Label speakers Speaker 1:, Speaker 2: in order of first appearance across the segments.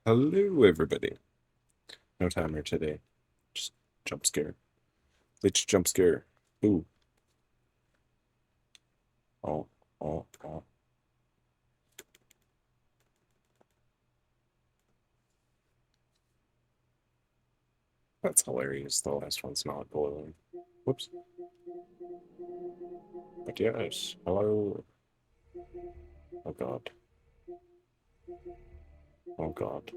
Speaker 1: Hello, everybody. No timer today. Just jump scare. Let's jump scare. Ooh. Oh, oh, oh. That's hilarious. The last one's not boiling. Whoops. But yes. Hello. Oh, God. Oh, God.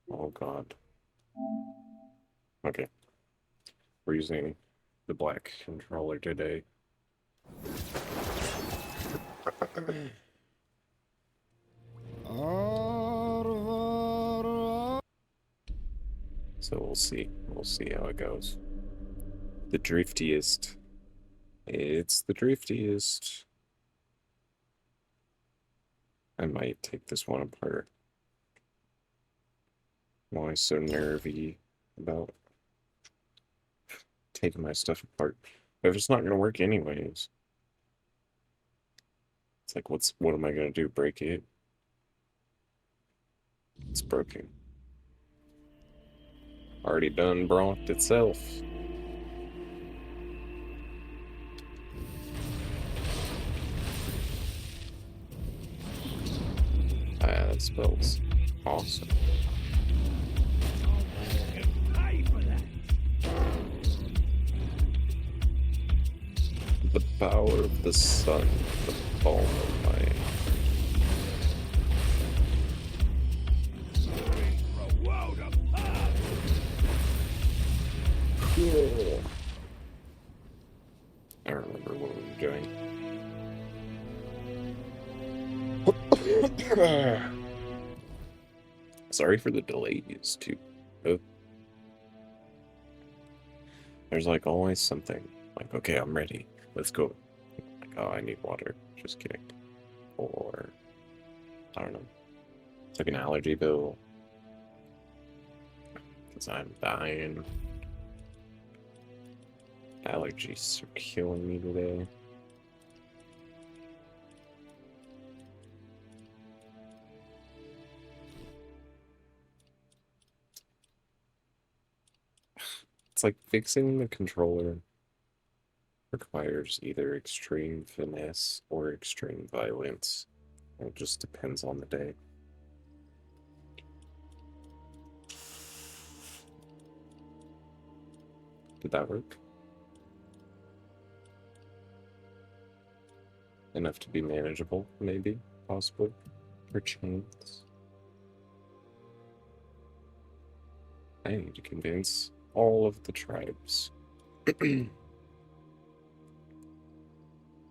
Speaker 1: Oh, God. Okay. We're using the black controller today. So we'll see. We'll see how it goes. The driftiest. It's the driftiest. I might take this one apart. Why so nervy about taking my stuff apart? If it's not gonna work anyways, it's like, what am I gonna do? Break it? It's broken. Already done brocked itself. Ah, that spells awesome. The power of the sun, the balm of my... Cool. I remember what we were doing. Sorry for the delays, too. Uh, There's like always something. Like, okay, I'm ready. Let's go. Like, oh, I need water. Just kidding. Or, I don't know. It's like an allergy bill. Because I'm dying. Allergies are killing me today. It's like fixing the controller requires either extreme finesse or extreme violence. It just depends on the day. Did that work? Enough to be manageable, maybe, possibly, perchance. I need to convince all of the tribes.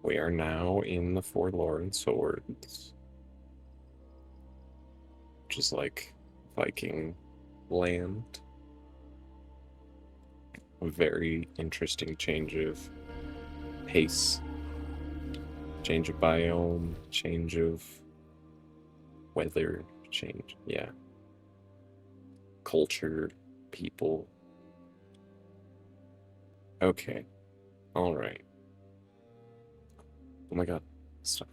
Speaker 1: We are now in the Forlorn Swords, which is like Viking land. A very interesting change of pace, change of biome, change of weather, change, yeah. Culture, people. Okay, alright. Oh my god, stop.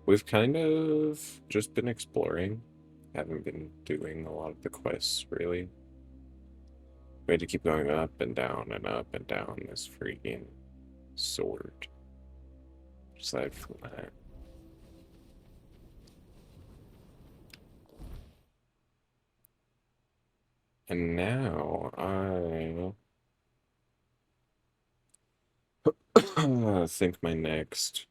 Speaker 1: We've kind of just been exploring. Haven't been doing a lot of the quests, really. We had to keep going up and down and up and down this freaking sword. Aside from that. And now I think my next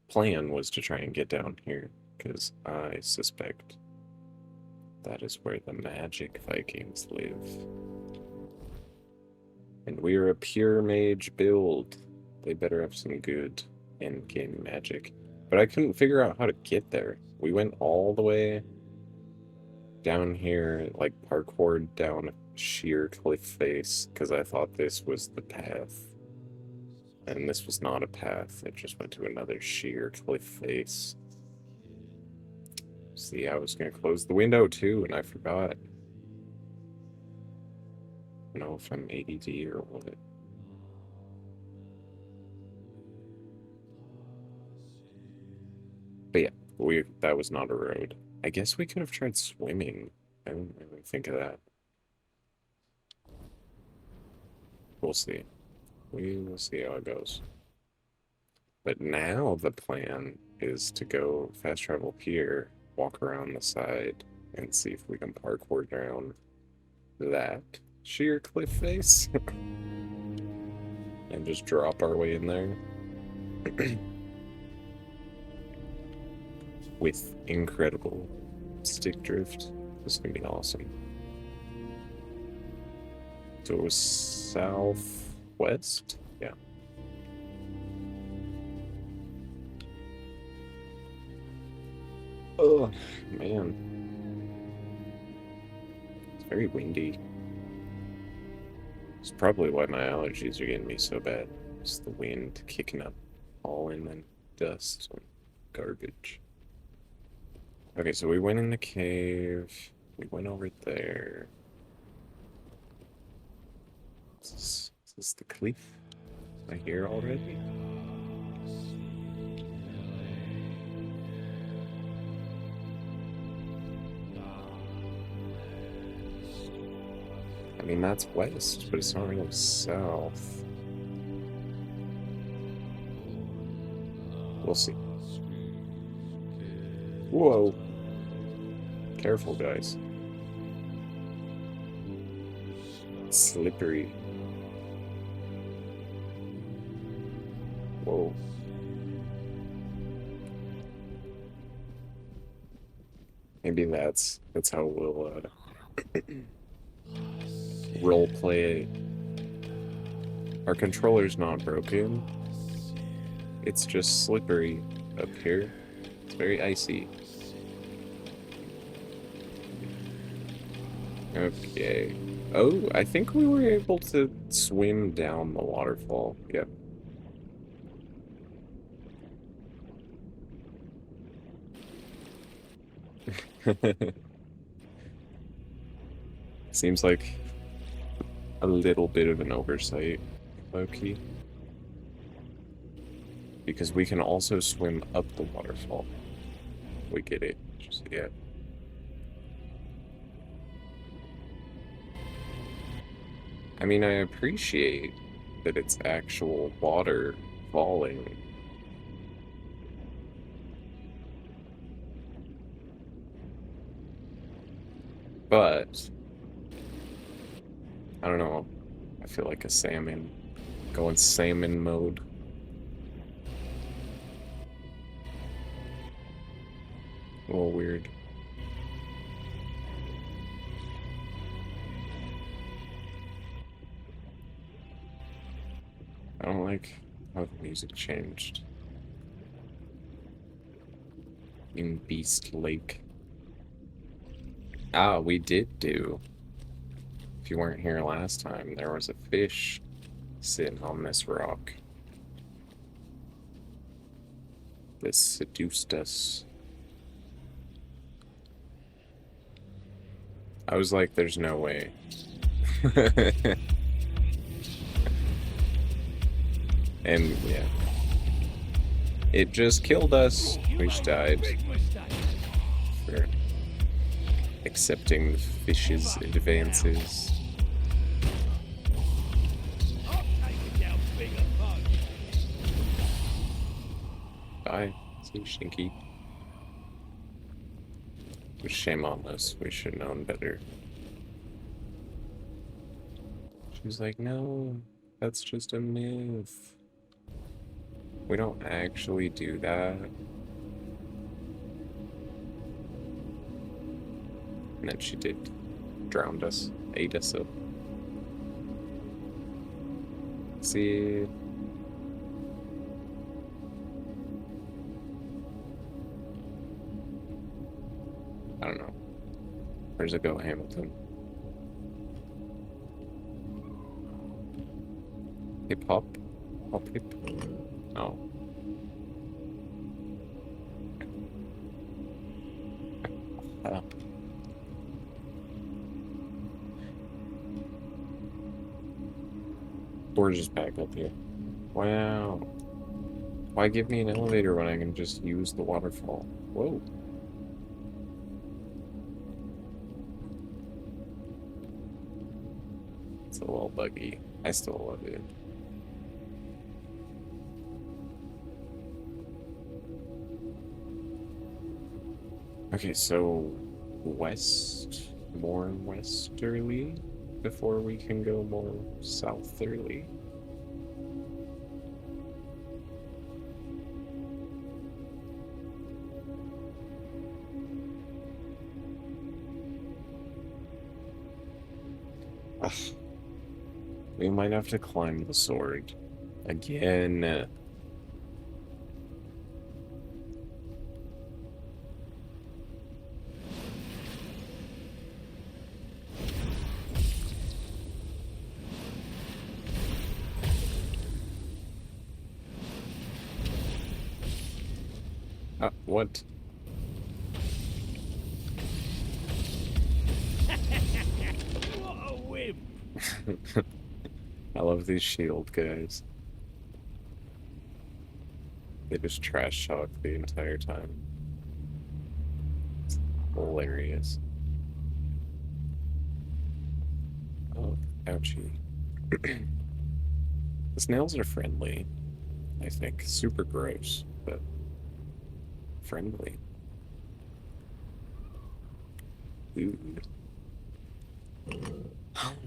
Speaker 1: plan was to try and get down here, because I suspect that is where the magic Vikings live. And we're a pure mage build. They better have some good end-game magic. But I couldn't figure out how to get there. We went all the way down here, like parkoured down a sheer cliff face, because I thought this was the path. And this was not a path, it just went to another sheer cliff face. See, I was gonna close the window too, and I forgot. I don't know if I'm ADD or what. that was not a road. I guess we could have tried swimming. I didn't really think of that. We'll see. We will see how it goes. But now the plan is to go fast travel here, walk around the side, and see if we can parkour down that sheer cliff face and just drop our way in there with incredible stick drift. This is gonna be awesome. So it was southwest? Yeah. Oh, man. It's very windy. It's probably why my allergies are getting me so bad. It's the wind kicking up pollen and dust and garbage. Okay, so we went in the cave. We went over there. Is this the cliff? Am I here already? I mean, that's west, but it's not really south. We'll see. Whoa. Careful, guys. It's slippery. Whoa. Maybe that's how we'll role play. Our controller's not broken. It's just slippery up here. It's very icy. Okay. Oh, I think we were able to swim down the waterfall. Yep. Seems like a little bit of an oversight, low-key. Because we can also swim up the waterfall. We get it. Just, yeah. I mean, I appreciate that it's actual water falling. But I don't know. I feel like a salmon. Going salmon mode. A little weird. I don't like how the music changed. In Beast Lake. Ah, we did do. If you weren't here last time, there was a fish sitting on this rock. This seduced us. I was like, there's no way. And yeah. It just killed us. We just died. For accepting the fish's advances. Bye. See you, Shinky. Shame on us. We should have known better. She was like, no, that's just a myth. We don't actually do that. And then she did. Drowned us. Ate us up. See? I don't know. Where's it go, Hamilton? Hip hop? Hop hip? Oh. Up. We're just back up here. Wow. Why give me an elevator when I can just use the waterfall? Whoa. It's a little buggy. I still love it. Okay, so west, more westerly before we can go more southerly. Ugh. We might have to climb the sword again. What?
Speaker 2: What a whim!
Speaker 1: I love these shield guys. They just trash talk the entire time. It's hilarious. Oh, ouchie. The snails are friendly, I think. Super gross, but friendly. Ooh.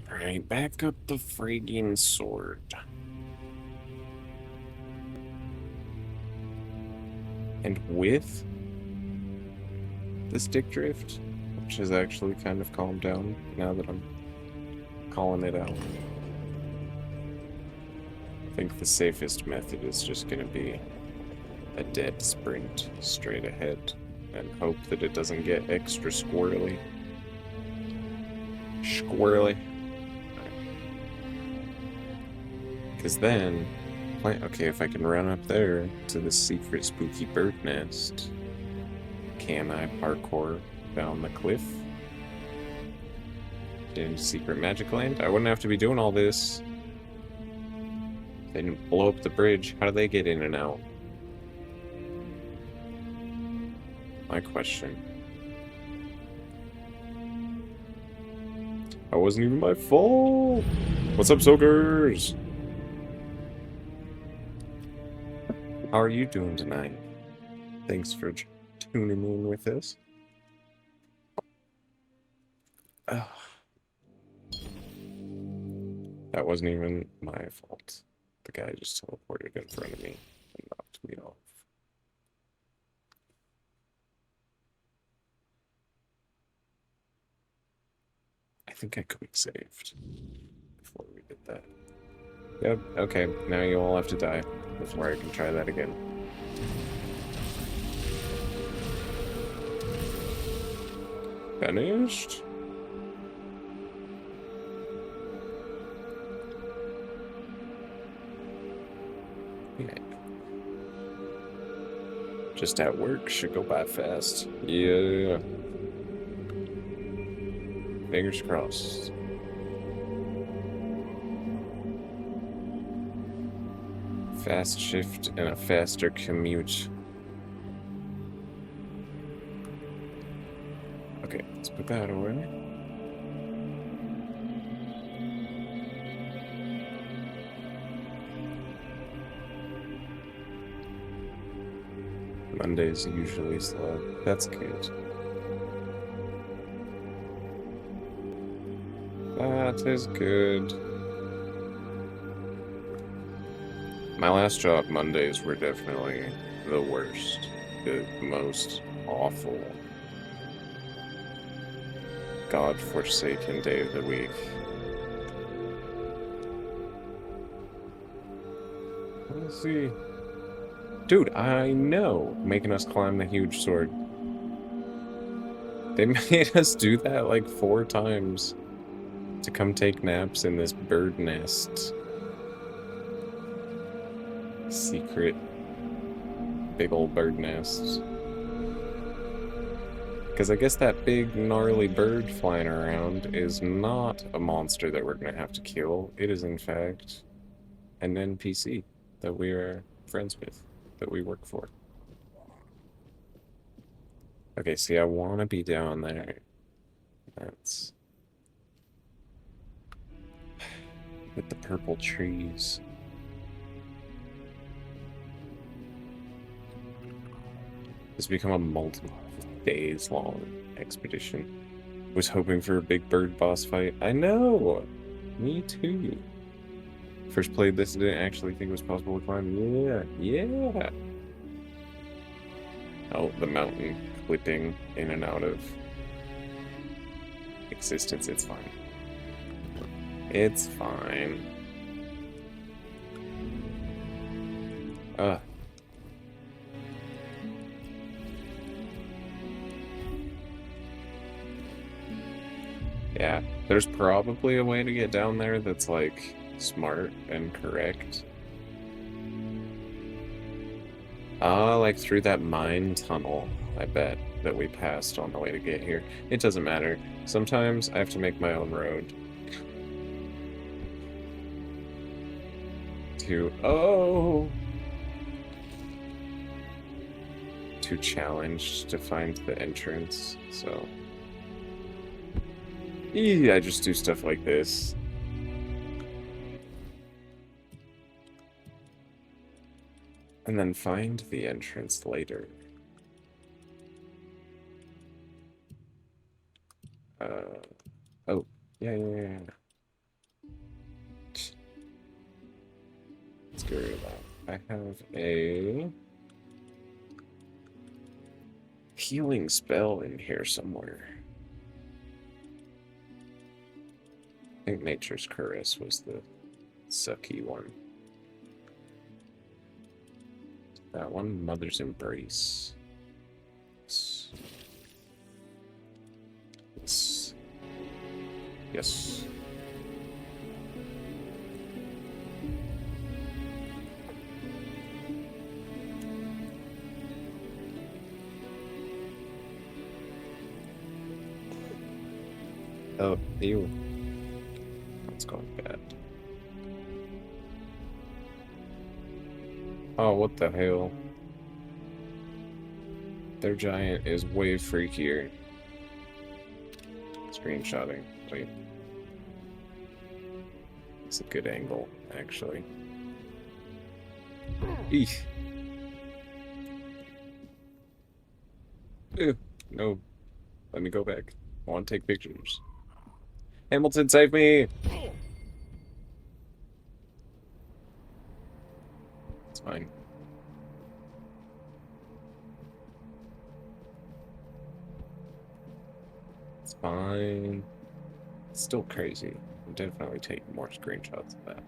Speaker 1: Alright, back up the friggin' sword. And with the stick drift, which has actually kind of calmed down now that I'm calling it out. I think the safest method is just going to be a dead sprint straight ahead and hope that it doesn't get extra squirrely. Squirrely. Because then, okay, if I can run up there to the secret spooky bird nest, can I parkour down the cliff in secret magic land? I wouldn't have to be doing all this. They didn't blow up the bridge. How do they get in and out? My question. That wasn't even my fault. What's up, soakers? How are you doing tonight? Thanks for tuning in with us. Oh. That wasn't even my fault. The guy just teleported in front of me and knocked me off. I think I quick saved before we did that. Yep, okay, now you all have to die before I can try that again. Finished? Yeah. Just at work, should go by fast. Yeah. Fingers crossed. Fast shift and a faster commute. Okay, let's put that away. Monday's usually slow. That's good. That is good. My last job, Mondays were definitely the worst. The most awful, God-forsaken day of the week. Let's see. Dude, I know, making us climb the huge sword. They made us do that like 4 times to come take naps in this bird nest. Secret big old bird nest. Because I guess that big gnarly bird flying around is not a monster that we're going to have to kill. It is in fact an NPC that we are friends with. that we work for. Okay, see, I want to be down there. That's with the purple trees. It's become a multiple days long expedition. Was hoping for a big bird boss fight. I know! Me too. First played this, didn't actually think it was possible to climb. Yeah, yeah! Oh, the mountain clipping in and out of existence. It's fine. It's fine. Yeah, there's probably a way to get down there that's like smart and correct. Like through that mine tunnel, I bet, that we passed on the way to get here. It doesn't matter. Sometimes I have to make my own road. Too challenged to find the entrance, so... I just do stuff like this. And then find the entrance later. Oh, yeah. Let's get rid of that. I have a healing spell in here somewhere. I think Nature's Caress was the sucky one. That one, Mother's Embrace. Yes. Oh, ew. That's going bad. Oh, what the hell? Their giant is way freakier. Screenshotting. Wait. It's a good angle, actually. Eesh. Ew. No. Let me go back. I want to take pictures. Hamilton, save me! It's fine. It's fine. It's still crazy. I'm definitely taking more screenshots of that.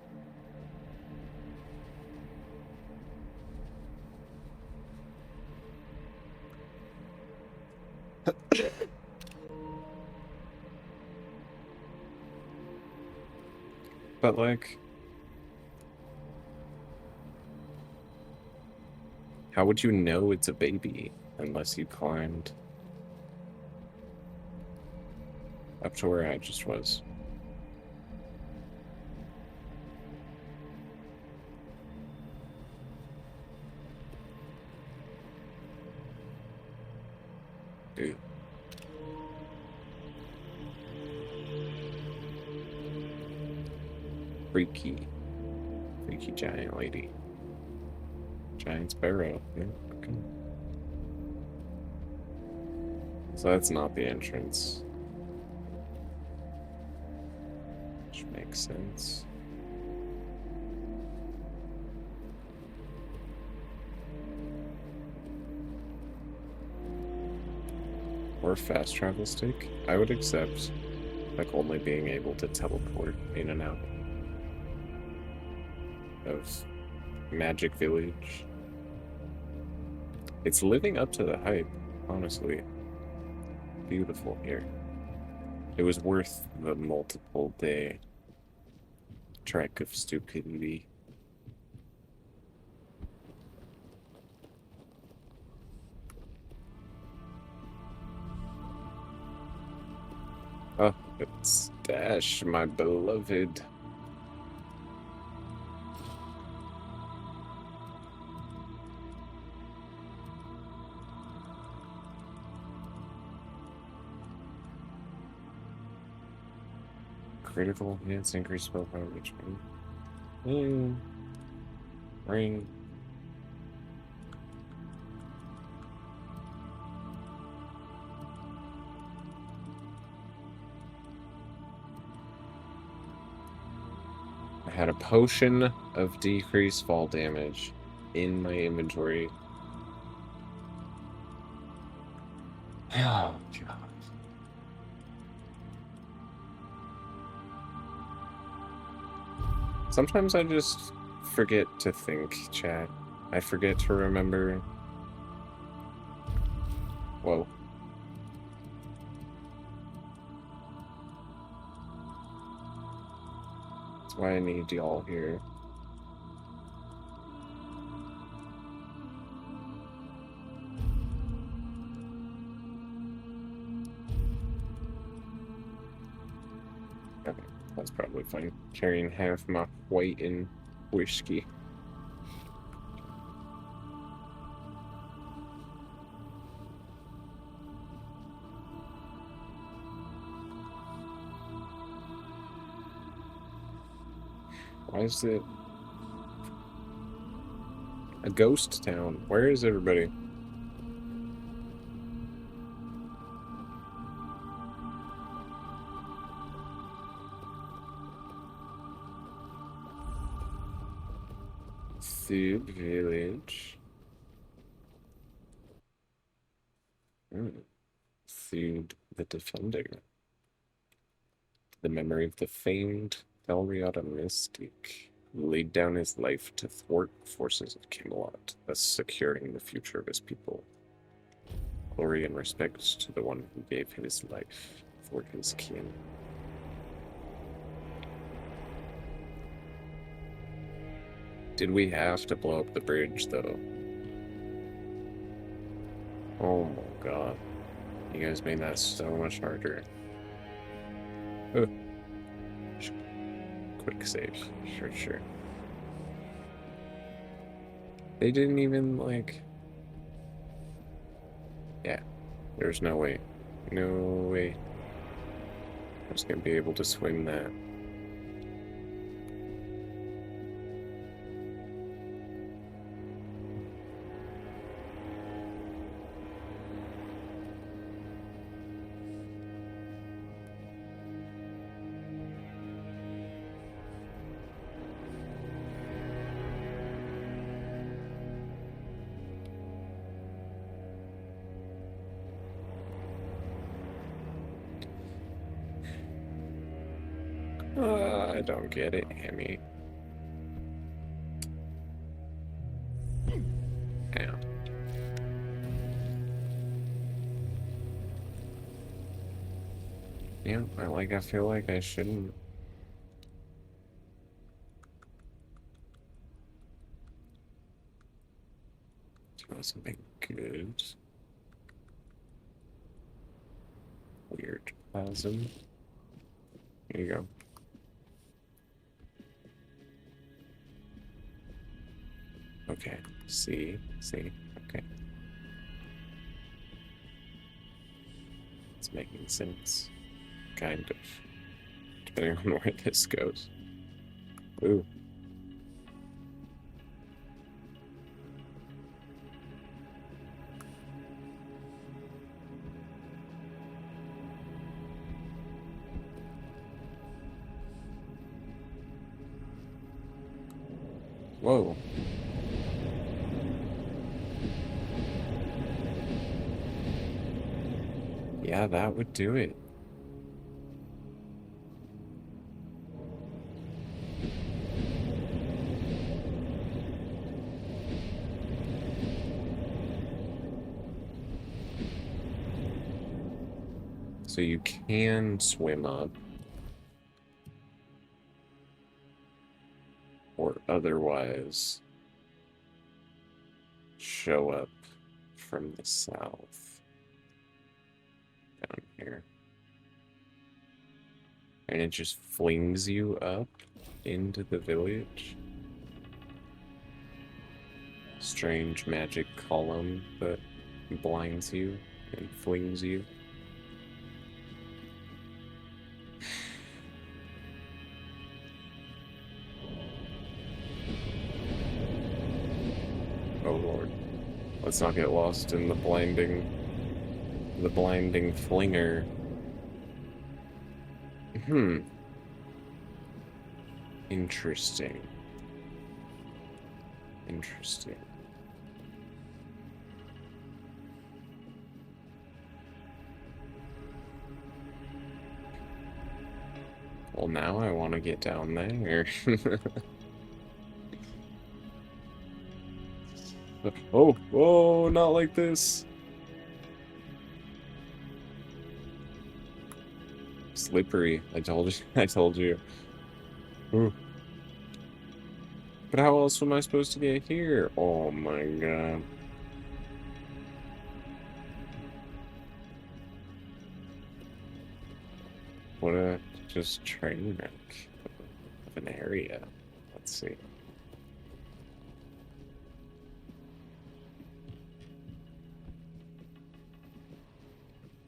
Speaker 1: But, like... how would you know it's a baby unless you climbed up to where I just was? Dude. Freaky giant lady. Giant sparrow. Yeah, okay. So that's not the entrance. Which makes sense. Or a fast travel stick. I would accept, like, only being able to teleport in and out of Magic Village. It's living up to the hype, honestly. Beautiful here. It was worth the multiple day trek of stupidity. Oh, it's Dash, my beloved. Critical hits, increase spell power, which one? Ring. I had a potion of decreased fall damage in my inventory. Oh, God. Sometimes I just forget to think, chat. I forget to remember. Whoa. That's why I need y'all here. Okay, that's probably fine. Carrying half my weight in whiskey. Why is it a ghost town? Where is everybody? Thube village. Thube the Defender. The memory of the famed Elriata mystic who laid down his life to thwart the forces of Camelot, thus securing the future of his people. Glory and respect to the one who gave his life for his kin. Did we have to blow up the bridge, though? Oh my god. You guys made that so much harder. Ugh. Quick save. Sure. They didn't even, like... Yeah. There's no way. No way. I was gonna be able to swim that. I don't get it, Hammy. Damn. Yeah, I feel like I shouldn't. Something good. Weird plasm. Here you go. Okay, see, okay. It's making sense. Kind of. Depending on where this goes. Ooh. Whoa. Yeah, that would do it. So you can swim up. Or otherwise show up from the south. Down here. And it just flings you up into the village. Strange magic column that blinds you and flings you. lord. Let's not get lost in the blinding flinger. Hmm. Interesting. Interesting. Well, now I want to get down there. Oh, whoa, not like this. Slippery. I told you. I told you. Ooh. But how else am I supposed to get here? Oh my god. What a just train wreck of an area. Let's see.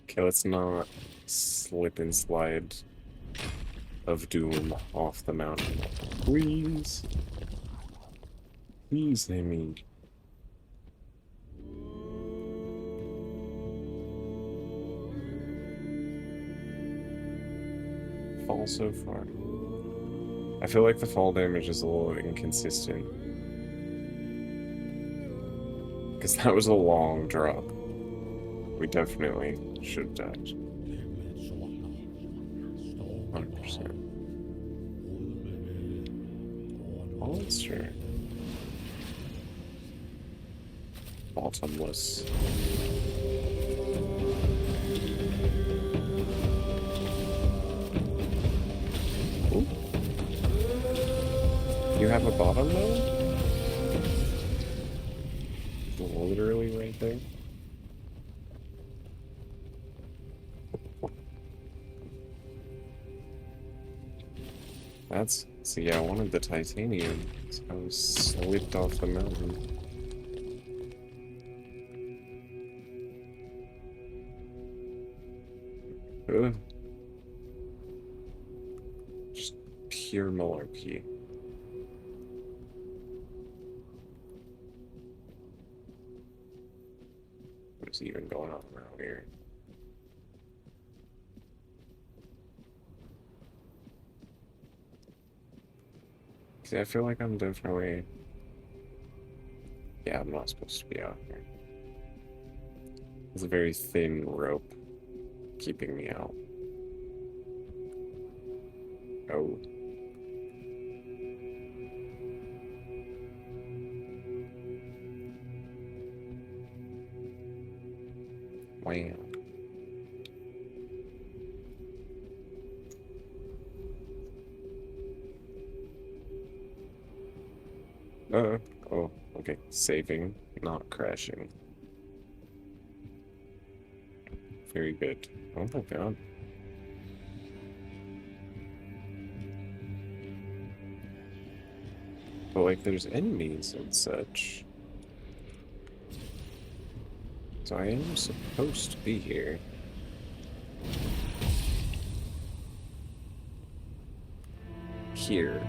Speaker 1: Okay, let's not slip and slide of doom off the mountain. Please. Please, I mean. Fall so far. I feel like the fall damage is a little inconsistent. Because that was a long drop. We definitely should have died. 100%. Oh, that's true. Bottomless. Ooh. You have a bottom though? Literally right there. That's... See, I wanted the titanium, so I was slipped off the mountain. Ugh. Just pure malarkey. What's even going on around here? See, I feel like I'm definitely... Yeah, I'm not supposed to be out here. It's a very thin rope keeping me out. Oh. Wow. Oh, okay. Saving, not crashing. Very good. Oh my god. But like, there's enemies and such. So I am supposed to be here. Here.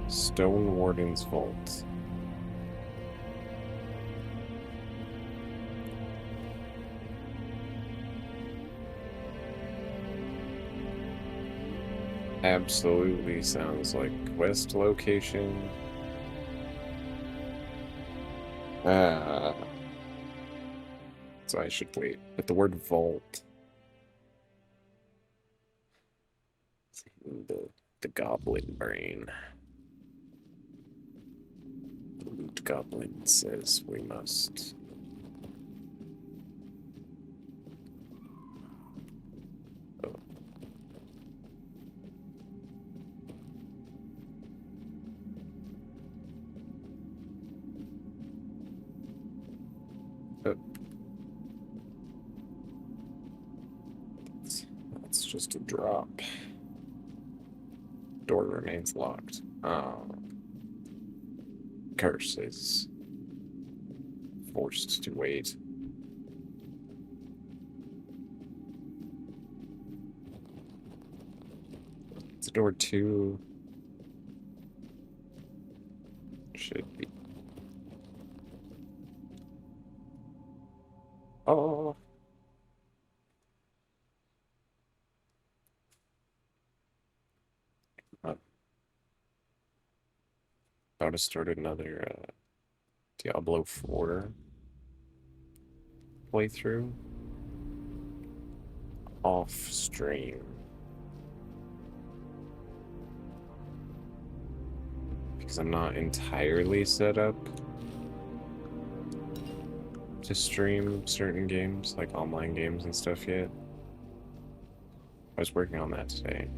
Speaker 1: Stone Warden's Vault. Absolutely sounds like quest location. Ah. So I should wait. But the word vault. The goblin brain. The loot goblin says we must. Oh. Oh. That's just a drop. Door remains locked. Oh. Curses. Forced to wait. It's door 2. Should be want to start another Diablo 4 playthrough off stream. Because I'm not entirely set up to stream certain games, like online games and stuff yet. I was working on that today.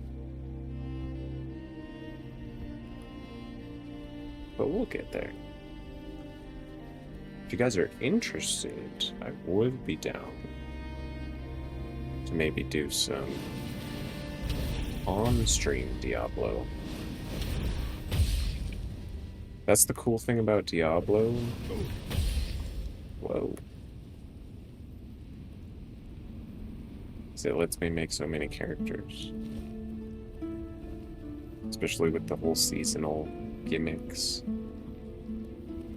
Speaker 1: But we'll get there. If you guys are interested, I would be down to maybe do some on-stream Diablo. That's the cool thing about Diablo. Whoa. Is it lets me make so many characters. Especially with the whole seasonal gimmicks.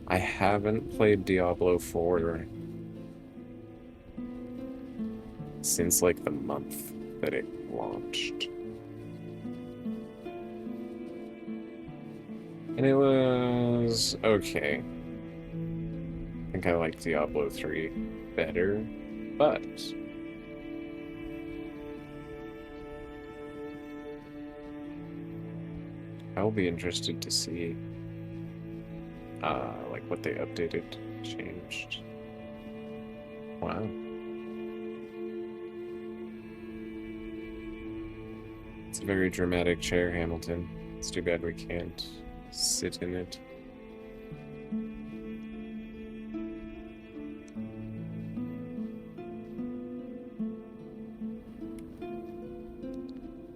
Speaker 1: I haven't played Diablo 4 since like the month that it launched. And it was okay. I think I like Diablo 3 better, but I'll be interested to see like what they updated, changed. Wow. It's a very dramatic chair, Hamilton. It's too bad we can't sit in it.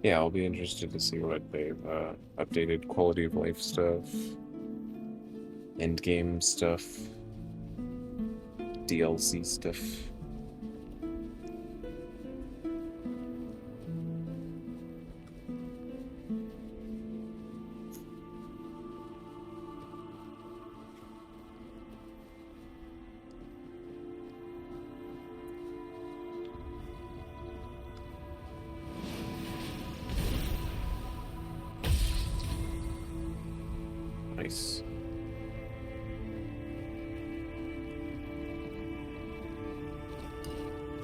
Speaker 1: Yeah, I'll be interested to see what they've updated, quality of life stuff, endgame stuff, DLC stuff. Nice.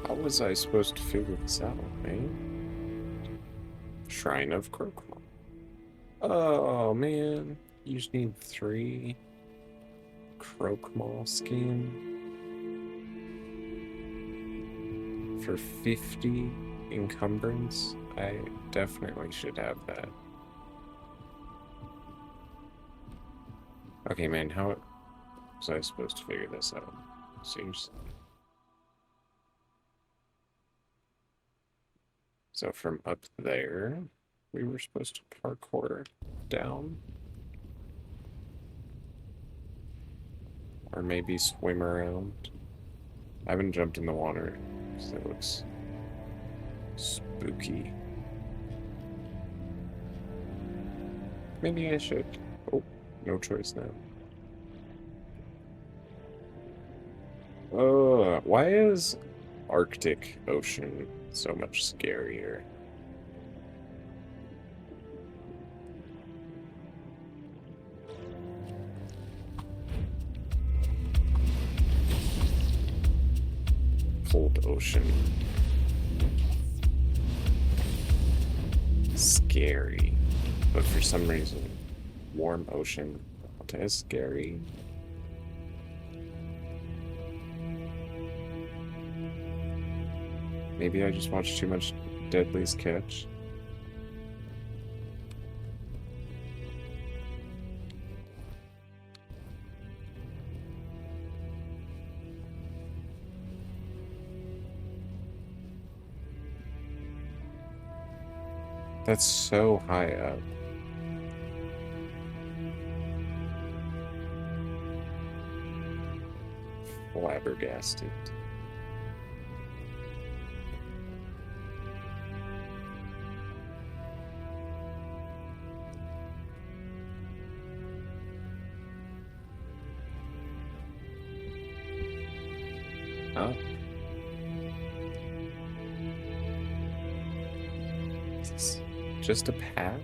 Speaker 1: How was I supposed to figure this out, man? Shrine of Krokma. Oh, man. You just need 3 Krokma skin for 50 encumbrance. I definitely should have that. Okay, man, how was I supposed to figure this out? Seriously. So from up there, we were supposed to parkour down. Or maybe swim around. I haven't jumped in the water because it looks spooky. Maybe I should. Oh, no choice now. Why is Arctic Ocean so much scarier? Cold Ocean. Scary. But for some reason, Warm Ocean not as scary. Maybe I just watched too much Deadly's Catch. That's so high up. Flabbergasted. Oh. Is this just a path?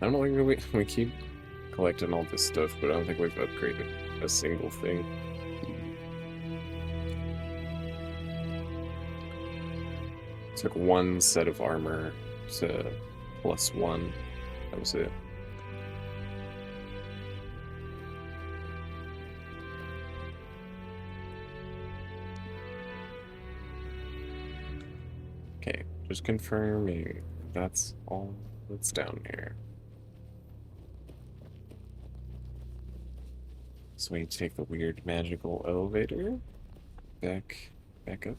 Speaker 1: I don't think we keep collecting all this stuff, but I don't think we've upgraded a single thing. Took one set of armor to +1. That was it. Okay, just confirming that's all that's down here. So we take the weird magical elevator back up.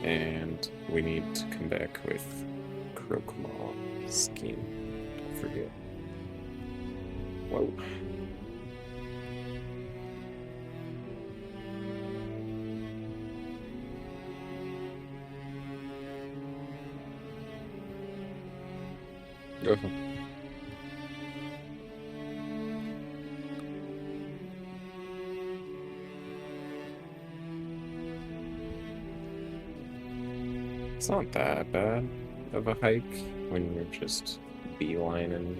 Speaker 1: And we need to come back with Krokmaw skin. Don't forget. Whoa. Go. It's not that bad of a hike when you're just beelining.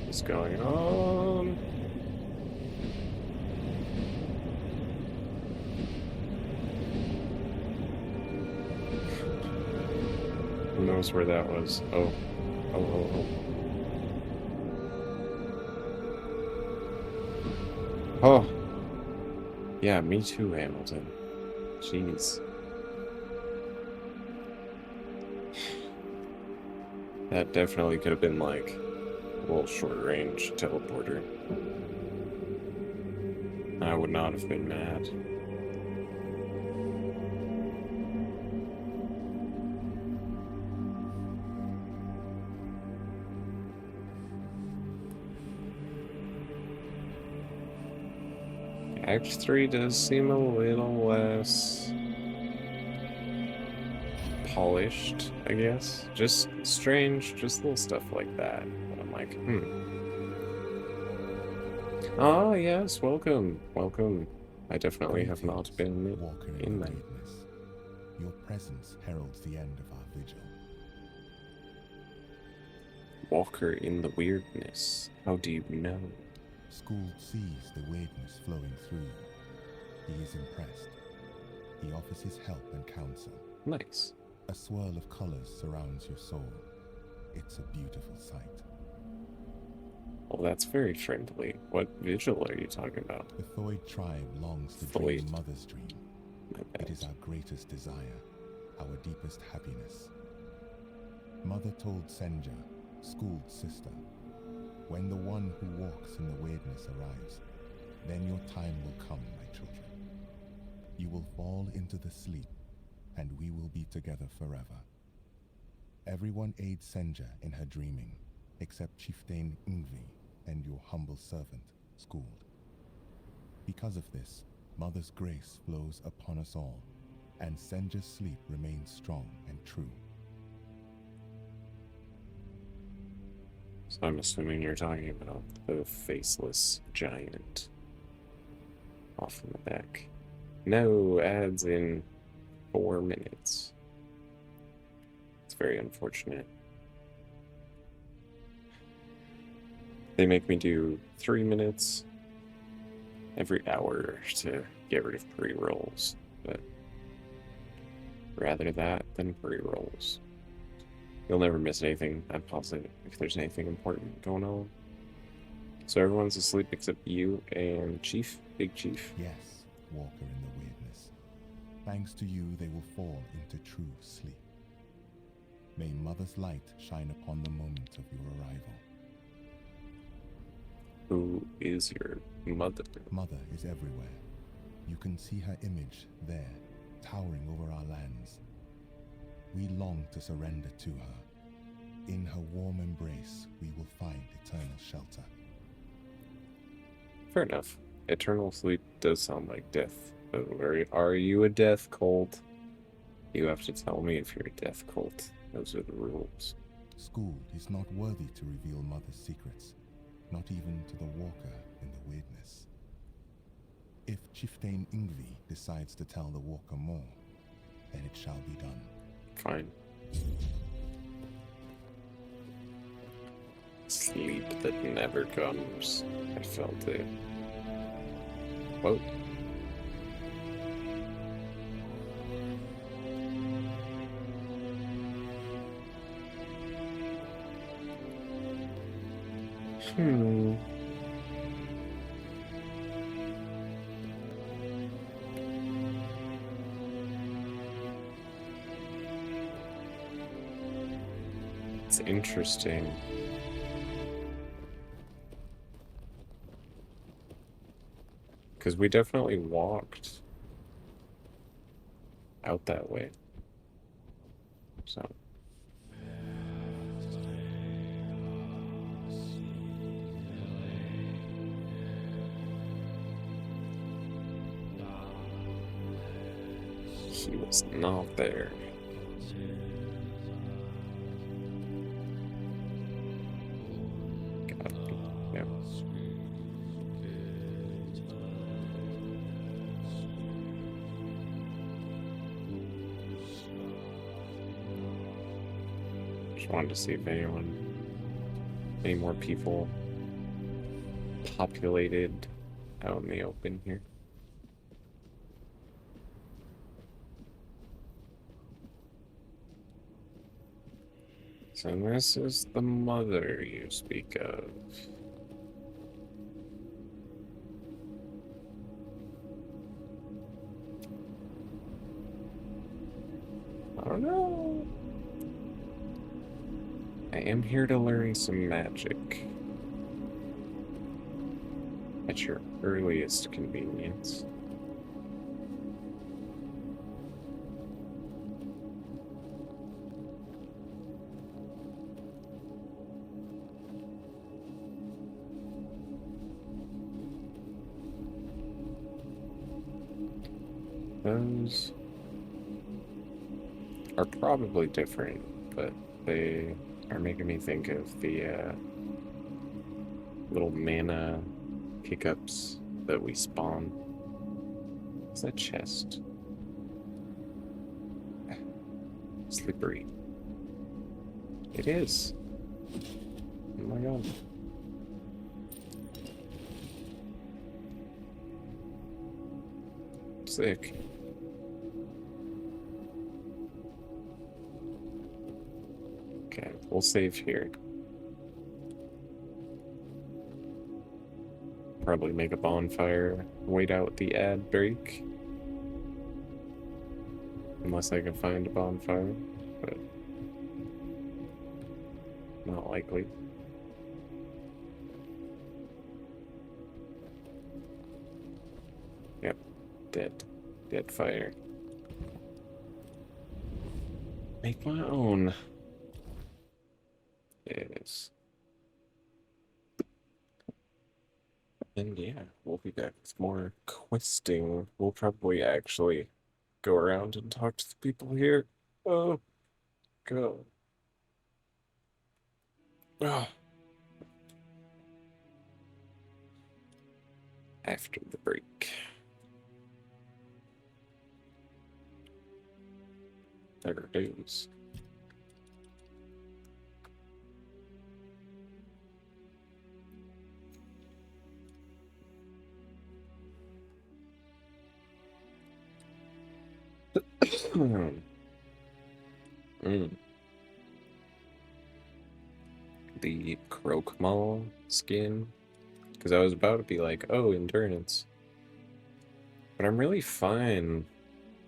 Speaker 1: What's going on? Who knows where that was? Oh. Oh. Oh. Yeah, me too, Hamilton. Jeez. That definitely could have been like a little short-range teleporter. I would not have been mad. Act 3 does seem a little less polished, I guess. Just strange, just little stuff like that. But I'm like, Ah, yes, welcome. Welcome. I definitely have not been in them.
Speaker 3: Your presence heralds the end of our vigil.
Speaker 1: Walker in the weirdness. How do you know?
Speaker 3: Skuld sees the weirdness flowing through you. He is impressed. He offers his help and counsel.
Speaker 1: Nice.
Speaker 3: A swirl of colors surrounds your soul. It's a beautiful sight.
Speaker 1: Well, that's very friendly. What vigil are you talking about?
Speaker 3: The Thoid tribe longs to dream a mother's dream. It is our greatest desire, our deepest happiness. Mother told Senja, Skuld's sister, when the one who walks in the weirdness arrives, then your time will come, my children. You will fall into the sleep, and we will be together forever. Everyone aids Senja in her dreaming, except Chieftain Ingvi and your humble servant, Skuld. Because of this, Mother's grace flows upon us all, and Senja's sleep remains strong and true.
Speaker 1: So I'm assuming you're talking about the faceless giant off in the back. No, ads in 4 minutes. It's very unfortunate. They make me do 3 minutes every hour to get rid of pre-rolls, but rather that than pre-rolls. You'll never miss anything, I'm positive, if there's anything important going on. So everyone's asleep except you and Chief, Big Chief.
Speaker 3: Yes, Walker in the weirdness. Thanks to you, they will fall into true sleep. May Mother's light shine upon the moment of your arrival.
Speaker 1: Who is your mother?
Speaker 3: Mother is everywhere. You can see her image there, towering over our lands. We long to surrender to her. In her warm embrace, we will find eternal shelter.
Speaker 1: Fair enough. Eternal sleep does sound like death. But are you a death cult? You have to tell me if you're a death cult. Those are the rules.
Speaker 3: School is not worthy to reveal Mother's secrets, not even to the walker in the weirdness. If Chieftain Ingvi decides to tell the walker more, then it shall be done.
Speaker 1: Fine. Sleep that never comes. I felt it. Whoa. Hmm. It's interesting. Because we definitely walked out that way. So. He was not there. Got it. Yep. Just wanted to see if any more people populated out in the open here. So this is the mother you speak of. I don't know. I am here to learn some magic. At your earliest convenience. Those are probably different, but they are making me think of the little mana pickups that we spawn. Is that chest? Slippery. It is. Oh my god. Sick. Okay, we'll save here. Probably make a bonfire, wait out the ad break. Unless I can find a bonfire, but not likely. Yep, dead. Dead fire. Make my own. Yes. And yeah, we'll be back with more questing. We'll probably actually go around and talk to the people here. Oh, go. Oh. After the break. There it is. Mm. The Croakmaw skin. Because I was about to be like, oh, endurance. But I'm really fine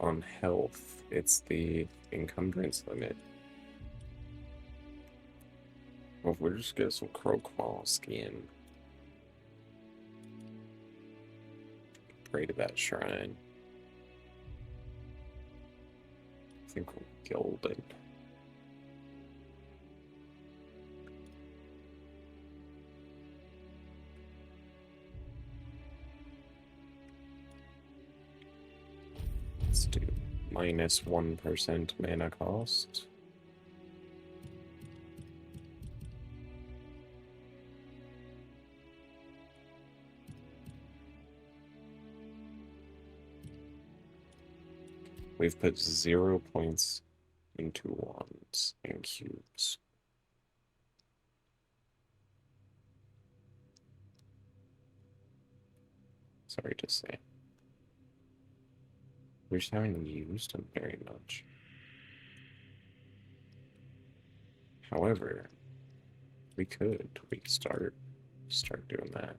Speaker 1: on health. It's the encumbrance limit. Well, we'll just get some Croakmaw skin. pray to that shrine. I think we'll gild it. Let's do minus 1% mana cost. We've put 0 points into wands and cubes. Sorry to say. We just haven't used them very much. However, we could start doing that.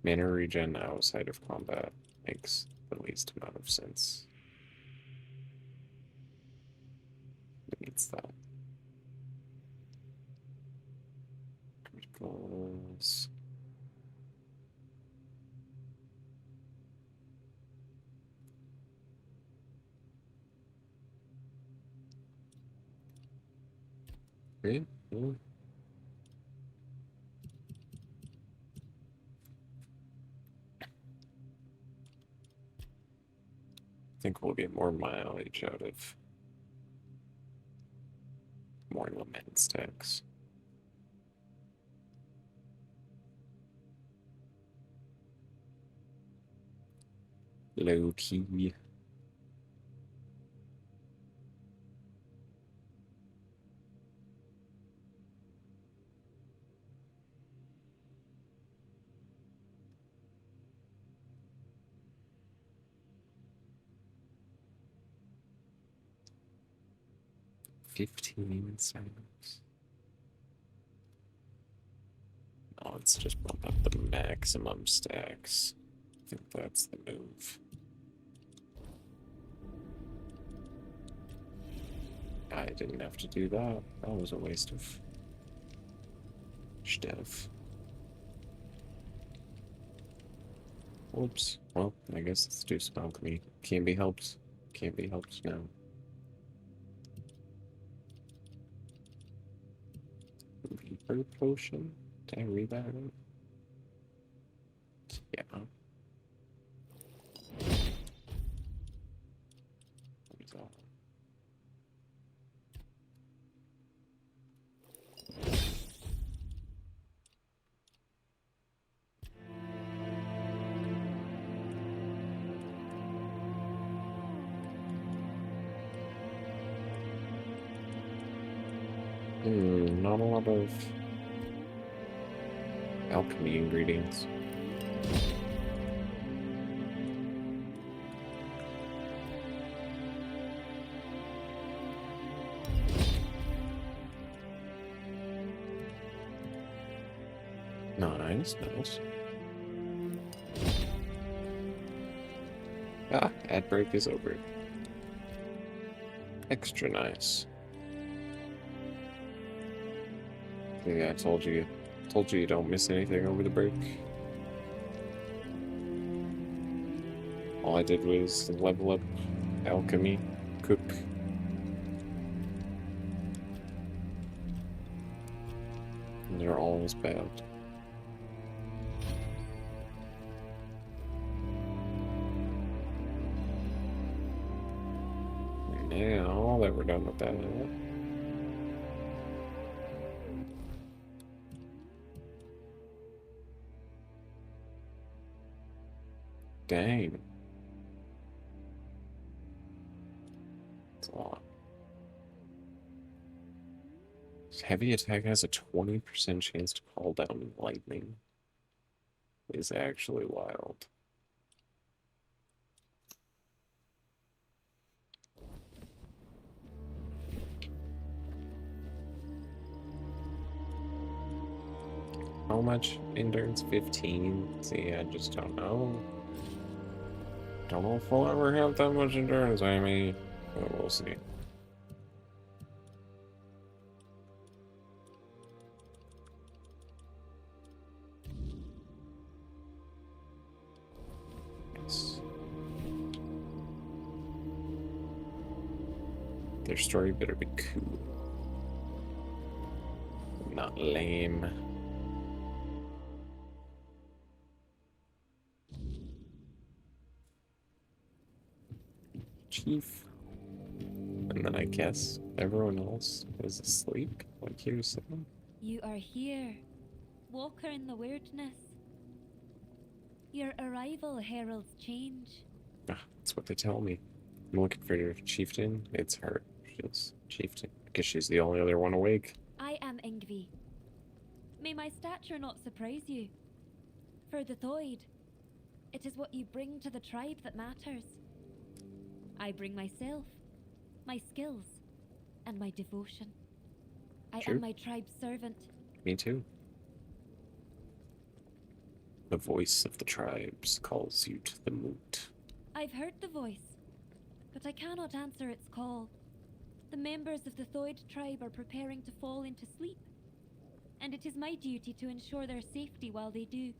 Speaker 1: Mana regen outside of combat makes the least amount of sense. It needs that. Criticals. Okay. I think we'll get more mileage out of more lament stacks. Low key. $15 cents. Oh, let's just bump up the maximum stacks. I think that's the move. I didn't have to do that. That was a waste of stuff. Oops. Well, I guess let's do some alchemy. Can't be helped. Can't be helped now. Reaper potion? Did I read that right? Yeah. Not a lot of alchemy ingredients. Nice, nice. Ah, ad break is over. Extra nice. Yeah, I told you you don't miss anything over the break. All I did was level up alchemy, cook. And they're always bad. Now that we're done with that, dang. That's a lot. Heavy attack has a 20% chance to call down lightning. Is actually wild. How much endurance? 15? See, I just don't know. Don't know if we'll ever have that much endurance, Amy. But we'll see. Their story better be cool. Not lame. Chief. And then I guess everyone else is asleep, like you said.
Speaker 4: You are here, walker in the weirdness. Your arrival heralds change.
Speaker 1: Ah, that's what they tell me. I'm looking for your chieftain. It's her. She's chieftain. Because she's the only other one awake.
Speaker 4: I am Ingvi. May my stature not surprise you. For the Thoid, it is what you bring to the tribe that matters. I bring myself, my skills, and my devotion. I
Speaker 1: True.
Speaker 4: am my tribe's servant.
Speaker 1: Me too. The voice of the tribes calls you to the moot.
Speaker 4: I've heard the voice, but I cannot answer its call. The members of the Thoid tribe are preparing to fall into sleep, and it is my duty to ensure their safety while they do.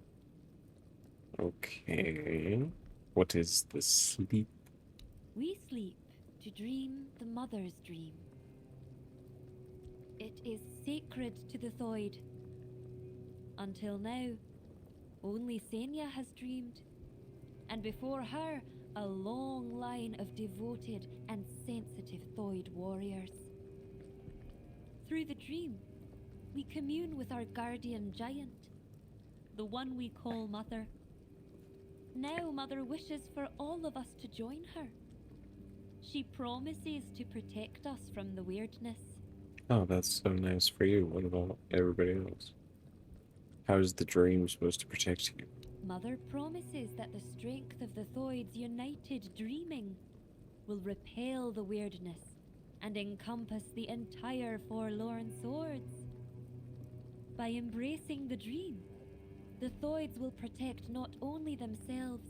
Speaker 1: Okay. What is the sleep?
Speaker 4: We sleep to dream the mother's dream. It is sacred to the Thoid. Until now, only Senya has dreamed, and before her, a long line of devoted and sensitive Thoid warriors. Through the dream, we commune with our guardian giant, the one we call Mother. Now Mother wishes for all of us to join her. She promises to protect us from the weirdness.
Speaker 1: Oh, that's so nice for you. What about everybody else? How is the dream supposed to protect you?
Speaker 4: Mother promises that the strength of the Thoid's united dreaming will repel the weirdness and encompass the entire Forlorn Swords. By embracing the dream, the Thoids will protect not only themselves,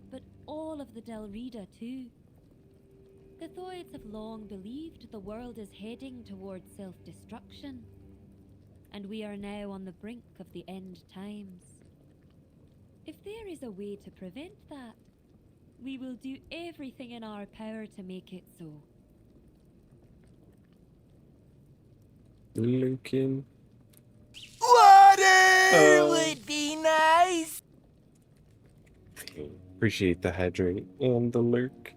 Speaker 4: but all of the Delrida too. The Thoids have long believed the world is heading towards self-destruction, and we are now on the brink of the end times. If there is a way to prevent that, we will do everything in our power to make it so.
Speaker 1: Lucan.
Speaker 2: Water would be nice.
Speaker 1: Appreciate the hydrate and the lurk.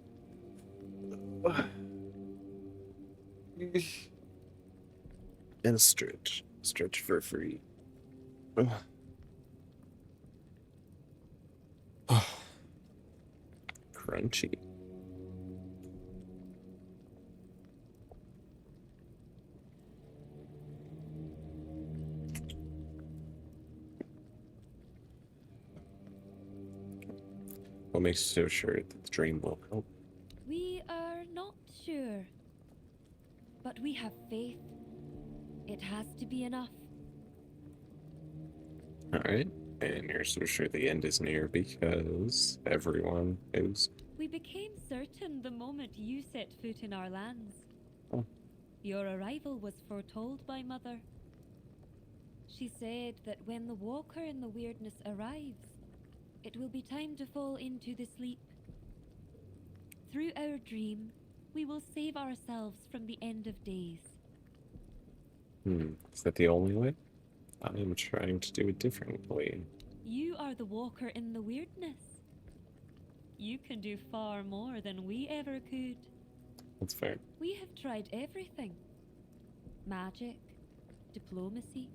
Speaker 1: And stretch. Stretch for free. Crunchy. What makes you so sure that the dream will help?
Speaker 4: We are not sure, but we have faith. It has to be enough.
Speaker 1: Alright. And you're so sure the end is near because everyone is.
Speaker 4: We became certain the moment you set foot in our lands.
Speaker 1: Oh.
Speaker 4: Your arrival was foretold by Mother. She said that when the walker in the weirdness arrives, it will be time to fall into the sleep. Through our dream, we will save ourselves from the end of days.
Speaker 1: Is that the only way? I am trying to do it differently.
Speaker 4: You are the walker in the weirdness. You can do far more than we ever could.
Speaker 1: That's fair.
Speaker 4: We have tried everything. Magic, diplomacy.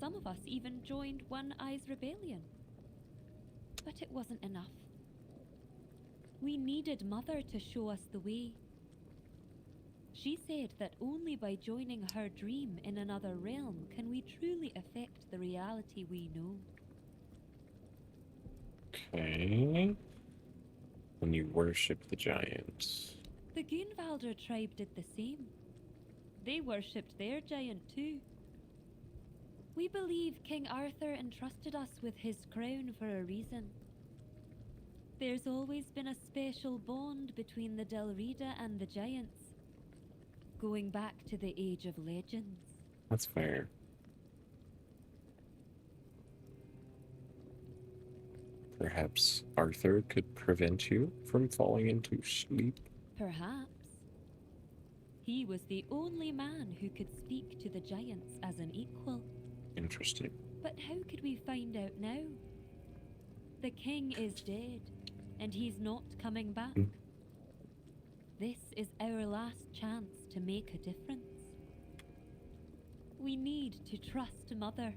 Speaker 4: Some of us even joined One Eye's rebellion. But it wasn't enough. We needed Mother to show us the way. She said that only by joining her dream in another realm can we truly affect the reality we know.
Speaker 1: Okay. When you worship the giants.
Speaker 4: The Gunvalder tribe did the same. They worshipped their giant too. We believe King Arthur entrusted us with his crown for a reason. There's always been a special bond between the Delrida and the giants, going back to the Age of Legends.
Speaker 1: That's fair. Perhaps Arthur could prevent you from falling into sleep.
Speaker 4: Perhaps. He was the only man who could speak to the giants as an equal.
Speaker 1: Interesting.
Speaker 4: But how could we find out now? The king is dead, and he's not coming back.
Speaker 1: Hmm.
Speaker 4: This is our last chance to make a difference. We need to trust Mother.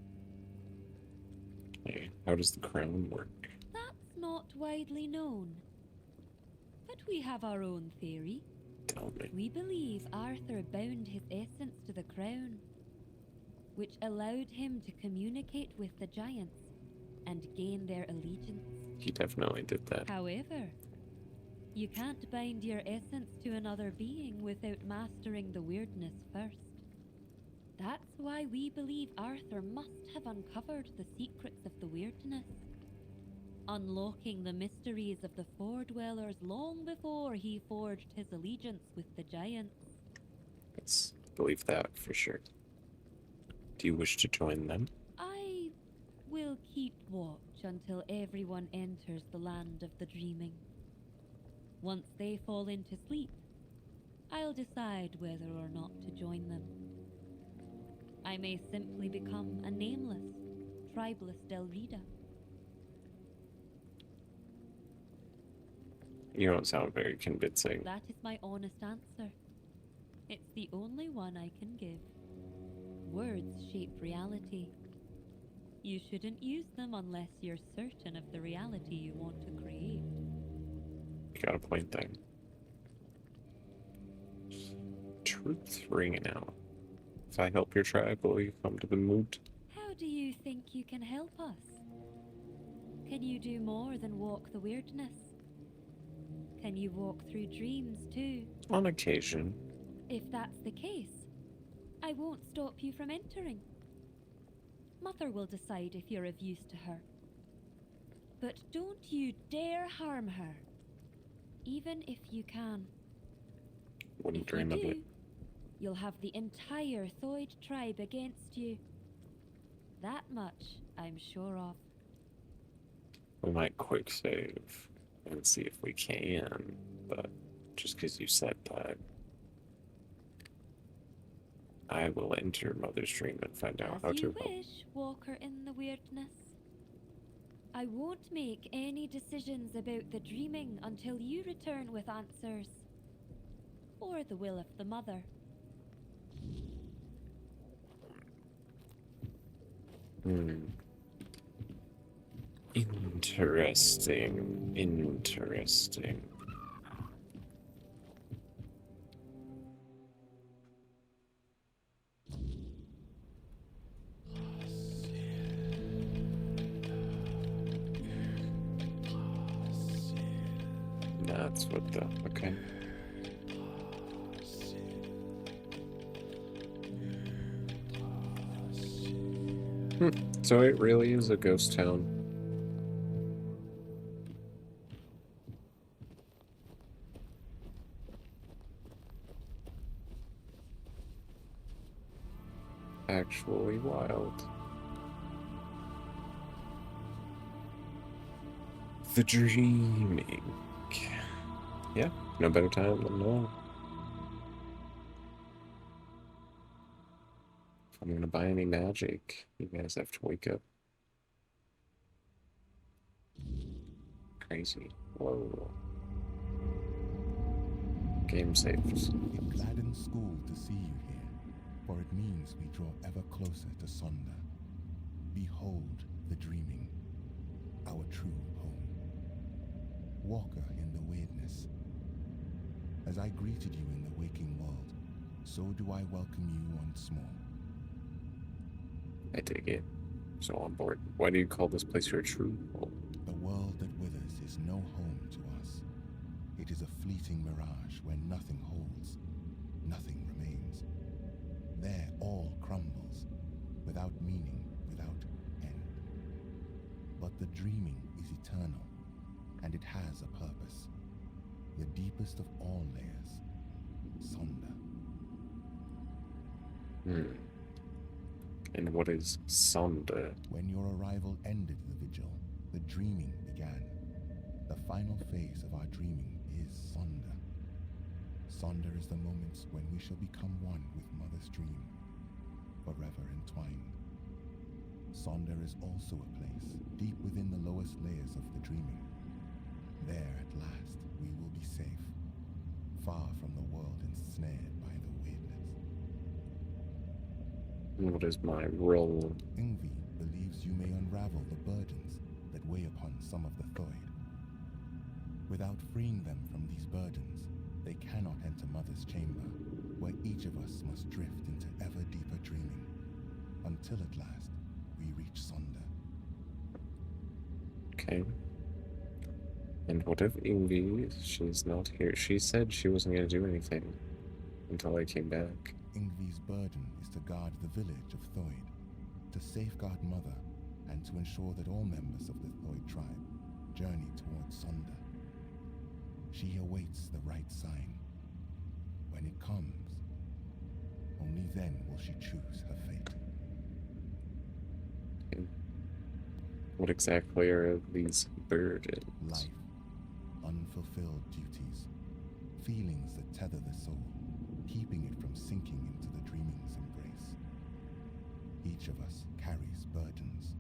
Speaker 1: Hey, how does the crown work?
Speaker 4: That's not widely known. But we have our own theory.
Speaker 1: Tell me.
Speaker 4: We believe Arthur bound his essence to the crown, which allowed him to communicate with the giants and gain their allegiance.
Speaker 1: He definitely did that.
Speaker 4: However, you can't bind your essence to another being without mastering the weirdness first. That's why we believe Arthur must have uncovered the secrets of the weirdness, unlocking the mysteries of the Four-Dwellers long before he forged his allegiance with the giants.
Speaker 1: Let's believe that for sure. Do you wish to join them?
Speaker 4: I will keep watch until everyone enters the land of the dreaming. Once they fall into sleep, I'll decide whether or not to join them. I may simply become a nameless, tribeless Delrida.
Speaker 1: You don't sound very convincing.
Speaker 4: That is my honest answer. It's the only one I can give. Words shape reality. You shouldn't use them unless you're certain of the reality you want to create.
Speaker 1: You got a point there. Truth's ringing out. If I help your tribe, will you come to the moot?
Speaker 4: How do you think you can help us? Can you do more than walk the weirdness? Can you walk through dreams too?
Speaker 1: On occasion.
Speaker 4: If that's the case, I won't stop you from entering. Mother will decide if you're of use to her. But don't you dare harm her, even if you can.
Speaker 1: Wouldn't
Speaker 4: If you
Speaker 1: dream of it.
Speaker 4: do, you'll have the entire Thoid tribe against you. That much I'm sure of.
Speaker 1: We might quick save and see if we can, but just because you said that, I will enter Mother's Dream and find out how
Speaker 4: As
Speaker 1: to
Speaker 4: you
Speaker 1: help.
Speaker 4: wish, Walker in the Weirdness. I won't make any decisions about the dreaming until you return with answers. Or the will of the Mother.
Speaker 1: Interesting. Interesting. That's what the... Okay. So it really is a ghost town. Actually wild. The dreaming. Yeah, no better time than now. If I'm gonna buy any magic, you guys have to wake up. Crazy. Whoa. Game saved.
Speaker 3: It gladdens school to see you here, for it means we draw ever closer to Sonda. Behold the dreaming, our true home. Walker in the weirdness. As I greeted you in the waking world, so do I welcome you once more.
Speaker 1: I dig it. So on board. Why do you call this place your true home?
Speaker 3: The world that withers is no home to us. It is a fleeting mirage where nothing holds, nothing remains. There all crumbles, without meaning, without end. But the dreaming is eternal, and it has a purpose. The deepest of all layers, Sonda.
Speaker 1: And what is Sonda?
Speaker 3: When your arrival ended the vigil, the dreaming began. The final phase of our dreaming is Sonda. Sonder is the moment when we shall become one with Mother's dream, forever entwined. Sonder is also a place deep within the lowest layers of the dreaming. There at last we will be safe, far from the world ensnared by the weirdness.
Speaker 1: What is my role?
Speaker 3: Ingvi believes you may unravel the burdens that weigh upon some of the Thoid. Without freeing them from these burdens, they cannot enter Mother's chamber, where each of us must drift into ever deeper dreaming, until at last we reach Sonder.
Speaker 1: Okay. And what if Ingvi? She's not here. She said she wasn't going to do anything until I came back.
Speaker 3: Ingvi's burden is to guard the village of Thoid, to safeguard Mother, and to ensure that all members of the Thoid tribe journey towards Sonder. She awaits the right sign. When it comes, only then will she choose her fate.
Speaker 1: Okay. What exactly are these burdens?
Speaker 3: Life, unfulfilled duties, feelings that tether the soul, keeping it from sinking into the dreaming's embrace. Each of us carries burdens.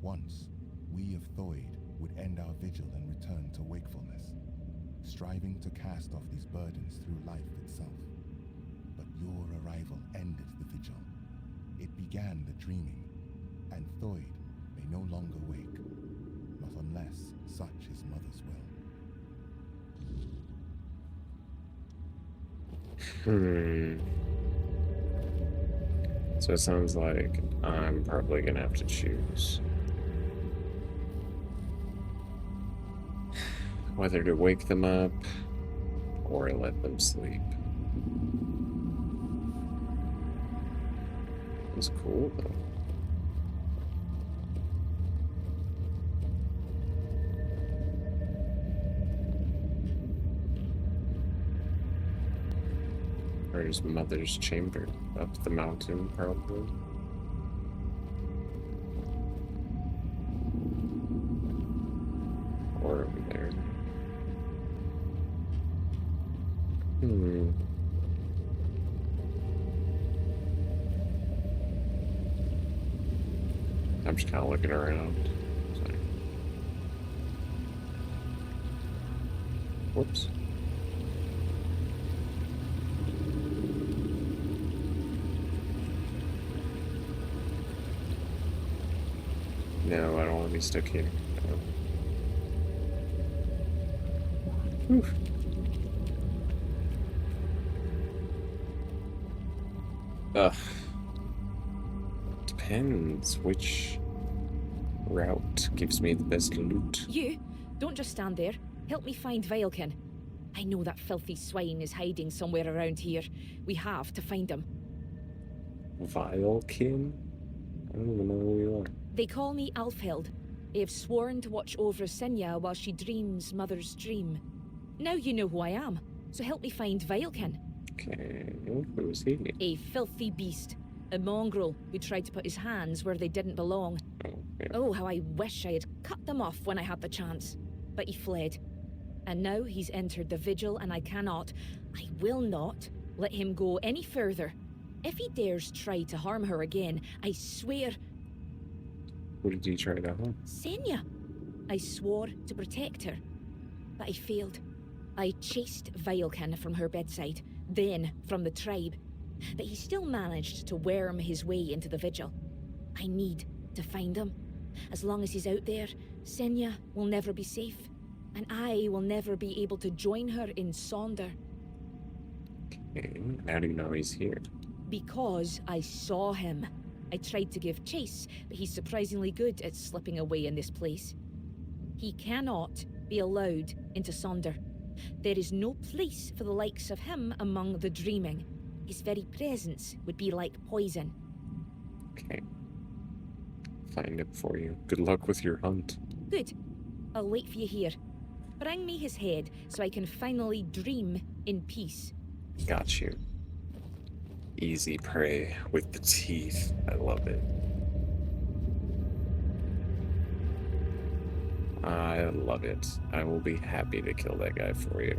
Speaker 3: Once, we of Thoid would end our vigil and return to wakefulness, striving to cast off these burdens through life itself. But your arrival ended the vigil. It began the dreaming, and Thoid may no longer wake, not unless such is Mother's will.
Speaker 1: So it sounds like I'm probably gonna have to choose whether to wake them up or let them sleep. It's cool though. Where's Mother's chamber? Up the mountain, probably. Or over there. I'm just kind of looking around. Sorry. Whoops. No, I don't want to be stuck here. No. Whew. Ugh. Depends which route gives me the best loot.
Speaker 5: You, don't just stand there. Help me find Vilekin. I know that filthy swine is hiding somewhere around here. We have to find him.
Speaker 1: Vilekin? I don't even know who you are.
Speaker 5: They call me Alfhild. I have sworn to watch over Sinja while she dreams Mother's dream. Now you know who I am, so help me find Vilekin.
Speaker 1: Okay, who is he?
Speaker 5: A filthy beast. A mongrel who tried to put his hands where they didn't belong.
Speaker 1: Oh, yeah.
Speaker 5: Oh, how I wish I had cut them off when I had the chance. But he fled. And now he's entered the vigil and I will not let him go any further. If he dares try to harm her again, I swear...
Speaker 1: Who did you try to harm?
Speaker 5: Senya! I swore to protect her, but I failed. I chased Vilekin from her bedside, then from the tribe. But he still managed to worm his way into the vigil. I need to find him. As long as he's out there, Senya will never be safe, and I will never be able to join her in Sonder.
Speaker 1: Okay, how do you know he's here?
Speaker 5: Because I saw him. I tried to give chase, but he's surprisingly good at slipping away in this place. He cannot be allowed into Sonder. There is no place for the likes of him among the dreaming. His very presence would be like poison.
Speaker 1: Okay. Find it for you. Good luck with your hunt.
Speaker 5: Good. I'll wait for you here. Bring me his head so I can finally dream in peace.
Speaker 1: Got you. Easy prey with the teeth. I love it. I love it. I will be happy to kill that guy for you.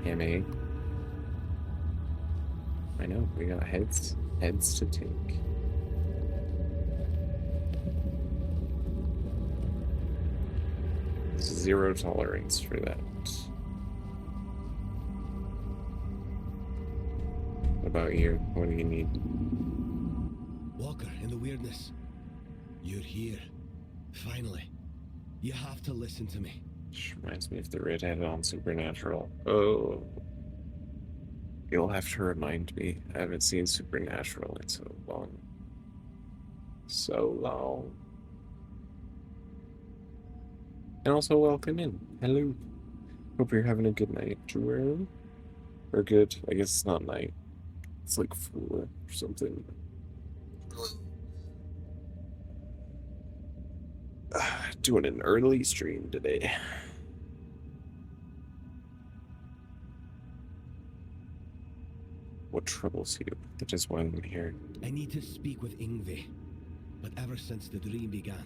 Speaker 1: Yummy. I know, we got heads to take. Zero tolerance for that. What about you? What do you need?
Speaker 6: Walker, in the weirdness. You're here. Finally. You have to listen to me.
Speaker 1: Which reminds me of the redhead on Supernatural. Oh. You'll have to remind me. I haven't seen Supernatural in so long. So long. And also, welcome in. Hello. Hope you're having a good night, Jerome. Or good. I guess it's not night. It's like 4 or something. Doing an early stream today. What troubles you? That is why I'm here.
Speaker 6: I need to speak with Yngvi. But ever since the dream began,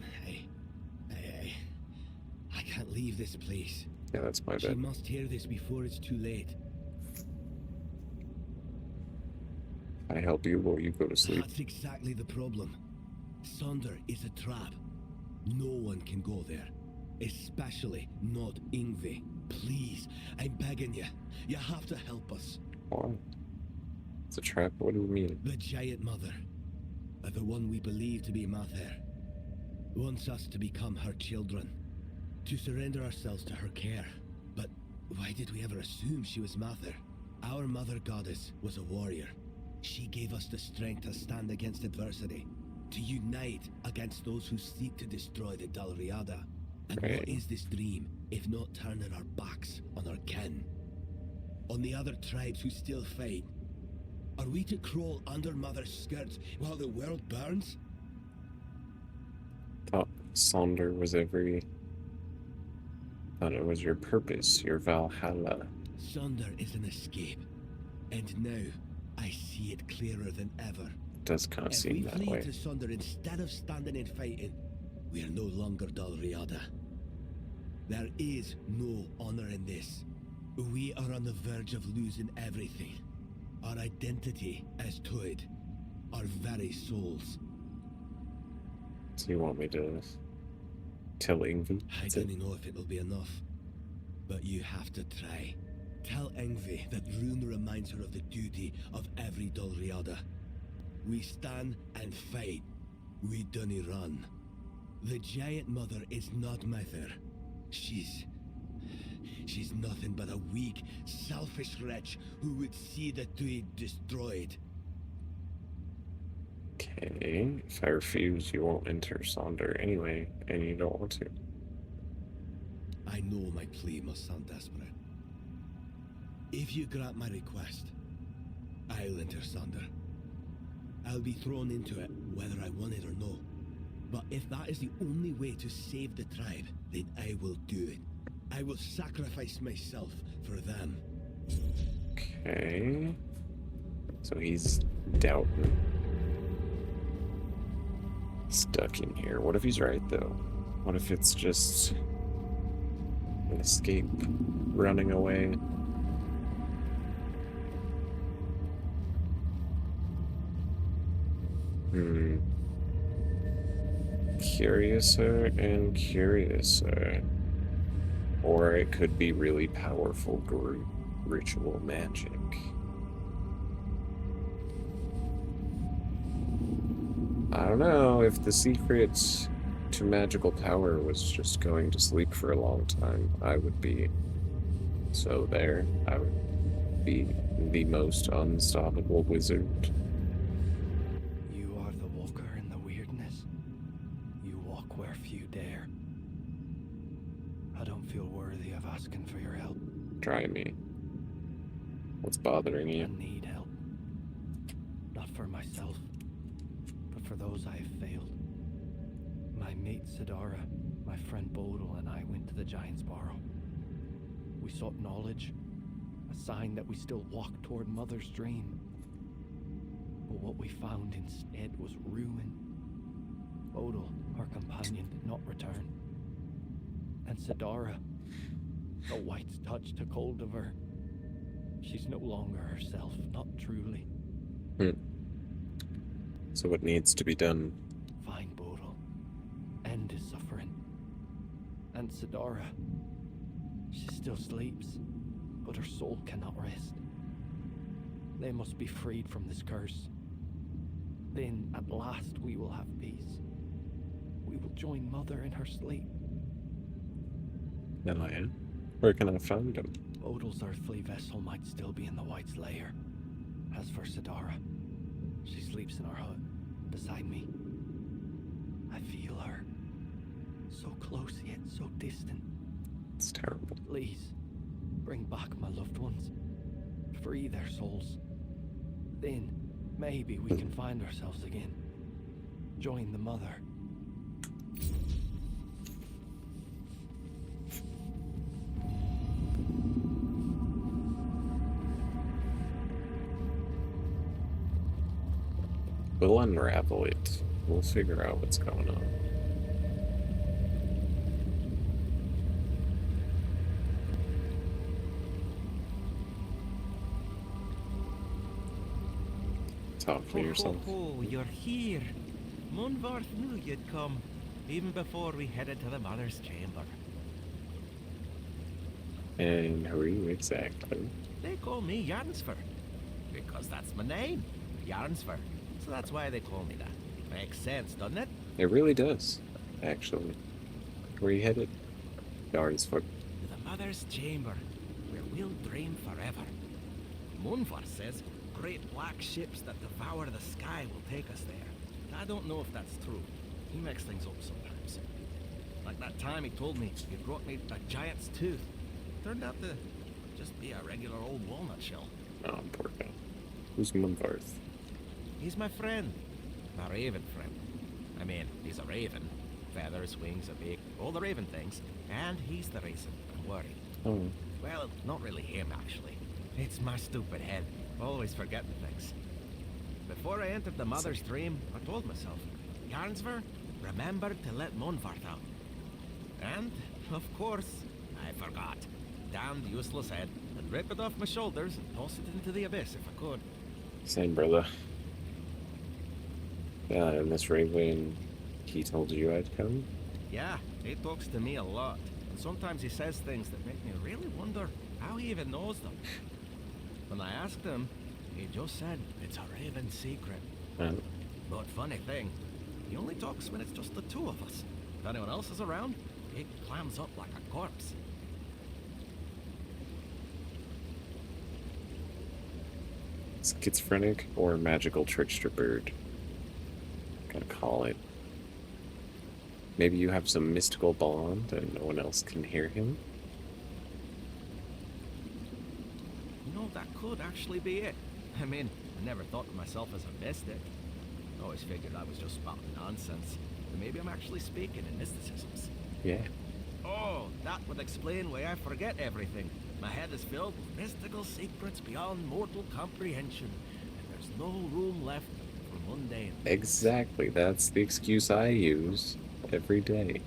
Speaker 6: I can't leave this place.
Speaker 1: Yeah, that's my
Speaker 6: She
Speaker 1: bad.
Speaker 6: must hear this before it's too late.
Speaker 1: I help you while you go to sleep.
Speaker 6: That's exactly the problem. Sonder is a trap. No one can go there. Especially not Yngvi. Please, I'm begging you. You have to help us.
Speaker 1: Why? It's a trap? What do you mean?
Speaker 6: The Giant Mother, the one we believe to be Mather, wants us to become her children. To surrender ourselves to her care. But why did we ever assume she was Mather? Our mother goddess was a warrior. She gave us the strength to stand against adversity, to unite against those who seek to destroy the Dalriada. And
Speaker 1: Right.
Speaker 6: what is this dream, if not turning our backs on our kin? On the other tribes who still fight? Are we to crawl under Mother's skirts while the world burns?
Speaker 1: Thought Sonder was Thought it was your purpose, your Valhalla.
Speaker 6: Sonder is an escape. And now, I see it clearer than ever.
Speaker 1: It does kind of
Speaker 6: If
Speaker 1: seem
Speaker 6: we
Speaker 1: that
Speaker 6: flee
Speaker 1: way.
Speaker 6: to Sonder instead of standing and fighting, we are no longer Dalriada. There is no honor in this. We are on the verge of losing everything. Our identity as Tuid. Our very souls.
Speaker 1: So you want me to tell Yngvi?
Speaker 6: I
Speaker 1: That's it.
Speaker 6: don't know if it'll be enough. But you have to try. Tell Yngvi that Rune reminds her of the duty of every Dalriada. We stand and fight. We dunny run. The Giant Mother is not Mather. She's nothing but a weak, selfish wretch who would see the Tuid destroyed.
Speaker 1: Okay. If I refuse, you won't enter Sonder anyway, and you don't want to.
Speaker 6: I know my plea must sound desperate. If you grant my request, I'll enter Sonder. I'll be thrown into it, whether I want it or no. But if that is the only way to save the tribe, then I will do it. I will sacrifice myself for them.
Speaker 1: Okay. So he's doubting. Stuck in here. What if he's right, though? What if it's just an escape, running away? Curiouser and curiouser. Or it could be really powerful group ritual magic. I don't know if the secret to magical power was just going to sleep for a long time. I would be so there. I would be the most unstoppable wizard.
Speaker 7: You are the walker in the weirdness. You walk where few dare. I don't feel worthy of asking for your help.
Speaker 1: Try me. What's bothering
Speaker 7: I
Speaker 1: you?
Speaker 7: need help. Not for myself, but for those I have failed. My mate Sidara, my friend Bodil, and I went to the Giant's Barrow. We sought knowledge, a sign that we still walk toward Mother's dream. But what we found instead was ruin. Bodil, our companion, did not return. And Sidara, the White's touch took hold of her. She's no longer herself, not truly.
Speaker 1: So what needs to be done?
Speaker 7: Find Bodil. End his suffering. And Sidara. She still sleeps, but her soul cannot rest. They must be freed from this curse. Then, at last, we will have peace. We will join Mother in her sleep.
Speaker 1: Elia, where can I find him?
Speaker 7: Bodil's earthly vessel might still be in the White's lair. As for Sidara, she sleeps in our hut, beside me. I feel her. So close yet so distant.
Speaker 1: It's terrible.
Speaker 7: Please, bring back my loved ones. Free their souls. Then, maybe we can find ourselves again. Join the Mother.
Speaker 1: We'll unravel it. We'll figure out what's going on. Talk for yourself.
Speaker 2: Oh, you're here. Munvarth knew you'd come, even before we headed to the Mother's chamber.
Speaker 1: And who are you exactly?
Speaker 2: They call me Jarnsford, because that's my name, Jarnsford. So that's why they call me that. Makes sense, doesn't it?
Speaker 1: It really does, actually. Where are you headed? Yarnsford.
Speaker 2: To the Mother's chamber, where we'll dream forever. Munvarth says great black ships that devour the sky will take us there. I don't know if that's true. He makes things up sometimes. Like that time he told me he brought me a giant's tooth. Turned out to just be a regular old walnut shell.
Speaker 1: Oh, poor guy. Who's Munvarth?
Speaker 2: He's my friend. My raven friend. I mean, he's a raven. Feathers, wings, a beak, all the raven things. And he's the reason I'm worried.
Speaker 1: Oh,
Speaker 2: Well, not really him, actually. It's my stupid head. Always forgetting things. Before I entered the Mother's dream, I told myself, Jarnsver, remember to let Munvarth out. And, of course, I forgot. Damned useless head. I'd rip it off my shoulders and toss it into the abyss if I could.
Speaker 1: same brother. Yeah, and this Raven, he told you I'd come?
Speaker 2: Yeah, he talks to me a lot. And sometimes he says things that make me really wonder how he even knows them. When I asked him, he just said it's a raven secret. But funny thing, he only talks when it's just the two of us. If anyone else is around, he clams up like a corpse.
Speaker 1: Schizophrenic or magical trickster bird? Gotta call it. Maybe you have some mystical bond and no one else can hear him?
Speaker 2: You know, that could actually be it. I mean, I never thought of myself as a mystic. I always figured I was just spouting nonsense. But maybe I'm actually speaking in mysticisms.
Speaker 1: Yeah.
Speaker 2: Oh, that would explain why I forget everything. My head is filled with mystical secrets beyond mortal comprehension, and there's no room left for mundane.
Speaker 1: Exactly, that's the excuse I use every day.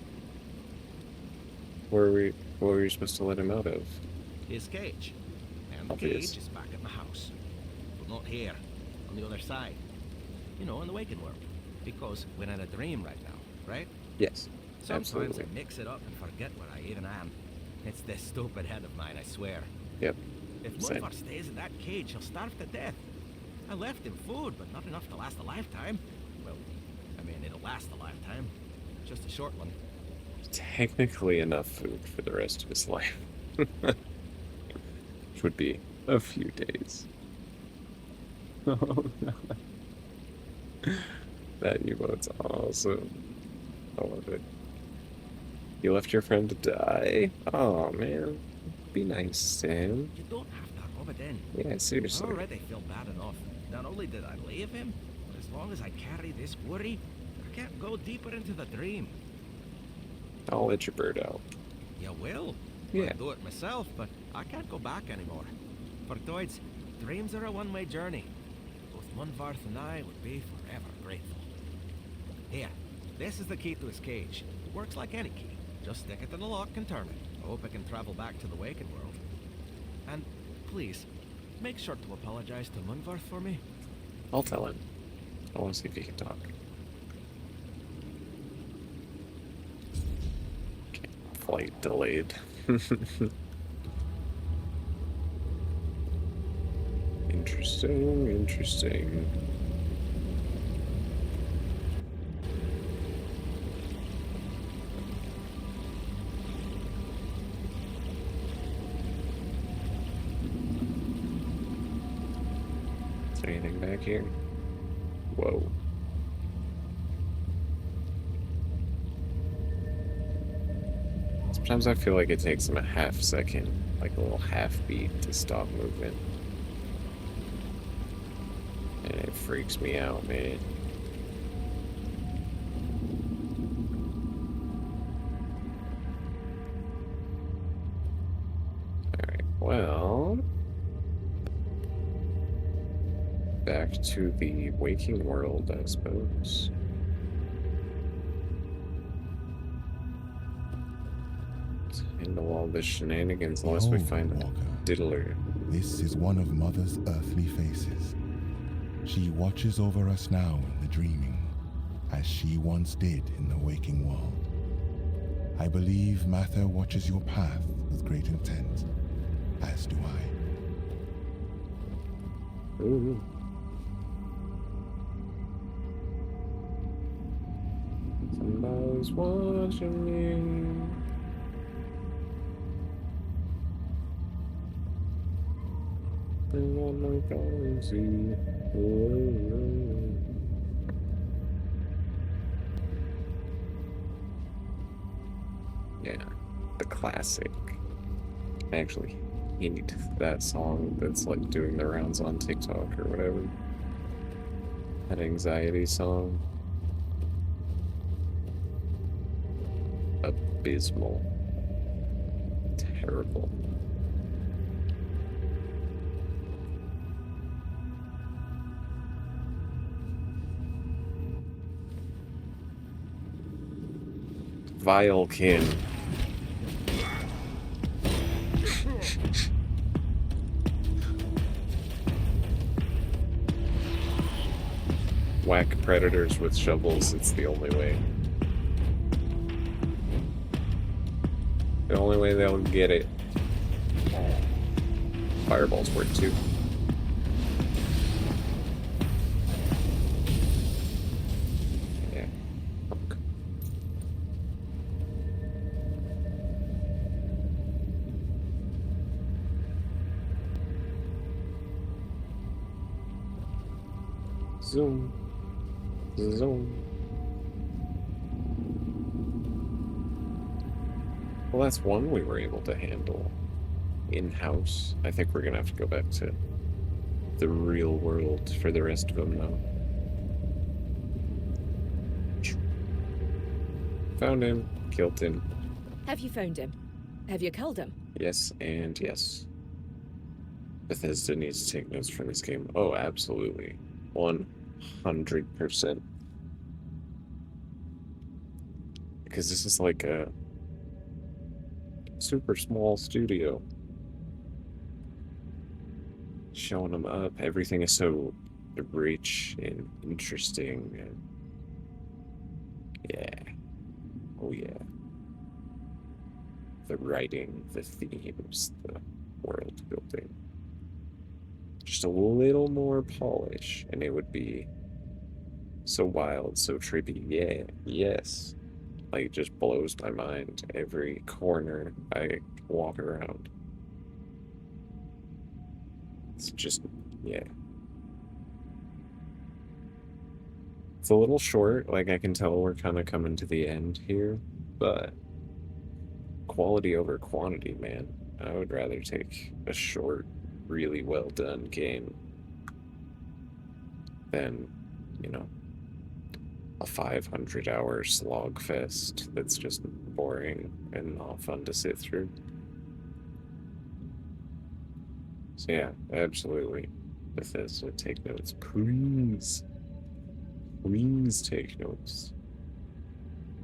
Speaker 1: What were you supposed to let him out of?
Speaker 2: His cage. And the
Speaker 1: Obvious.
Speaker 2: cage is back at my house. But not here, on the other side. You know, in the waking world. Because we're in a dream right now, right?
Speaker 1: Yes,
Speaker 2: Sometimes
Speaker 1: absolutely.
Speaker 2: I mix it up and forget where I even am. It's this stupid head of mine, I swear.
Speaker 1: Yep.
Speaker 2: If
Speaker 1: Same.
Speaker 2: Munvar stays in that cage, he'll starve to death. I left him food, but not enough to last a lifetime. Well, I mean, it'll last a lifetime. Just a short one.
Speaker 1: Technically enough food for the rest of his life. Which would be a few days. Oh, no. That emote's awesome. I love it. You left your friend to die? Oh, man. Be nice to him.
Speaker 2: You don't have to rub it in.
Speaker 1: Yeah,
Speaker 2: I
Speaker 1: seriously.
Speaker 2: already feel bad enough. Not only did I leave him, but as long as I carry this worry, I can't go deeper into the dream.
Speaker 1: I'll let your bird out.
Speaker 2: You will?
Speaker 1: Yeah.
Speaker 2: I'll do it myself, but I can't go back anymore. For Doids, dreams are a one-way journey. Both Munvarth and I would be forever grateful. Here, this is the key to his cage. It works like any key. Just stick it in the lock and turn it. I hope I can travel back to the waking world. And please, make sure to apologize to Munvarth for me.
Speaker 1: I'll tell him. I want to see if he can talk. Okay, flight delayed. Interesting, interesting. Is there anything back here? Whoa. Sometimes I feel like it takes him a half second, like a little half beat to stop movement. And it freaks me out, man. Alright, well... back to the waking world, I suppose. Let's handle all the shenanigans unless we find a diddler.
Speaker 3: This is one of Mother's earthly faces. She watches over us now in the dreaming, as she once did in the waking world. I believe Mather watches your path with great intent, as do I.
Speaker 1: Ooh. Somebody's watching me. Yeah, the classic. I actually hate that song that's like doing the rounds on TikTok or whatever. That anxiety song. Abysmal. Terrible. Vilekin. Whack predators with shovels, it's the only way. The only way they'll get it. Fireballs work too. Yeah. Punk. Zoom. Zoom. Well, that's one we were able to handle in-house. I think we're gonna have to go back to the real world for the rest of them now. Found him, killed him.
Speaker 5: Have you found him? Have you killed him?
Speaker 1: Yes, and yes. Bethesda needs to take notes from this game. Oh, absolutely. 100%. Because this is like a super small studio. Showing them up. Everything is so rich and interesting. And yeah. Oh, yeah. The writing, the themes, the world building. Just a little more polish, and it would be so wild, so trippy. Yeah, yes. Like, it just blows my mind every corner I walk around. It's just, yeah. It's a little short, like I can tell we're kind of coming to the end here, but quality over quantity, man. I would rather take a short, really well done game than, you know, a 500-hour slog fest that's just boring and not fun to sit through. So yeah, absolutely. Bethesda, take notes, please. Please take notes.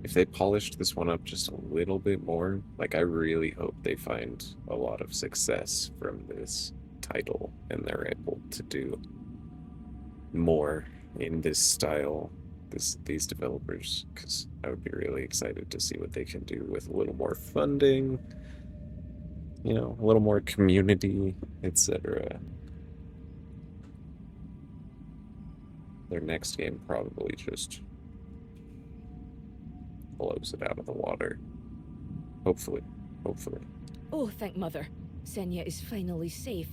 Speaker 1: If they polished this one up just a little bit more, like I really hope they find a lot of success from this title and they're able to do more in this style, these developers, because I would be really excited to see what they can do with a little more funding, you know, a little more community, etc. Their next game probably just blows it out of the water. Hopefully. Hopefully.
Speaker 5: Oh, thank Mother. Senya is finally safe,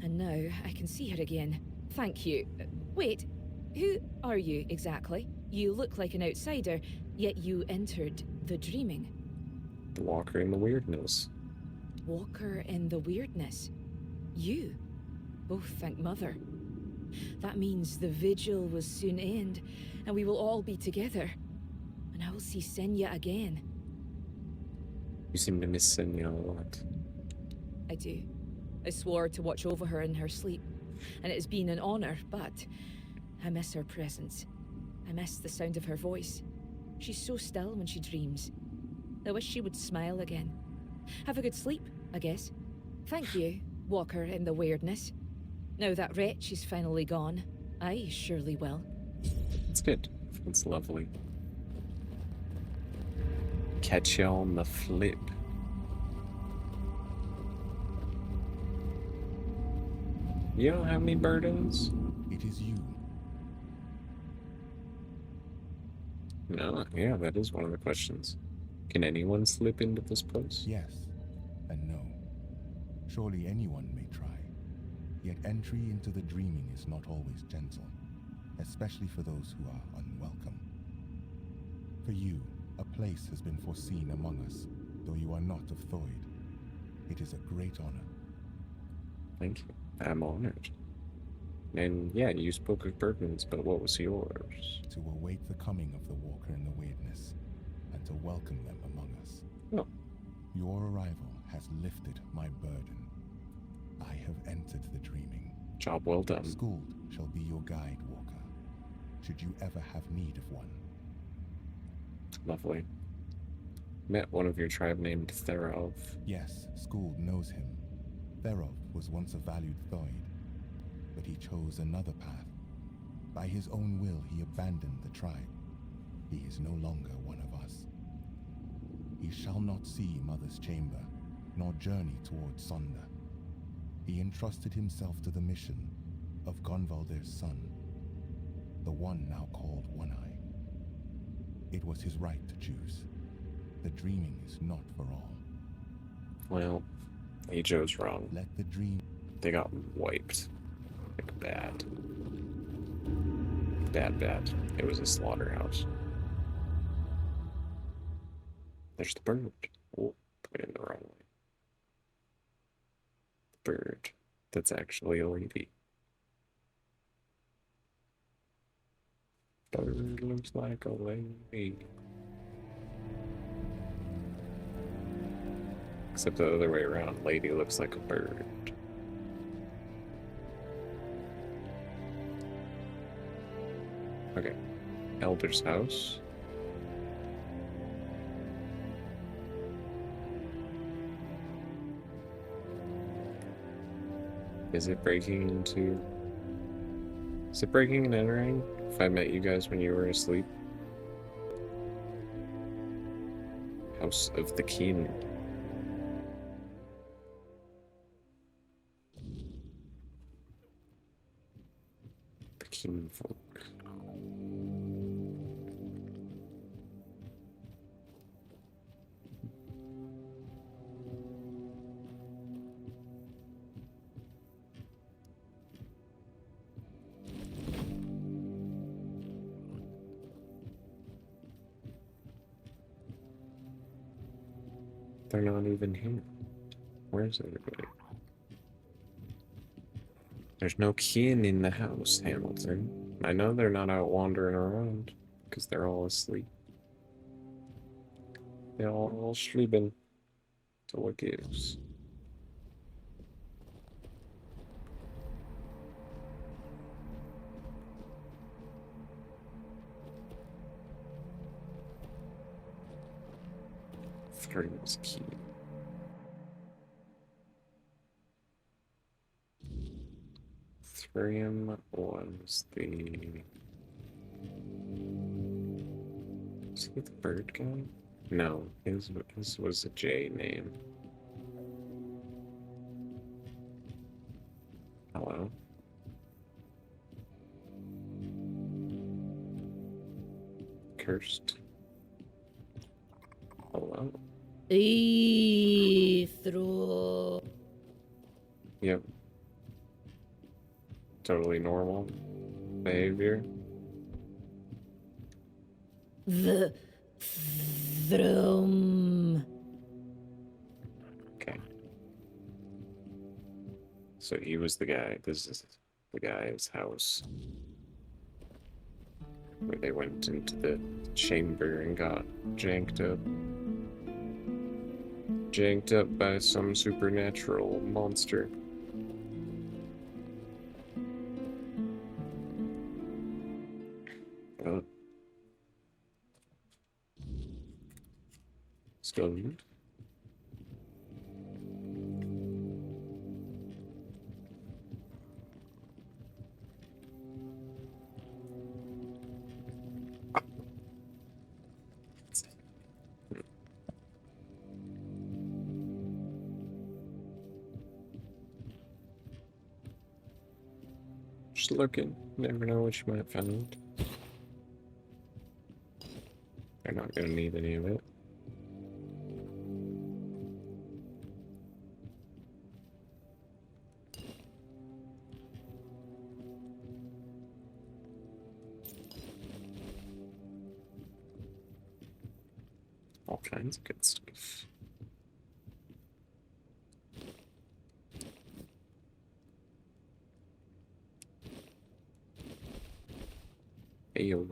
Speaker 5: and now I can see her again. Thank you. Wait, who are you exactly? You look like an outsider, yet you entered the dreaming.
Speaker 1: The Walker in the Weirdness.
Speaker 5: Walker in the Weirdness? You? Oh, thank Mother. That means the vigil will soon end, and we will all be together. And I will see Senya again.
Speaker 1: You seem to miss Senya a lot.
Speaker 5: I do. I swore to watch over her in her sleep, and it has been an honor, but I miss her presence. I miss the sound of her voice. She's so still when she dreams. I wish she would smile again. Have a good sleep, I guess. Thank you, Walker in the Weirdness. Now that wretch is finally gone, I surely will.
Speaker 1: It's good. It's lovely. Catch you on the flip. You don't have any burdens?
Speaker 3: It is you.
Speaker 1: No, yeah, that is one of the questions. Can anyone slip into this place?
Speaker 3: Yes and no. Surely anyone may try. Yet entry into the dreaming is not always gentle, especially for those who are unwelcome. For you, a place has been foreseen among us, though you are not of Thoid. It is a great honor.
Speaker 1: Thank you. I'm honored. And yeah, you spoke of burdens, but what was yours?
Speaker 3: To await the coming of the Walker in the Weirdness, and to welcome them among us.
Speaker 1: Oh.
Speaker 3: Your arrival has lifted my burden. I have entered the dreaming.
Speaker 1: Job well done.
Speaker 3: Skuld shall be your guide, Walker, should you ever have need of one.
Speaker 1: Lovely. Met one of your tribe named Therov.
Speaker 3: Yes, Skuld knows him. Therov was once a valued Thoid, but he chose another path. By his own will, he abandoned the tribe. He is no longer one of us. He shall not see Mother's chamber, nor journey towards Sonda. He entrusted himself to the mission of Gonvaldir's son, the one now called One-Eye. It was his right to choose. The dreaming is not for all.
Speaker 1: Well, he chose wrong.
Speaker 3: Let the dream...
Speaker 1: They got wiped. Like bad. Bad. It was a slaughterhouse. There's the bird. Oh, put it in the wrong way. The bird. That's actually a lady. Bird looks like a lady. Except the other way around. Lady looks like a bird. Okay. Elder's house. Is it breaking and entering? If I met you guys when you were asleep? House of the King. The King folk. They're not even here. Where's everybody? There's no kin in the house, Hamilton. I know they're not out wandering around, because they're all asleep. They're all sleeping. So what gives? Three was key. aquarium was the... Was he the bird guy? No, his was a J name. Hello? Cursed. Hello?
Speaker 5: Throw.
Speaker 1: Yep. Totally normal behavior.
Speaker 5: The Thrum.
Speaker 1: Okay. So he was the guy. This is the guy's house. Where they went into the chamber and got janked up. Janked up by some supernatural monster. Oh. Stoned. Just looking. Never know what you might find. They're not gonna need any of it. All kinds of good stuff. Ayo.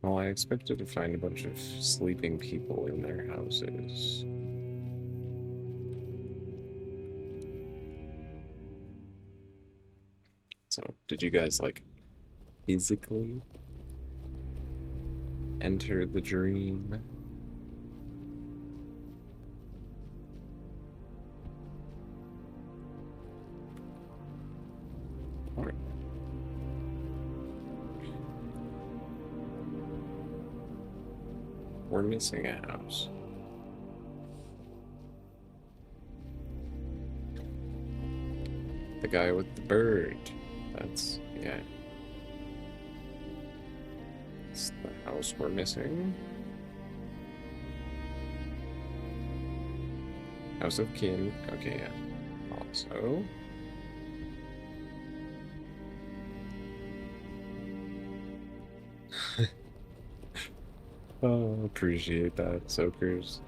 Speaker 1: Well, I expected to find a bunch of sleeping people in their houses. So, did you guys, like, physically enter the dream? Alright. We're missing a house. The guy with the bird. That's, yeah. It's the house we're missing. House of Kin. Okay, yeah. Also. Oh, appreciate that, soakers.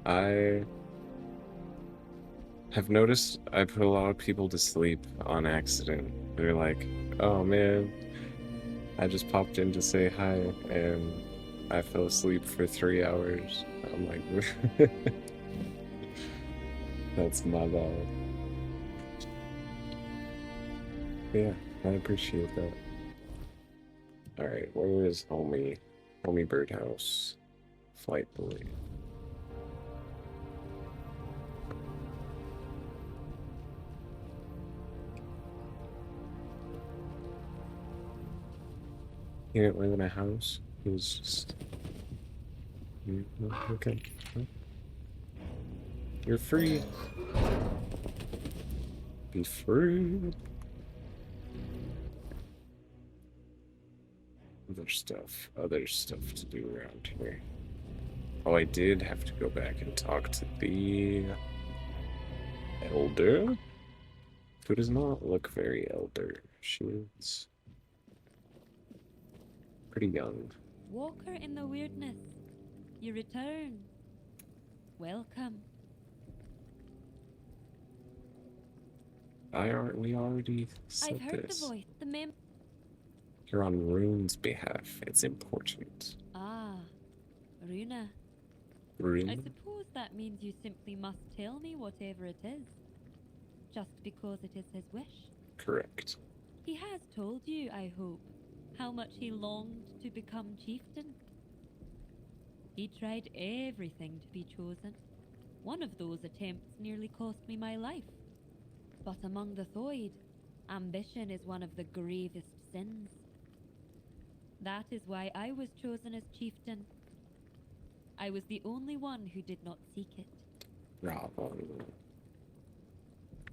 Speaker 1: I have noticed I put a lot of people to sleep on accident. They're like, oh man, I just popped in to say hi and I fell asleep for 3 hours. I'm like, that's my bad. Yeah, I appreciate that. Alright, where is homie Birdhouse? Flight boy. He didn't live in a house. He was just... Okay. You're free. Be free. Other stuff to do around here. Oh, I did have to go back and talk to the elder, who does not look very elder. She is pretty young.
Speaker 4: Walker in the weirdness. You return. Welcome.
Speaker 1: We already said
Speaker 4: I've heard
Speaker 1: this.
Speaker 4: the voice. The mem.
Speaker 1: You're on Rune's behalf. It's important.
Speaker 4: Ah, Runa. I
Speaker 1: Rune?
Speaker 4: suppose that means you simply must tell me whatever it is. just because it is his wish.
Speaker 1: Correct.
Speaker 4: He has told you, I hope, how much he longed to become chieftain. He tried everything to be chosen. One of those attempts nearly cost me my life. But among the Thoid, ambition is one of the gravest sins. That is why I was chosen as chieftain. I was the only one who did not seek it.
Speaker 1: Bravo.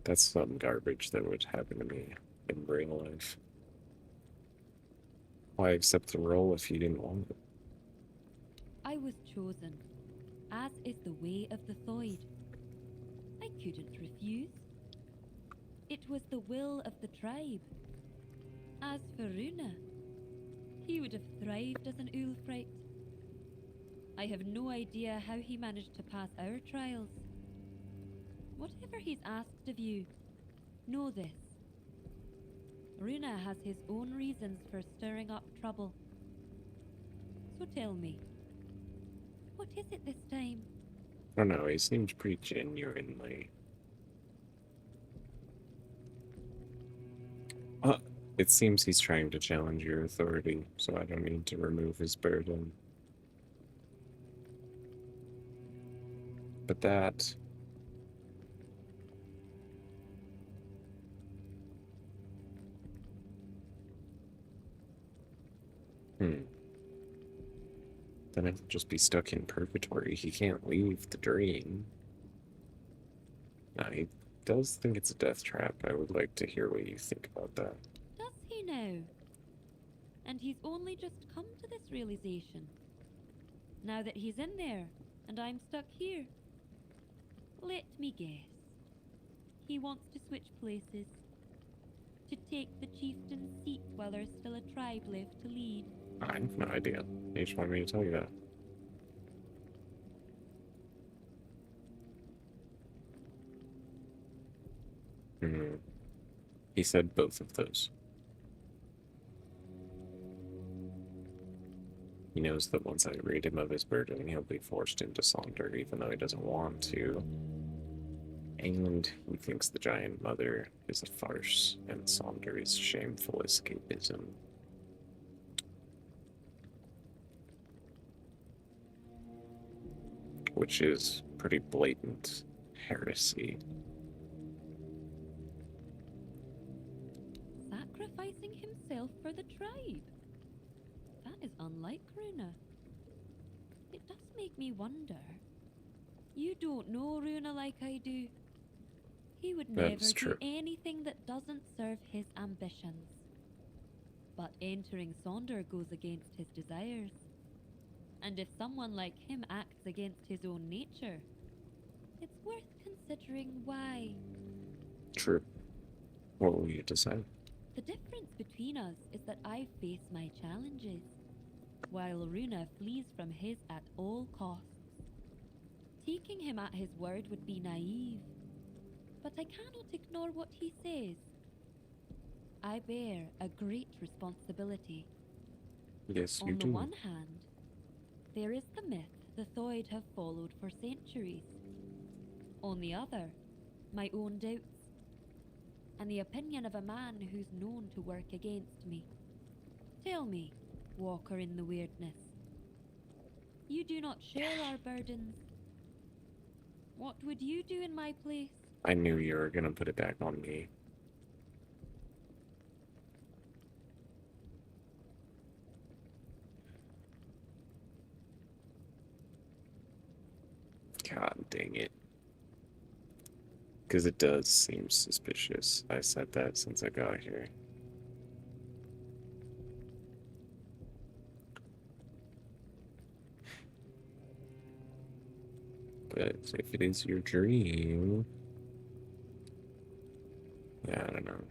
Speaker 1: That's some garbage that would happen to me in real life. Why accept the role if you didn't want it?
Speaker 4: I was chosen, as is the way of the Thoid. I couldn't refuse. It was the will of the tribe. As for Runa, he would have thrived as an Ulfrite. I have no idea how he managed to pass our trials. Whatever he's asked of you, know this. Runa has his own reasons for stirring up trouble. So tell me, what is it this time?
Speaker 1: I don't know, he seems pretty genuinely. It seems he's trying to challenge your authority, so I don't need to remove his burden. But that... Then he'll just be stuck in purgatory. He can't leave the dream. Now, he does think it's a death trap. I would like to hear what you think about that.
Speaker 4: Does he now? And he's only just come to this realization. Now that he's in there, and I'm stuck here. Let me guess. He wants to switch places. To take the chieftain's seat while there's still a tribe left to lead.
Speaker 1: I have no idea. He just wanted me to tell you that. He said both of those. He knows that once I rid him of his burden, he'll be forced into Sonder, even though he doesn't want to. And he thinks the giant mother is a farce, and Sonder is shameful escapism. Which is pretty blatant heresy.
Speaker 4: Sacrificing himself for the tribe? That is unlike Runa. It does make me wonder. You don't know Runa like I do. He would never do anything that doesn't serve his ambitions. But entering Sonder goes against his desires. And if someone like him acts against his own nature, it's worth considering why.
Speaker 1: True. What will you decide?
Speaker 4: The difference between us is that I face my challenges, while Runa flees from his at all costs. Taking him at his word would be naive, but I cannot ignore what he says. I bear a great responsibility.
Speaker 1: Yes, you do.
Speaker 4: On the one hand, there is the myth the Thoid have followed for centuries. On the other, my own doubts, and the opinion of a man who's known to work against me. Tell me, Walker in the Weirdness, you do not share our burdens. What would you do in my place?
Speaker 1: I knew you were gonna put it back on me. God dang it. Because it does seem suspicious. I said that since I got here. But if it is your dream... Yeah, I don't know.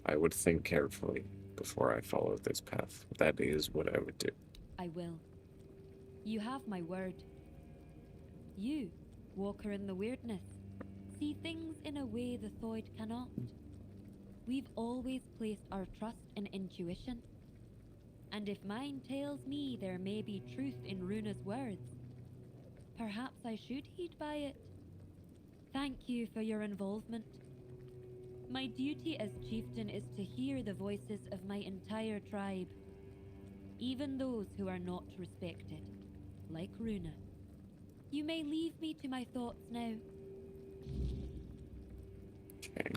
Speaker 1: I would think carefully before I follow this path. That is what I would do.
Speaker 4: I will. You have my word. You, Walker in the Weirdness, see things in a way the Thoid cannot. We've always placed our trust in intuition. And if mine tells me there may be truth in Runa's words, perhaps I should heed by it. Thank you for your involvement. My duty as chieftain is to hear the voices of my entire tribe, even those who are not respected, like Runa. You may leave me to my thoughts now.
Speaker 1: Okay.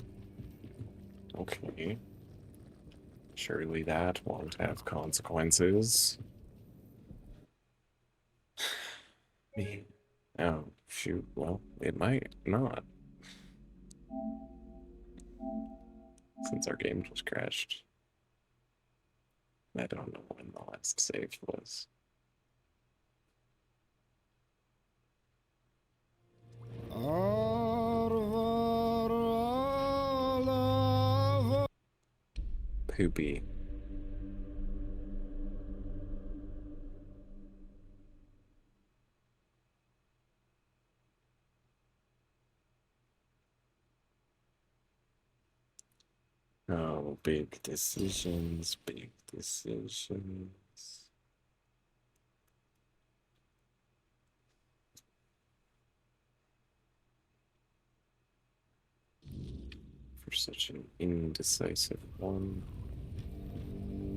Speaker 1: Okay. Surely that won't have consequences. Me. Oh, shoot. Well, it might not. Since our game just crashed. I don't know when the last save was. Poopy. Oh, big decisions, big decisions. For such an indecisive one.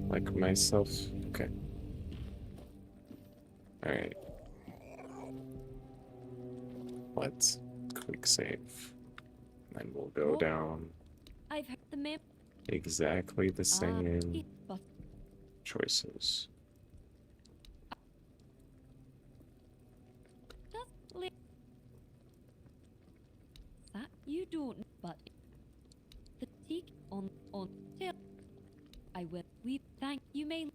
Speaker 1: Like myself. Okay. Alright. Let's quick save. And we'll go
Speaker 4: What?
Speaker 1: down
Speaker 4: I've heard the mem.
Speaker 1: exactly the same
Speaker 4: But
Speaker 1: choices.
Speaker 4: just that you don't. But the teak on tell. I will. We thank you. May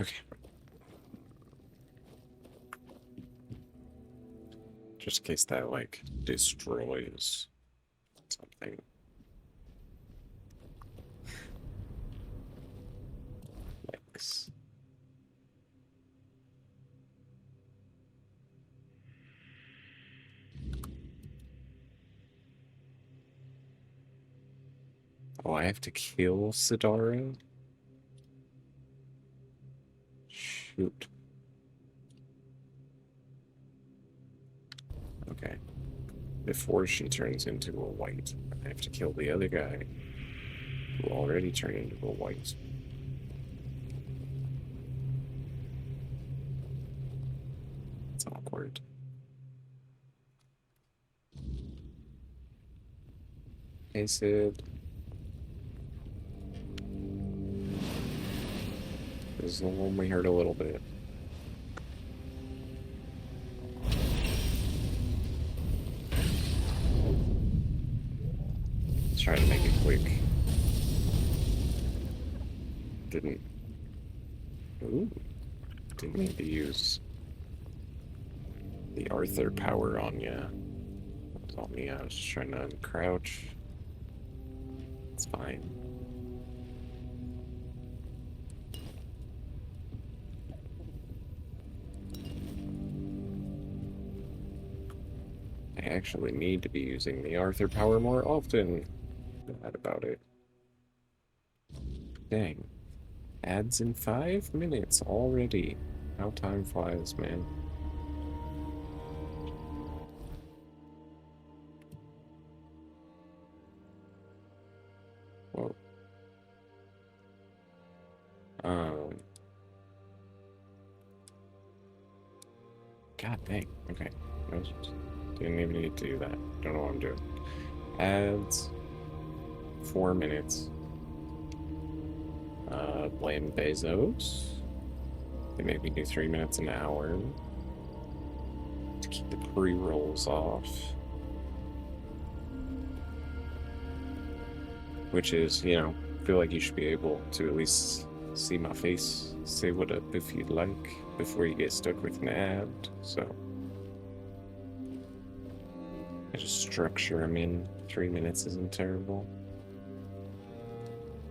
Speaker 1: Okay. Just in case that, like, destroys something. Thanks. Oh, I have to kill Sidara? Shoot. Okay. Before she turns into a white, I have to kill the other guy who already turned into a white. It's awkward. Hey, Sid. This only hurt a little bit. Let's try to make it quick. Didn't. Ooh. Didn't need to use the Arthur power on ya. That was on me. I was just trying to crouch. It's fine. I actually need to be using the Arthur power more often. Bad about it. Dang. Ads in 5 minutes already. How time flies, man. Whoa. God dang. Okay. Didn't even need to do that. Don't know what I'm doing. Ads. 4 minutes. Blame Bezos. They make me do 3 minutes an hour to keep the pre-rolls off. Which is, you know, I feel like you should be able to at least see my face, say what up if you'd like, before you get stuck with an ad, so I just structure them in. 3 minutes isn't terrible.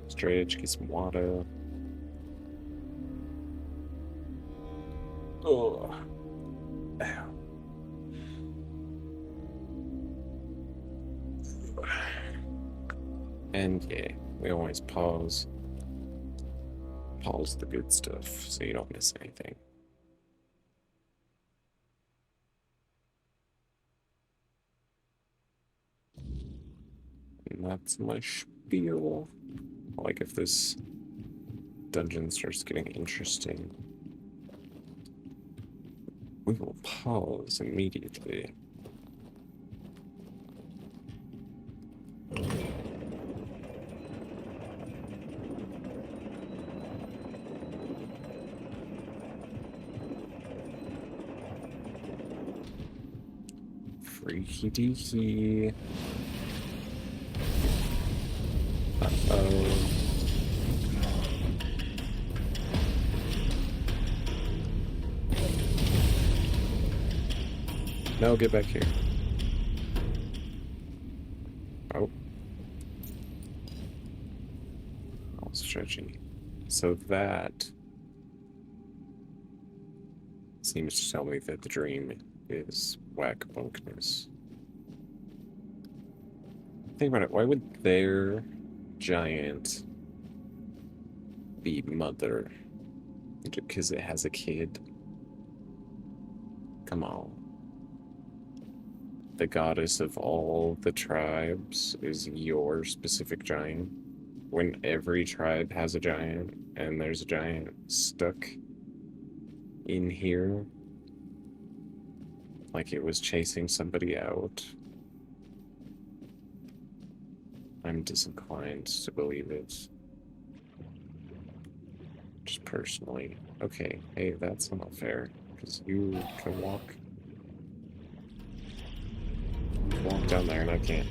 Speaker 1: Stretch, get some water. Oh. Ow. And yeah, we always pause. Pause the good stuff so you don't miss anything. And that's my spiel. Like if this dungeon starts getting interesting, we will pause immediately. Freaky deaky. Uh-oh. No, get back here. Oh. All stretchy. So that seems to tell me that the dream is whack bunkness. Think about it. Why would their giant be mother? Because it has a kid? Come on. The goddess of all the tribes is your specific giant. When every tribe has a giant, and there's a giant stuck in here, like it was chasing somebody out. I'm disinclined to believe it. Just personally. Okay, hey, that's not fair, because you can walk down there and I can't.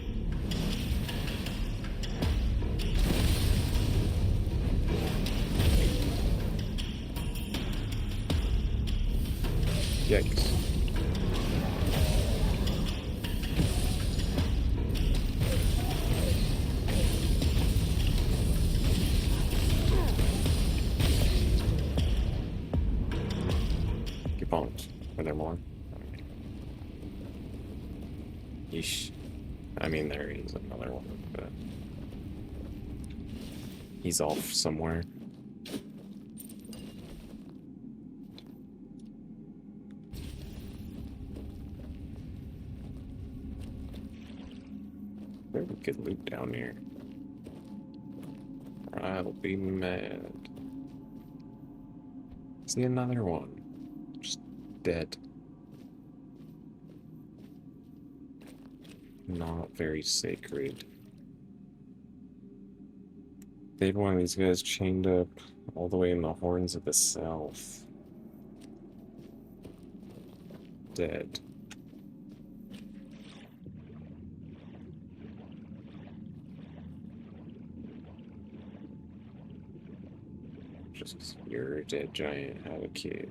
Speaker 1: Yikes. Get bonked. Are there more? Yeesh. I mean, there is another one, but he's off somewhere. Very good loot down here. I'll be mad. See another one. Just dead. Not very sacred. They had one of these guys chained up all the way in the horns of the south. Dead. Just your dead giant had a kid.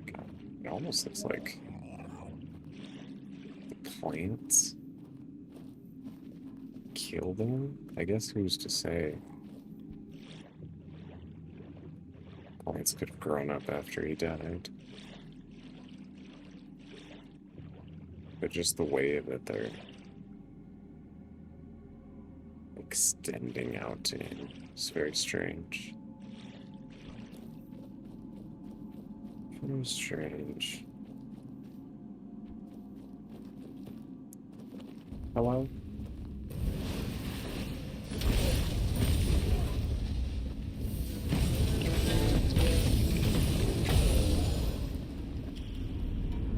Speaker 1: God, it almost looks like the plants killed him. I guess who's to say? Plants could have grown up after he died. But just the way that they're extending out to him is very strange. Very strange. Hello?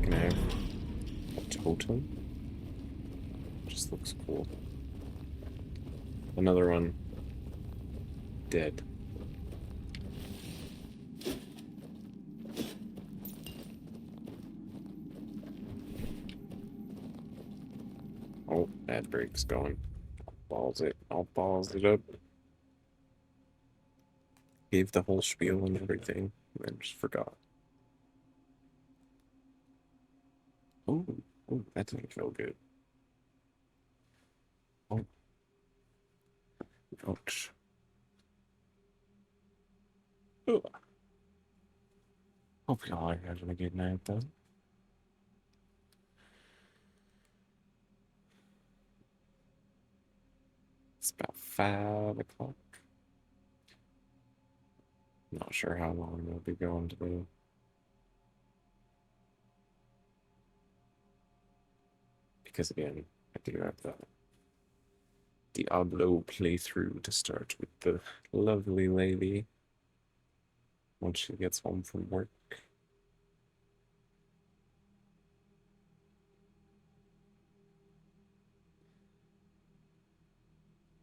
Speaker 1: Can I have a totem? Just looks cool. Another one. Dead. Oh, ad break's going. I'll balls it up. Gave the whole spiel and everything, and then just forgot. Oh, oh, that didn't feel good. Oh, ouch. Ugh. Hope y'all are having a good night, though. It's about 5 o'clock. Not sure how long we'll be going today. Because again, I do have the Diablo playthrough to start with the lovely lady once she gets home from work.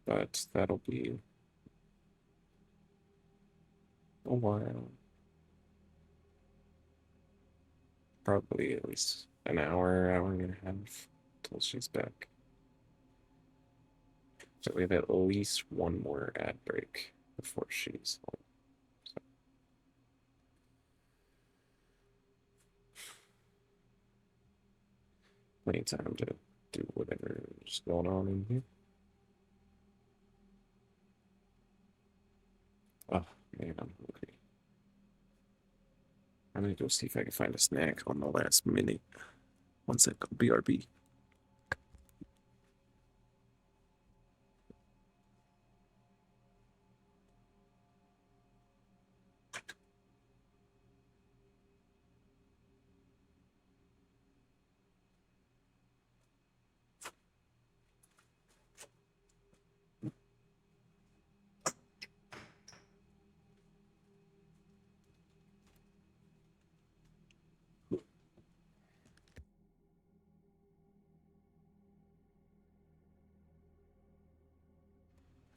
Speaker 1: But that'll be a while. Probably at least an hour, hour and a half till she's back. So we have at least one more ad break before she's home. So. Plenty of time to do whatever's going on in here. Oh, man, I'm hungry. I'm gonna go see if I can find a snack on the last minute. One sec, BRB.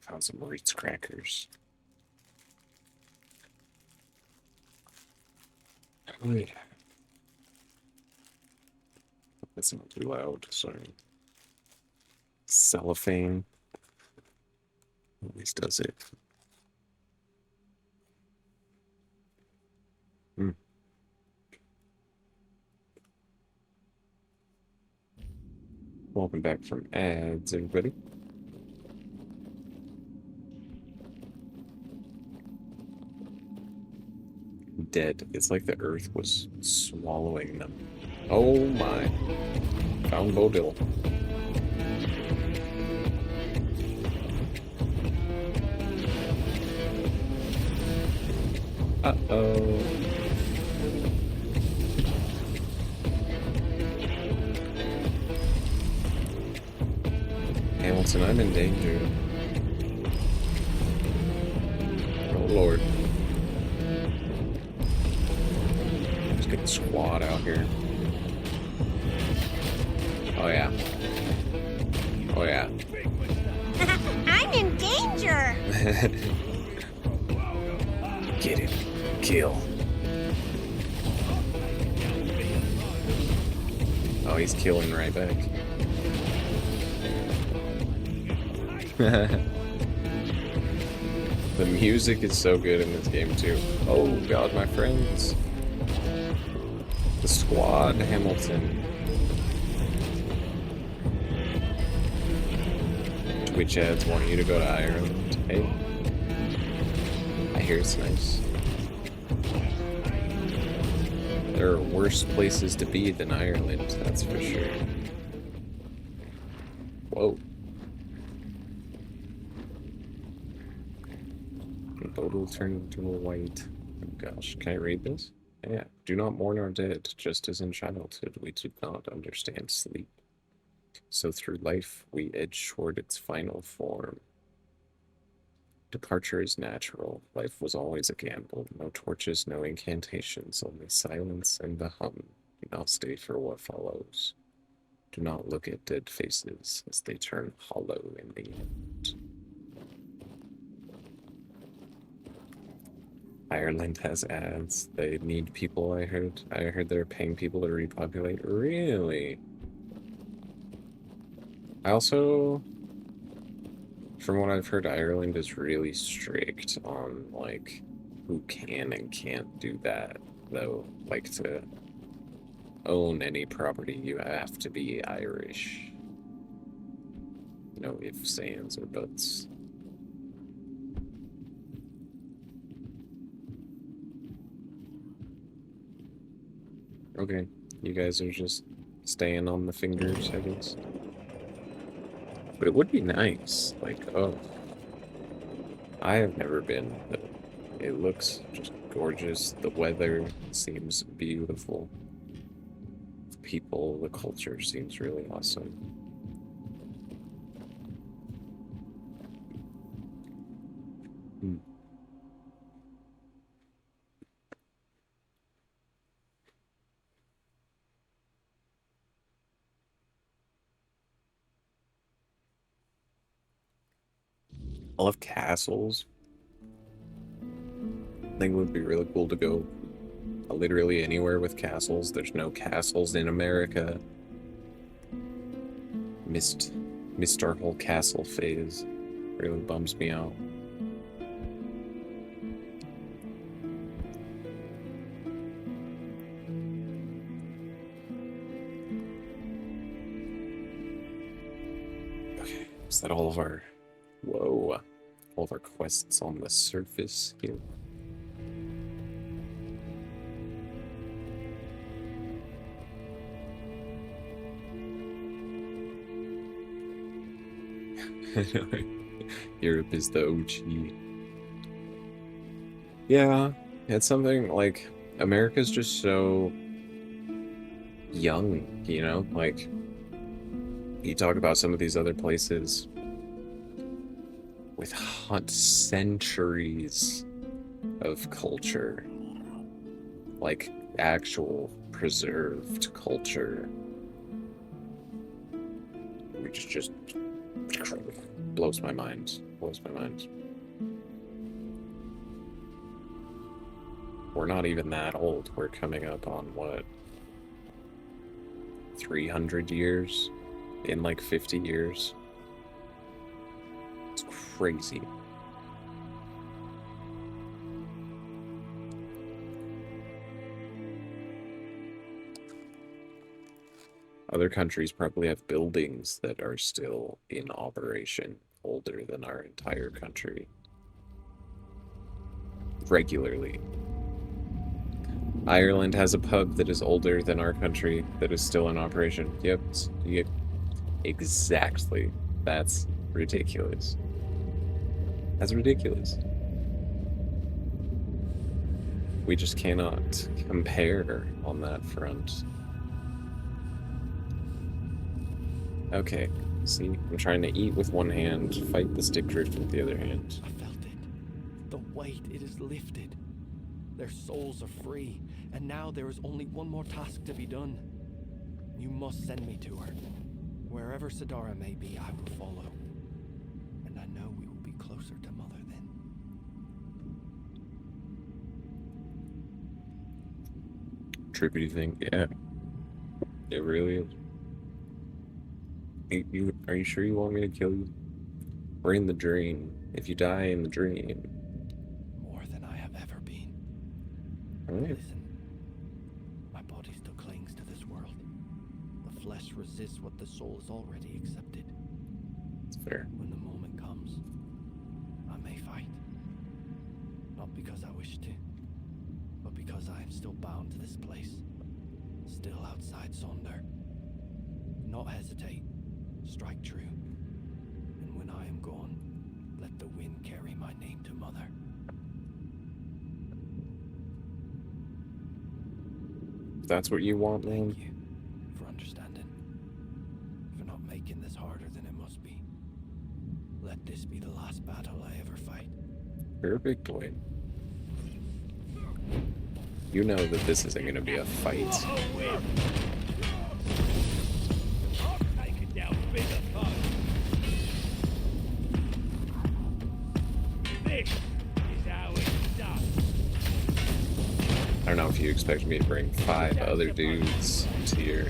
Speaker 1: Found some Ritz crackers. Wait. That's not too loud, sorry. Cellophane. Always does it. Welcome back from ads, everybody. Dead. It's like the earth was swallowing them. Oh my. Found Bodil. Uh-oh. Hamilton, I'm in danger. Oh lord. Let's get the squad out here. Oh yeah. Oh yeah.
Speaker 8: I'm in danger!
Speaker 1: Get him. Kill. Oh, he's killing right back. The music is so good in this game too. Oh god, my friends. The squad, Hamilton. Twitch ads want you to go to Ireland. Hey. I hear it's nice. There are worse places to be than Ireland, that's for sure. Whoa. The boat will turn into a white. Oh gosh, can I read this? Yeah. Do not mourn our dead, just as in childhood we did not understand sleep. So through life we edge toward its final form. Departure is natural. Life was always a gamble. No torches, no incantations, only silence and the hum. Do not stay for what follows. Do not look at dead faces as they turn hollow in the end. Ireland has ads. They need people, I heard. I heard they're paying people to repopulate. Really? I also, from what I've heard, Ireland is really strict on, like, who can and can't do that, though. Like, to own any property, you have to be Irish. No ifs, ands, or buts. Okay, you guys are just staying on the fingers, I guess. But it would be nice, like, oh. I have never been, but it looks just gorgeous. The weather seems beautiful. people, the culture seems really awesome. Hmm. I love castles. I think it would be really cool to go literally anywhere with castles. There's no castles in America. Missed our whole castle phase. Really bums me out. Okay, is that all of our... Whoa. All of our quests on the surface here? Europe is the OG. Yeah, it's something like America's just so young, you know? Like, you talk about some of these other places with centuries of culture, like actual preserved culture, which just blows my mind. Blows my mind. We're not even that old. We're coming up on what? 300 years? In like 50 years? It's crazy. Other countries probably have buildings that are still in operation, older than our entire country. Regularly. Ireland has a pub that is older than our country that is still in operation. Yep, exactly. That's ridiculous. That's ridiculous. We just cannot compare on that front. Okay, see, I'm trying to eat with one hand, fight the stick drift with the other hand.
Speaker 7: I felt it. The weight, it is lifted. Their souls are free, and now there is only one more task to be done. You must send me to her. Wherever Sidara may be, I will follow. And I know we will be closer to Mother then.
Speaker 1: Trippy thing, yeah. It really is. Are you sure you want me to kill you? We're in the dream. If you die in the dream...
Speaker 7: More than I have ever been.
Speaker 1: Alright.
Speaker 7: Listen, my body still clings to this world. The flesh resists what the soul has already accepted.
Speaker 1: It's fair.
Speaker 7: When the moment comes, I may fight. Not because I wish to, but because I am still bound to this place. Still outside Sonder. Not hesitate. Strike true. And when I am gone, let the wind carry my name to Mother.
Speaker 1: If that's what you want, man.
Speaker 7: Thank you for understanding. For not making this harder than it must be. Let this be the last battle I ever fight.
Speaker 1: You're a big boy. You know that this isn't going to be a fight. I don't know if you expect me to bring 5 other dudes to your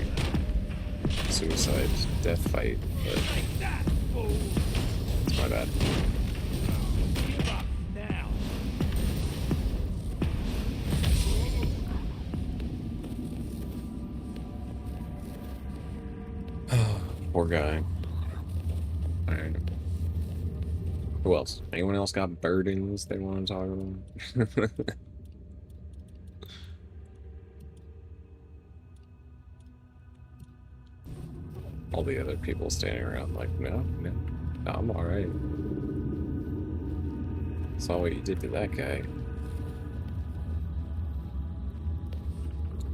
Speaker 1: suicide death fight, but it's my bad. Poor guy. Alright. Who else? Anyone else got burdens they want to talk about? All the other people standing around like, no, I'm alright. Saw what you did to that guy.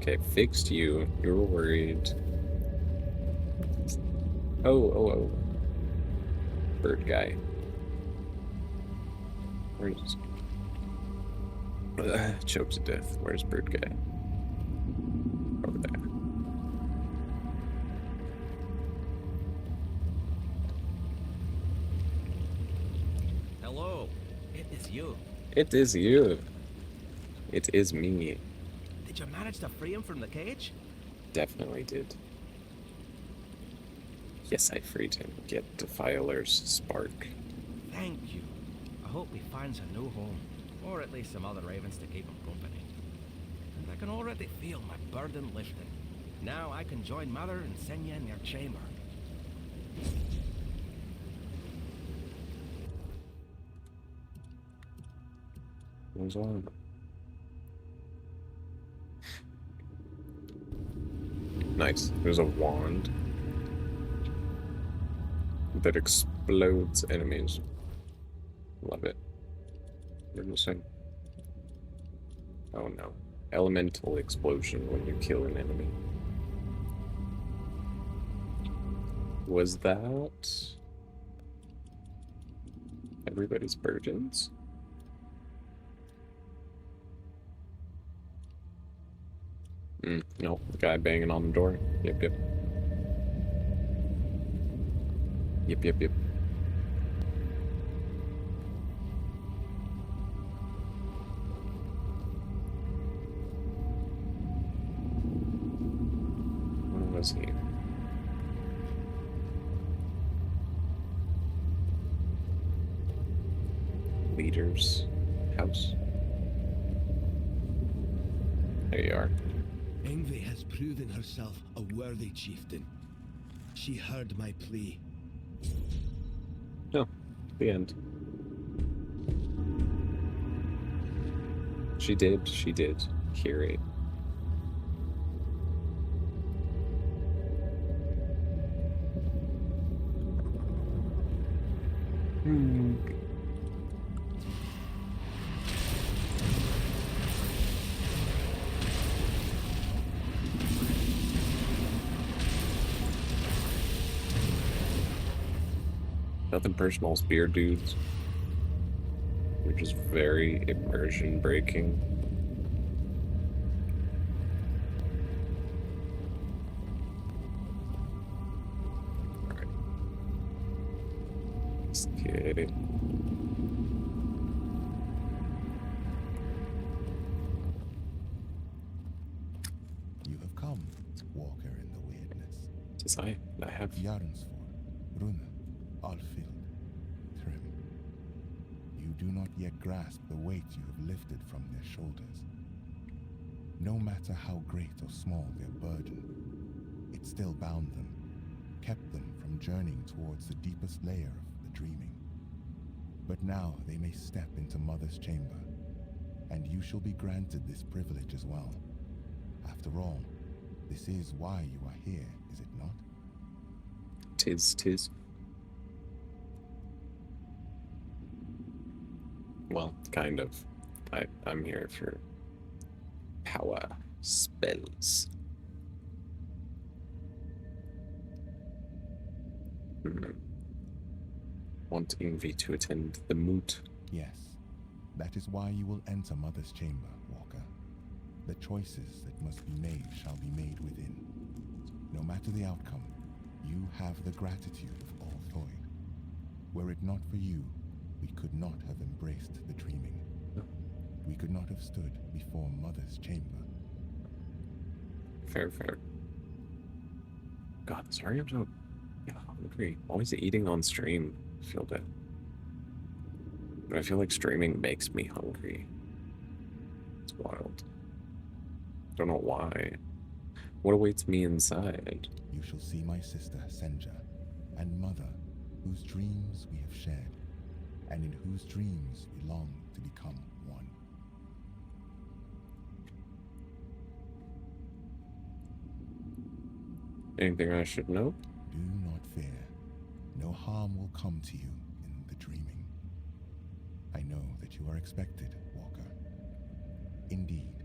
Speaker 1: Okay, fixed you. You were worried. Oh. Bird guy. Where's... choked to death. Where's bird guy? Over there.
Speaker 2: Hello. It is you.
Speaker 1: It is you. It is me.
Speaker 2: Did you manage to free him from the cage?
Speaker 1: Definitely did. Yes, I freed him. Get Defiler's spark.
Speaker 2: Thank you. I hope he finds a new home, or at least some other ravens to keep him company. And I can already feel my burden lifting. Now I can join Mother and Senya in their chamber.
Speaker 1: What's on? Nice. There's a wand that explodes enemies. Love it. What am I saying? Oh no. Elemental explosion when you kill an enemy. Was that everybody's burdens? No, the guy banging on the door. Yep. Where was he? Leader's house. There you are.
Speaker 6: Ingvi has proven herself a worthy chieftain. She heard my plea.
Speaker 1: Oh, the end. She did hear it. Nothing personal, spear dudes. They're just very immersion breaking. Alright. Let's get it.
Speaker 3: You have come, walker in the weirdness.
Speaker 1: Says I have.
Speaker 3: Jarnsfor, Rune, Alfhild, Thrym. You do not yet grasp the weight you have lifted from their shoulders. No matter how great or small their burden, it still bound them, kept them from journeying towards the deepest layer of the dreaming. But now they may step into Mother's chamber, and you shall be granted this privilege as well. After all, this is why you are here, is it not?
Speaker 1: Tis. Well, kind of. I'm here for power spells. Want Ingvi to attend the moot.
Speaker 3: Yes, that is why you will enter Mother's chamber, Walker. The choices that must be made shall be made within. No matter the outcome, you have the gratitude of all Thoid. Were it not for you, we could not have embraced the dreaming. We could not have stood before Mother's chamber.
Speaker 1: Fair. God, sorry I'm so hungry. Always eating on stream. I feel bad. But I feel like streaming makes me hungry. It's wild. Don't know why. What awaits me inside?
Speaker 3: You shall see my sister, Senja, and Mother, whose dreams we have shared, and in whose dreams we long to become one.
Speaker 1: Anything I should know?
Speaker 3: Do not fear. No harm will come to you in the dreaming. I know that you are expected, Walker. Indeed,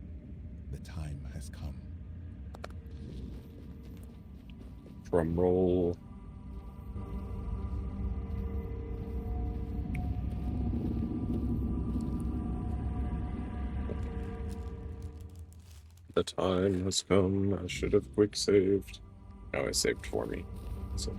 Speaker 3: the time has come.
Speaker 1: Drum roll. The time has come. I should have quick saved. Oh, I saved for me. So.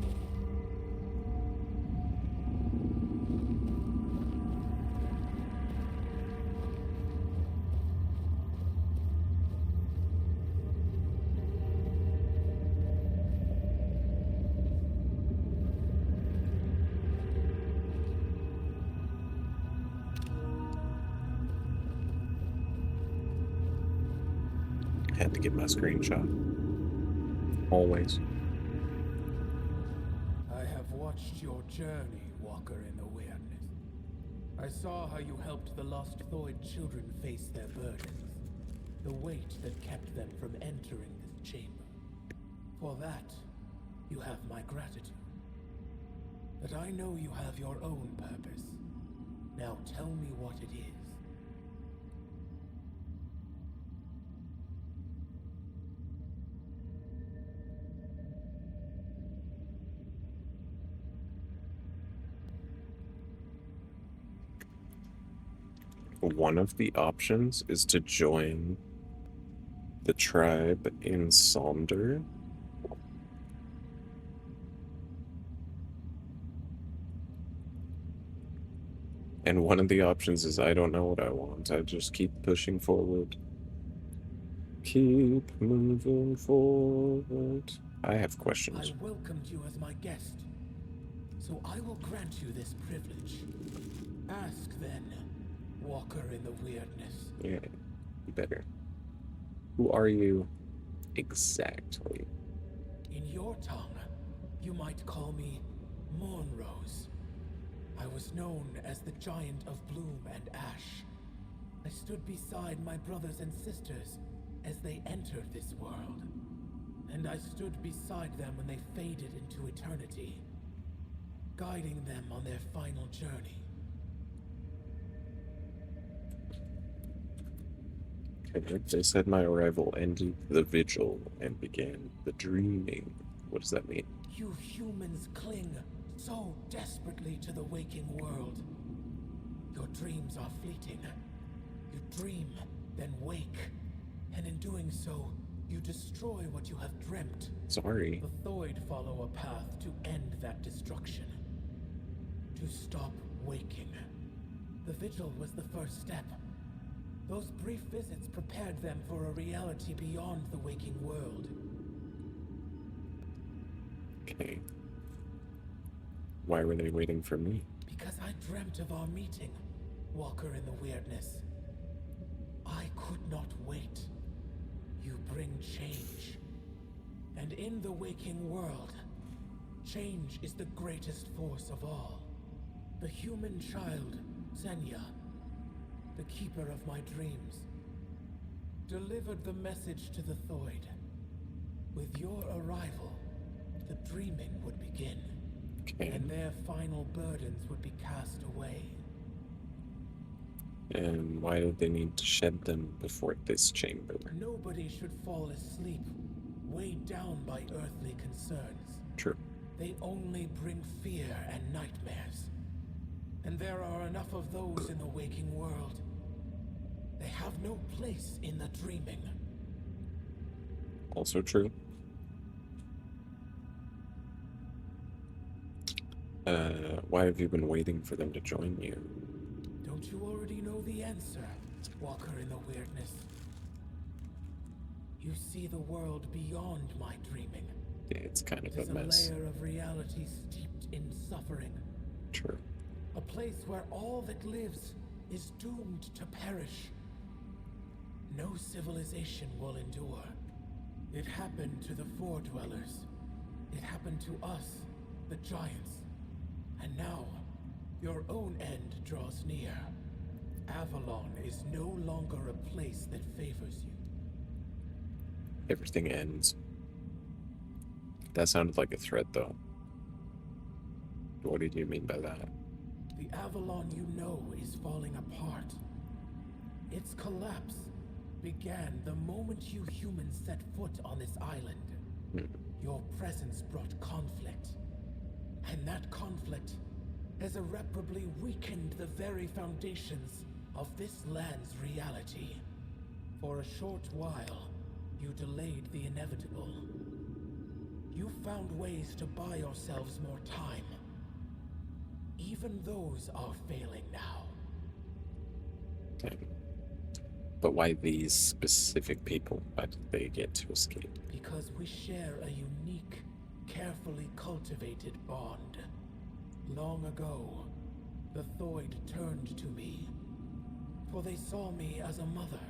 Speaker 1: Had to get my screenshot. Always.
Speaker 9: I have watched your journey, Walker in the Weirdness. I saw how you helped the lost Thoid children face their burdens, the weight that kept them from entering this chamber. For that, you have my gratitude. But I know you have your own purpose. Now tell me what it is.
Speaker 1: One of the options is to join the tribe in Sonder. And one of the options is I don't know what I want. I just keep pushing forward. Keep moving forward. I have questions.
Speaker 9: I welcomed you as my guest, so I will grant you this privilege. Ask then, Walker in the Weirdness.
Speaker 1: Yeah, better. Who are you exactly?
Speaker 9: In your tongue, you might call me Mornrose. I was known as the Giant of Bloom and Ash. I stood beside my brothers and sisters as they entered this world. And I stood beside them when they faded into eternity, guiding them on their final journey.
Speaker 1: Okay, they said my arrival ended the vigil and began the dreaming. What does that mean?
Speaker 9: You humans cling so desperately to the waking world. Your dreams are fleeting. You dream, then wake. And in doing so, you destroy what you have dreamt.
Speaker 1: Sorry.
Speaker 9: The Thoid follow a path to end that destruction. To stop waking. The vigil was the first step. Those brief visits prepared them for a reality beyond the waking world.
Speaker 1: Okay. Why were they waiting for me?
Speaker 9: Because I dreamt of our meeting, Walker in the Weirdness. I could not wait. You bring change. And in the waking world, change is the greatest force of all. The human child, Senya, the keeper of my dreams, delivered the message to the Thoid. With your arrival, the dreaming would begin.
Speaker 1: Okay.
Speaker 9: And their final burdens would be cast away.
Speaker 1: And why did they need to shed them before this chamber?
Speaker 9: Nobody should fall asleep, weighed down by earthly concerns.
Speaker 1: True.
Speaker 9: They only bring fear and nightmares. And there are enough of those in the waking world. They have no place in the dreaming.
Speaker 1: Also true. Why have you been waiting for them to join you?
Speaker 9: Don't you already know the answer, Walker in the Weirdness? You see the world beyond my dreaming.
Speaker 1: Yeah, it's kind of
Speaker 9: It is
Speaker 1: a mess.
Speaker 9: layer of reality steeped in suffering.
Speaker 1: True.
Speaker 9: A place where all that lives is doomed to perish. No civilization will endure. It happened to the Four Dwellers. It happened to us, the Giants. And now, your own end draws near. Avalon is no longer a place that favors you.
Speaker 1: Everything ends. That sounded like a threat, though. What did you mean by that?
Speaker 9: The Avalon you know is falling apart. Its collapse began the moment you humans set foot on this island. Your presence brought conflict. And that conflict has irreparably weakened the very foundations of this land's reality. For a short while, you delayed the inevitable. You found ways to buy yourselves more time. Even those are failing now.
Speaker 1: But why these specific people? Why did they get to escape?
Speaker 9: Because we share a unique, carefully cultivated bond. Long ago, the Thoid turned to me, for they saw me as a mother.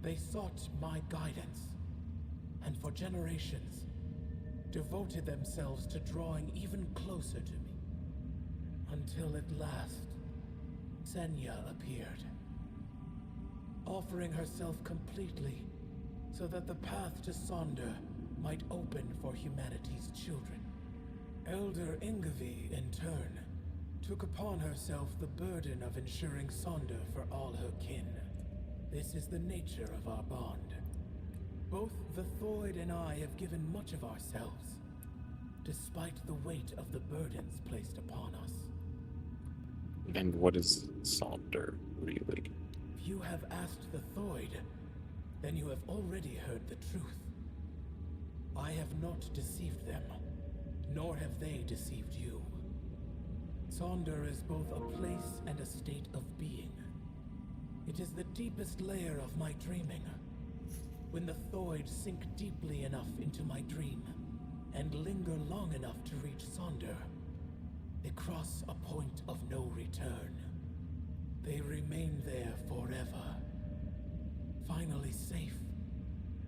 Speaker 9: They sought my guidance, and for generations, devoted themselves to drawing even closer to me. Until at last, Senya appeared, offering herself completely so that the path to Sonder might open for humanity's children. Elder Ingevi, in turn, took upon herself the burden of ensuring Sonder for all her kin. This is the nature of our bond. Both the Thoid and I have given much of ourselves, despite the weight of the burdens placed upon us.
Speaker 1: And what is Sonder, really?
Speaker 9: If you have asked the Thoid, then you have already heard the truth. I have not deceived them, nor have they deceived you. Sonder is both a place and a state of being. It is the deepest layer of my dreaming. When the Thoid sink deeply enough into my dream, and linger long enough to reach Sonder, they cross a point of no return. They remain there forever. Finally safe,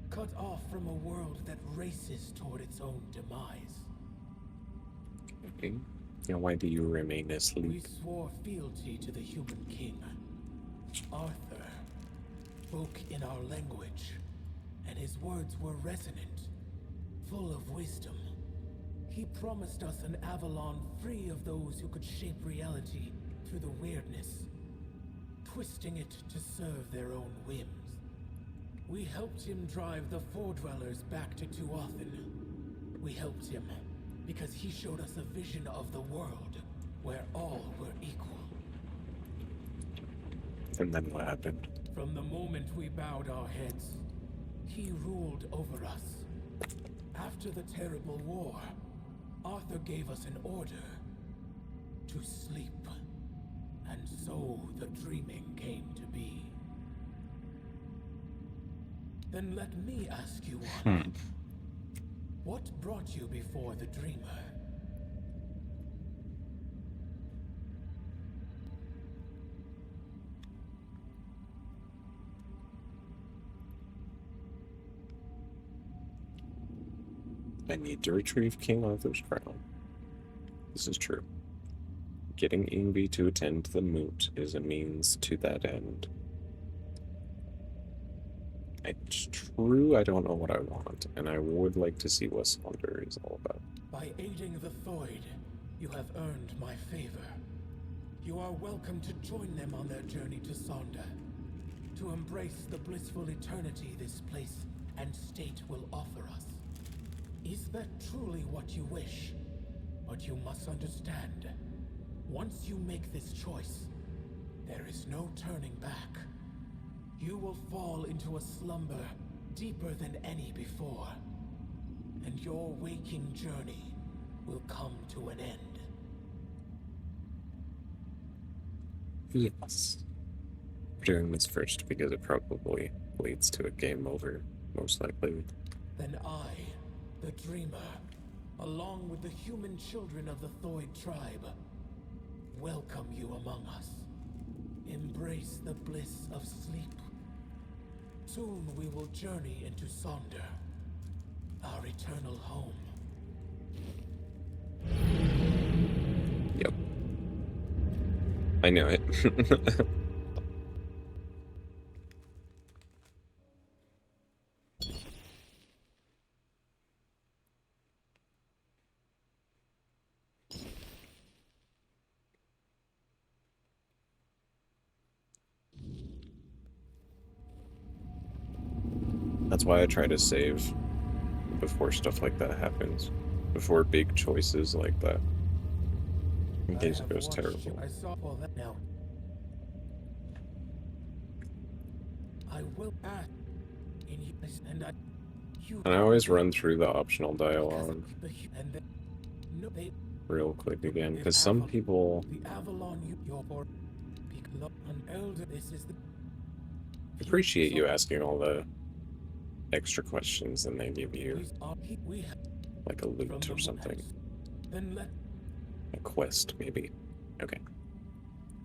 Speaker 9: cut off from a world that races toward its own demise.
Speaker 1: Okay. Now, why do you remain asleep?
Speaker 9: We swore fealty to the human king. Arthur spoke in our language, and his words were resonant, full of wisdom. He promised us an Avalon free of those who could shape reality through the weirdness, twisting it to serve their own whims. We helped him drive the Foredwellers back to Tuathan. We helped him because he showed us a vision of the world where all were equal.
Speaker 1: And then what happened?
Speaker 9: From the moment we bowed our heads, he ruled over us. After the terrible war, Arthur gave us an order to sleep. And so the dreaming came to be. Then let me ask you one. What brought you before the dreamer?
Speaker 1: I need to retrieve King Arthur's crown. This is true. Getting Ingvi to attend the moot is a means to that end. It's true I don't know what I want, and I would like to see what Sonder is all about.
Speaker 9: By aiding the Thoid, you have earned my favor. You are welcome to join them on their journey to Sonder, to embrace the blissful eternity this place and state will offer us. Is that truly what you wish? But you must understand, once you make this choice, there is no turning back. You will fall into a slumber deeper than any before, and your waking journey will come to an end.
Speaker 1: Yes. We're doing this first because it probably leads to a game over, most likely.
Speaker 9: Then I, the Dreamer, along with the human children of the Thoid tribe, welcome you among us. Embrace the bliss of sleep. Soon we will journey into Sonder, our eternal home.
Speaker 1: Yep. I knew it. That's why I try to save before stuff like that happens. Before big choices like that. In case it goes terrible.
Speaker 9: I saw all that now. I will act in you, and
Speaker 1: I always run through the optional dialogue real quick again, because some people appreciate you asking all the extra questions and they give you like a loot or something. A quest, maybe. Okay.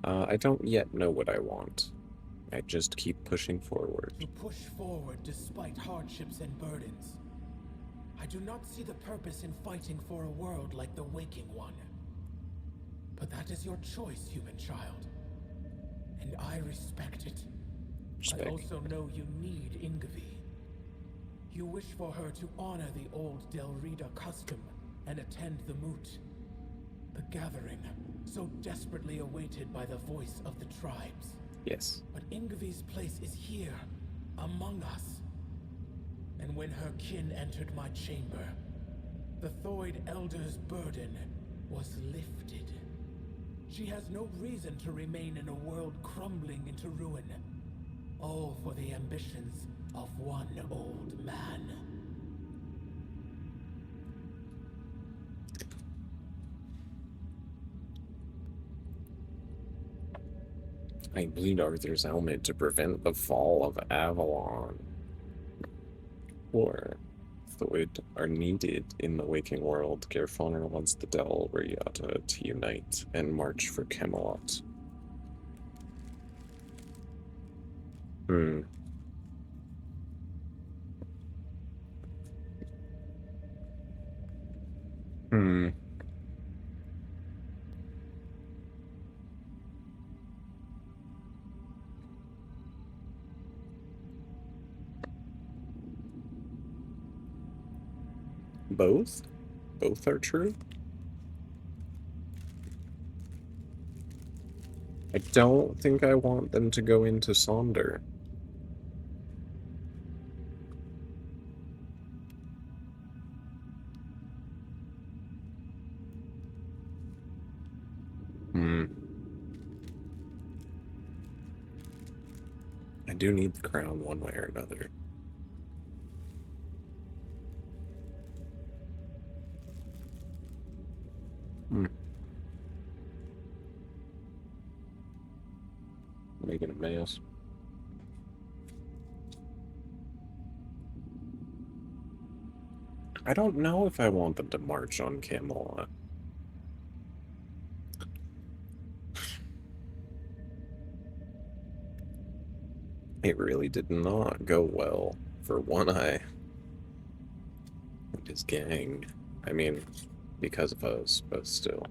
Speaker 1: I don't yet know what I want. I just keep pushing forward.
Speaker 9: To push forward despite hardships and burdens. I do not see the purpose in fighting for a world like the Waking One. But that is your choice, human child. And I respect it.
Speaker 1: Respect.
Speaker 9: I also know you need Ingvi. You wish for her to honor the old Del Rida custom and attend the moot. The gathering, so desperately awaited by the voice of the tribes.
Speaker 1: Yes.
Speaker 9: But Ingvi's place is here, among us. And when her kin entered my chamber, the Thoid Elder's burden was lifted. She has no reason to remain in a world crumbling into ruin. All for the ambitions of one old man.
Speaker 1: I bleed Arthur's helmet to prevent the fall of Avalon. Or Thoid are needed in the waking world. Geirfaner wants the Del Rida to unite and march for Camelot. Both? Both are true? I don't think I want them to go into Sonder. I do need the crown one way or another. Making a mess. I don't know if I want them to march on Camelot. It really did not go well for One Eye and his gang. I mean, because of us, but still.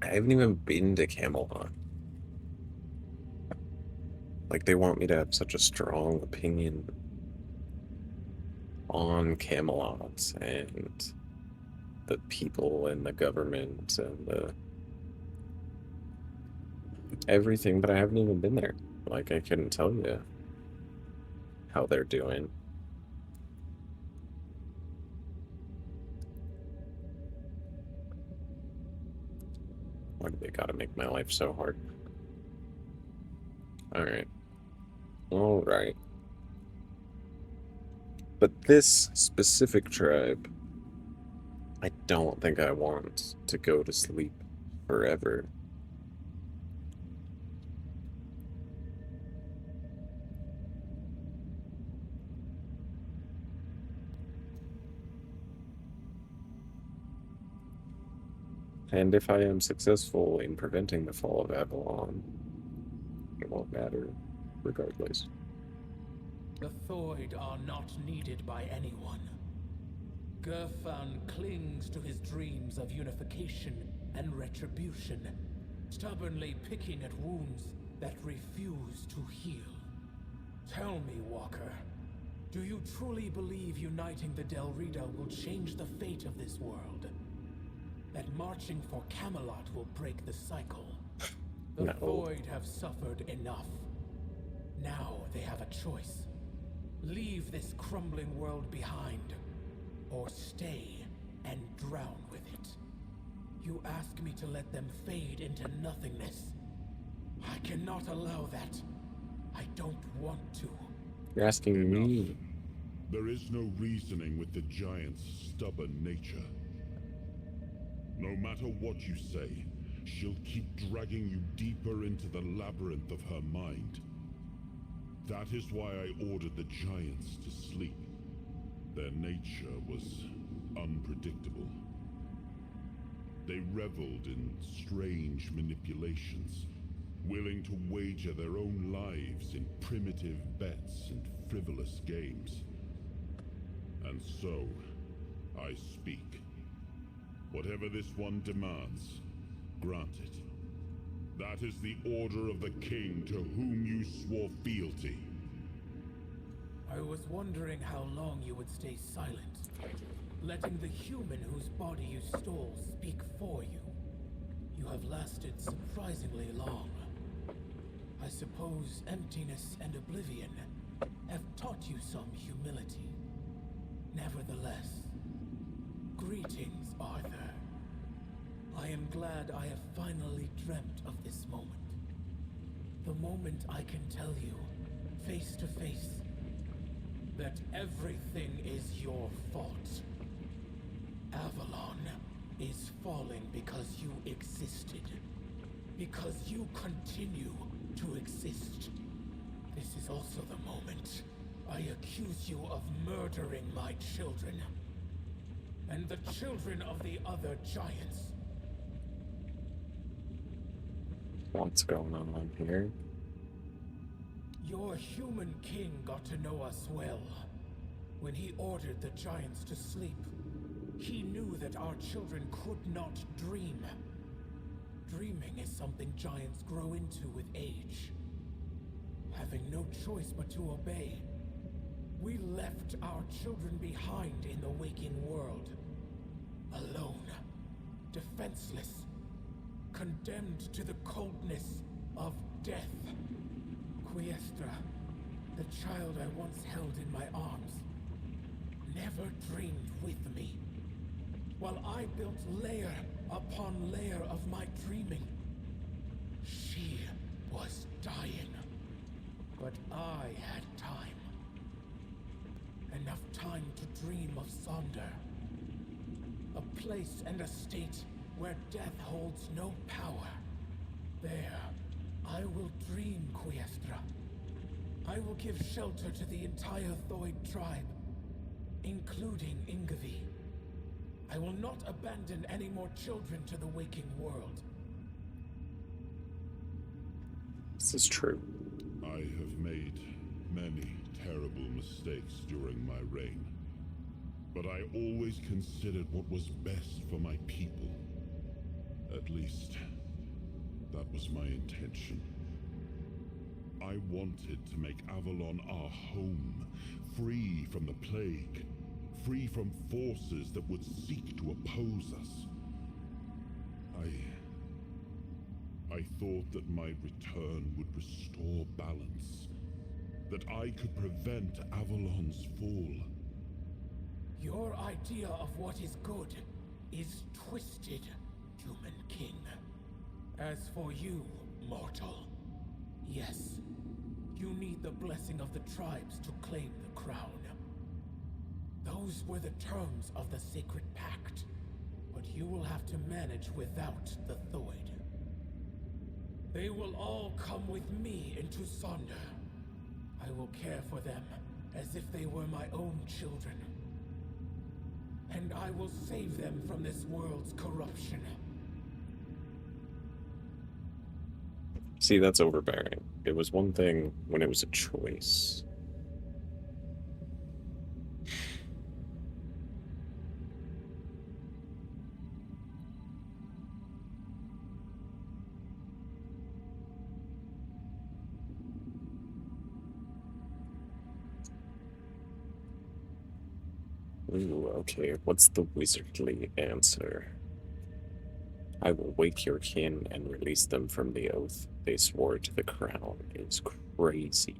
Speaker 1: I haven't even been to Camelot. Like, they want me to have such a strong opinion on Camelot and the people and the government and the everything, but I haven't even been there. Like, I couldn't tell you how they're doing. Why do they gotta make my life so hard? Alright. Alright. But this specific tribe, I don't think I want to go to sleep forever. And if I am successful in preventing the fall of Avalon, it won't matter, regardless.
Speaker 9: The Thoid are not needed by anyone. Gerfan clings to his dreams of unification and retribution, stubbornly picking at wounds that refuse to heal. Tell me, Walker, do you truly believe uniting the Del Rida will change the fate of this world? That marching for Camelot will break the cycle? The
Speaker 1: No.
Speaker 9: Void have suffered enough. Now they have a choice. Leave this crumbling world behind, or stay and drown with it. You ask me to let them fade into nothingness. I cannot allow that. I don't want to.
Speaker 1: You're asking me.
Speaker 10: There is no reasoning with the giant's stubborn nature. No matter what you say, she'll keep dragging you deeper into the labyrinth of her mind. That is why I ordered the giants to sleep. Their nature was unpredictable. They reveled in strange manipulations, willing to wager their own lives in primitive bets and frivolous games. And so, I speak. Whatever this one demands, grant it. That is the order of the king to whom you swore fealty.
Speaker 9: I was wondering how long you would stay silent, letting the human whose body you stole speak for you. You have lasted surprisingly long. I suppose emptiness and oblivion have taught you some humility. Nevertheless, greetings, Arthur. I am glad I have finally dreamt of this moment. The moment I can tell you, face to face, that everything is your fault. Avalon is falling because you existed. Because you continue to exist. This is also the moment I accuse you of murdering my children. And the children of the other giants.
Speaker 1: What's going on here?
Speaker 9: Your human king got to know us well. When he ordered the giants to sleep, he knew that our children could not dream. Dreaming is something giants grow into with age. Having no choice but to obey, we left our children behind in the waking world. Alone, defenseless, condemned to the coldness of death. Quiestra, the child I once held in my arms, never dreamed with me. While I built layer upon layer of my dreaming, she was dying. But I had time. Enough time to dream of Sonder. A place and a state where death holds no power. There, I will dream, Quiestra. I will give shelter to the entire Thoid tribe, including Ingavi. I will not abandon any more children to the waking world.
Speaker 1: This is true.
Speaker 10: I have made many terrible mistakes during my reign, but I always considered what was best for my people. At least, that was my intention. I wanted to make Avalon our home, free from the plague, free from forces that would seek to oppose us. I thought that my return would restore balance, that I could prevent Avalon's fall.
Speaker 9: Your idea of what is good is twisted, human king. As for you, mortal, yes, you need the blessing of the tribes to claim the crown. Those were the terms of the sacred pact, but you will have to manage without the Thoid. They will all come with me into Sonder. I will care for them as if they were my own children. And I will save them from this world's corruption.
Speaker 1: See, that's overbearing. It was one thing when it was a choice. Ooh, okay, what's the wizardly answer? I will wake your kin and release them from the oath they swore to the crown. It's crazy.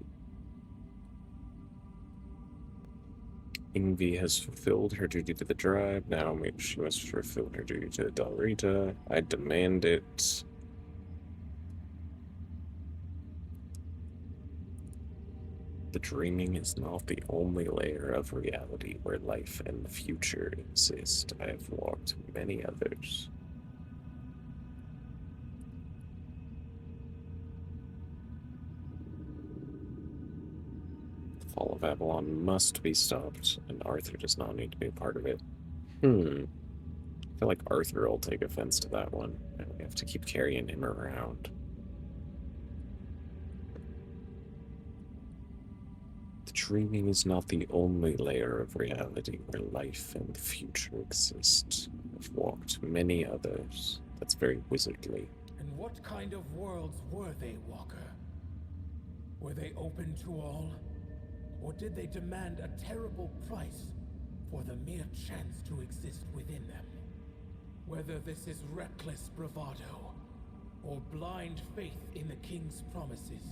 Speaker 1: Ingvi has fulfilled her duty to the tribe. Now she must fulfill her duty to the Dalrita. I demand it. The dreaming is not the only layer of reality where life and the future exist. I have walked many others. The fall of Avalon must be stopped, and Arthur does not need to be a part of it. I feel like Arthur will take offense to that one, and we have to keep carrying him around. The dreaming is not the only layer of reality where life and the future exist. I've walked many others. That's very wizardly.
Speaker 9: And what kind of worlds were they, Walker? Were they open to all? Or did they demand a terrible price for the mere chance to exist within them? Whether this is reckless bravado or blind faith in the king's promises,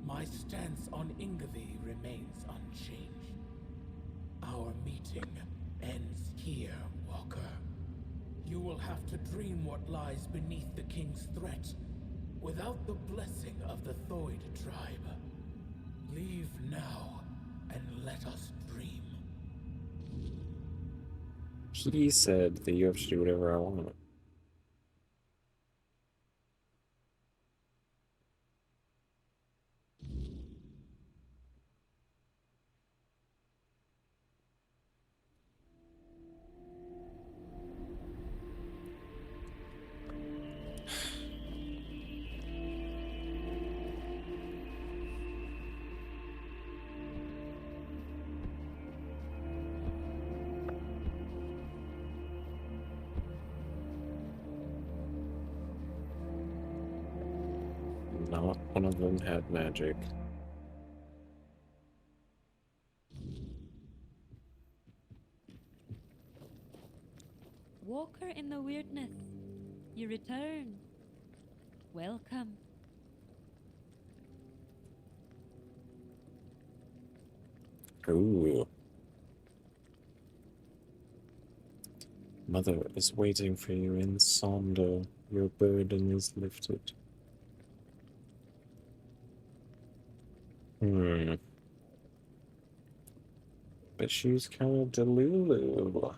Speaker 9: my stance on Ingvi remains unchanged. Our meeting ends here, Walker. You will have to dream what lies beneath the king's threat without the blessing of the Thoid tribe. Leave now and let us dream.
Speaker 1: He said that you have to do whatever I want. Not one of them had magic.
Speaker 4: Walker in the weirdness, you return. Welcome.
Speaker 1: Ooh. Mother is waiting for you in Sonder. Your burden is lifted. But she's kind of delulu.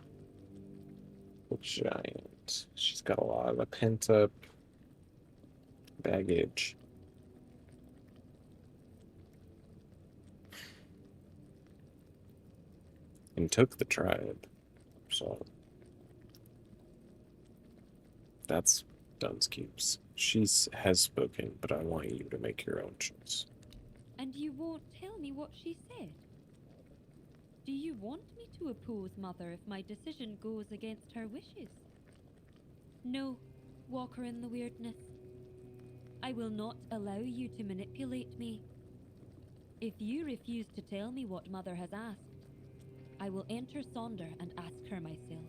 Speaker 1: The giant. She's got a lot of pent-up baggage. And took the tribe. So that's Dunskeep's. She has spoken, but I want you to make your own choice.
Speaker 4: And you won't tell me what she said? Do you want me to oppose Mother if my decision goes against her wishes? No, Walker in the weirdness. I will not allow you to manipulate me. If you refuse to tell me what Mother has asked, I will enter Sonder and ask her myself.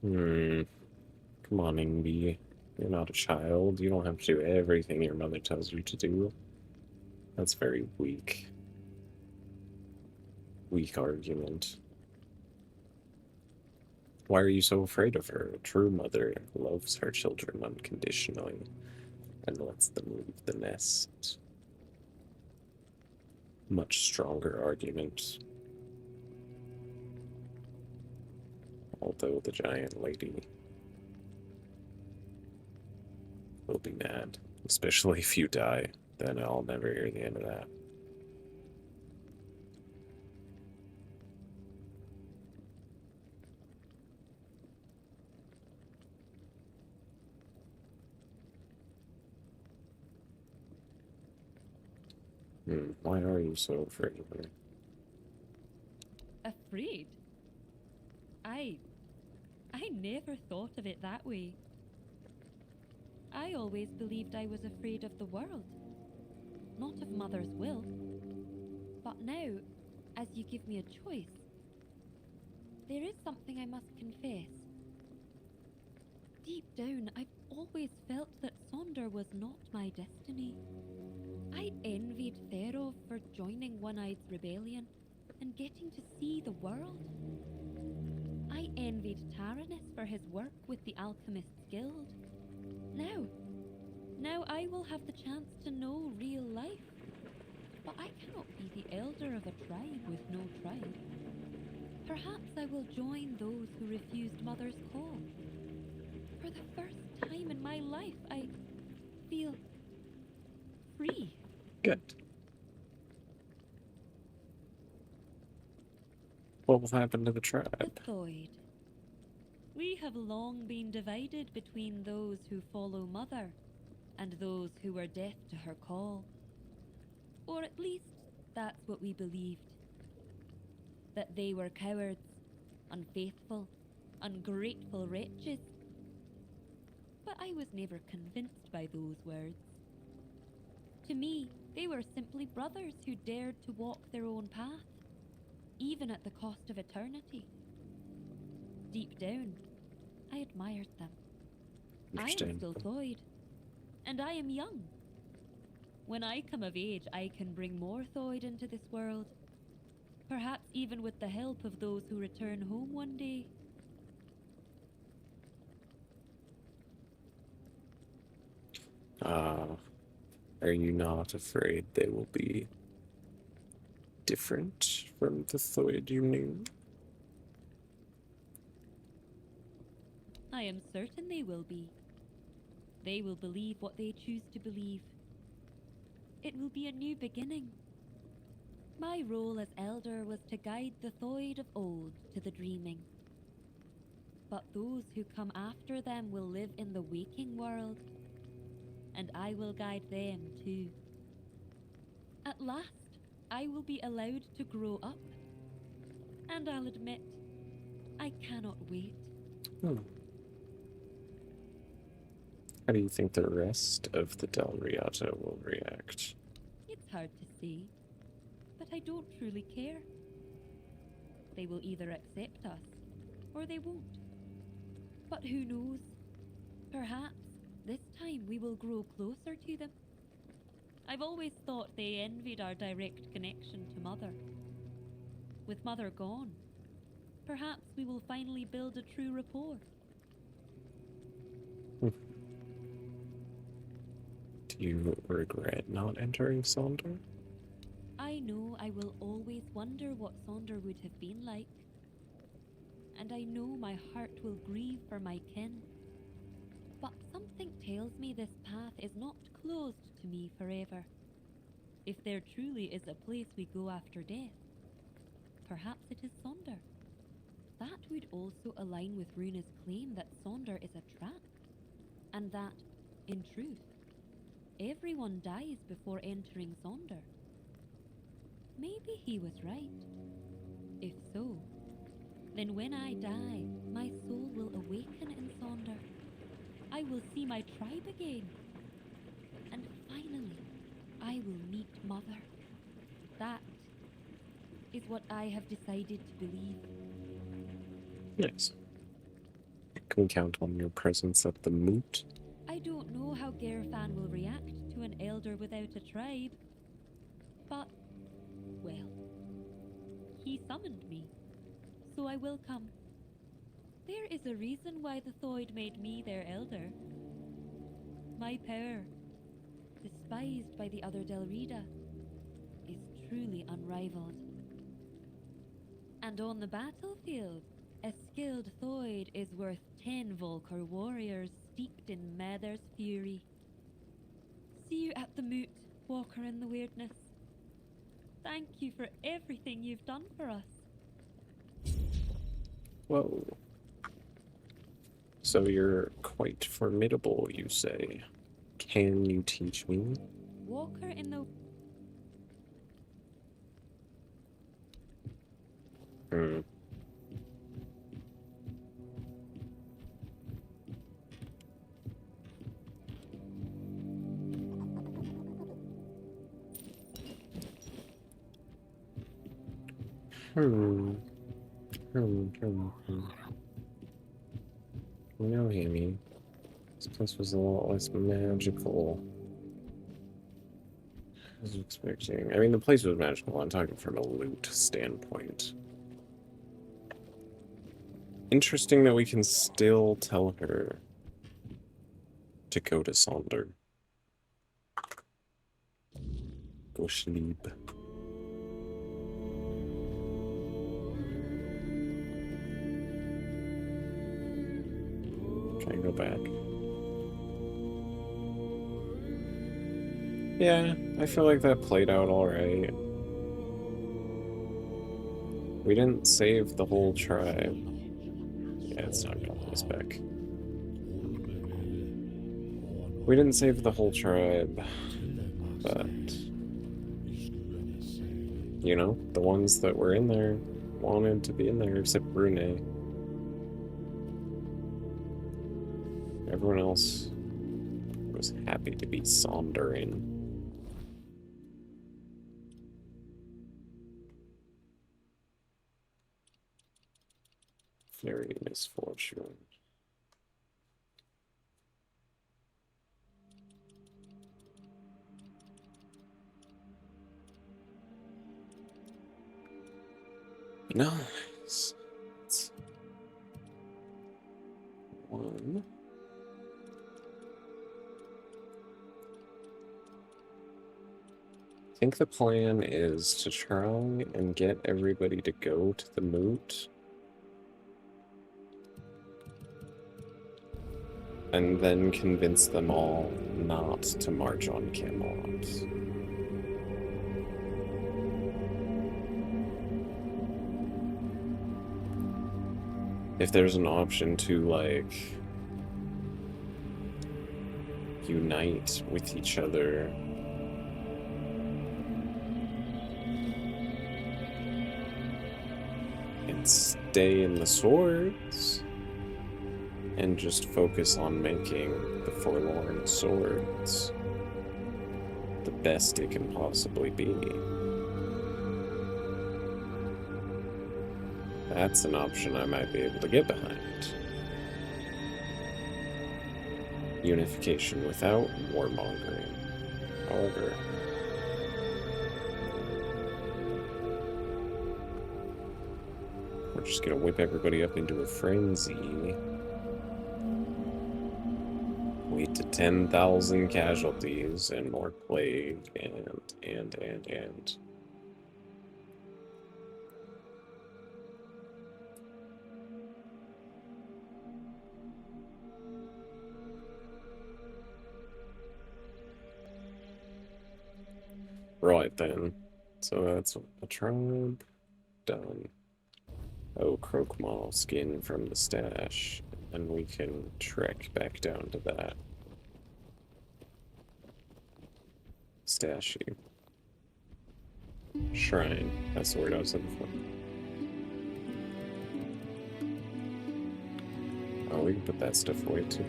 Speaker 1: Come on, Ingvi. You're not a child. You don't have to do everything your mother tells you to do. That's very weak. Weak argument. Why are you so afraid of her? A true mother loves her children unconditionally and lets them leave the nest. Much stronger argument. Although the giant lady will be mad, especially if you die, then I'll never hear the end of that. Why are you so afraid of her?
Speaker 4: Afraid? I never thought of it that way. I always believed I was afraid of the world, not of Mother's will. But now, as you give me a choice, there is something I must confess. Deep down, I've always felt that Sonder was not my destiny. I envied Therov for joining One-Eye's rebellion and getting to see the world. I envied Taranis for his work with the Alchemists Guild. Now I will have the chance to know real life. But I cannot be the elder of a tribe with no tribe. Perhaps I will join those who refused Mother's call. For the first time in my life, I feel free.
Speaker 1: Good. What will happen to the
Speaker 4: The
Speaker 1: tribe?
Speaker 4: Thoid. We have long been divided between those who follow Mother and those who were deaf to her call. Or at least, that's what we believed. That they were cowards, unfaithful, ungrateful wretches. But I was never convinced by those words. To me, they were simply brothers who dared to walk their own path, even at the cost of eternity. Deep down, I admired them. I am
Speaker 1: Interesting.
Speaker 4: still Thoid, and I am young. When I come of age, I can bring more Thoid into this world, perhaps even with the help of those who return home one day.
Speaker 1: Are you not afraid they will be different from the Thoid you knew?
Speaker 4: I am certain they will be. They will believe what they choose to believe. It will be a new beginning. My role as elder was to guide the Thoid of old to the dreaming. But those who come after them will live in the waking world, and I will guide them too. At last, I will be allowed to grow up. And I'll admit, I cannot wait.
Speaker 1: How do you think the rest of the Delriata will react?
Speaker 4: It's hard to say, but I don't truly care. They will either accept us, or they won't. But who knows? Perhaps this time we will grow closer to them. I've always thought they envied our direct connection to Mother. With Mother gone, perhaps we will finally build a true rapport.
Speaker 1: Do you regret not entering Sonder?
Speaker 4: I know I will always wonder what Sonder would have been like. And I know my heart will grieve for my kin. But something tells me this path is not closed to me forever. If there truly is a place we go after death, perhaps it is Sonder. That would also align with Runa's claim that Sonder is a trap, and that, in truth, everyone dies before entering Sonder. Maybe he was right. If so, then when I die, my soul will awaken in Sonder. I will see my tribe again. And finally, I will meet Mother. That is what I have decided to believe.
Speaker 1: Yes. Can we count on your presence at the moot?
Speaker 4: I don't know how Gerfan will react to an elder without a tribe. But, well, he summoned me, so I will come. There is a reason why the Thoid made me their elder. My power, despised by the other Delrida, is truly unrivaled. And on the battlefield, a skilled Thoid is worth 10 Volker warriors steeped in Mather's fury. See you at the moot, Walker in the Weirdness. Thank you for everything you've done for us.
Speaker 1: Whoa. So you're quite formidable, you say. Can you teach me?
Speaker 4: Walker in the...
Speaker 1: No, Hammy. This place was a lot less magical. I was expecting. I mean, the place was magical. I'm talking from a loot standpoint. Interesting that we can still tell her to go to Sonder. Go sleep. Can I go back? Yeah, I feel like that played out alright. We didn't save the whole tribe. Yeah, it's not gonna let us back. We didn't save the whole tribe, but you know, the ones that were in there wanted to be in there, except Brune. Everyone else was happy to be Sondering. Very misfortune. Nice. That's one. I think the plan is to try and get everybody to go to the moot. And then convince them all not to march on Camelot. If there's an option to, like, unite with each other and stay in the swords and just focus on making the forlorn swords the best it can possibly be. That's an option I might be able to get behind. Unification without warmongering. However, we're just gonna whip everybody up into a frenzy. Lead to 10,000 casualties and more plague and. Right then. So that's a tribe done. Oh, Croakmaw skin from the stash. And we can trek back down to that. Stashy. Shrine. That's the word I was looking for. Oh, we can put that stuff away too.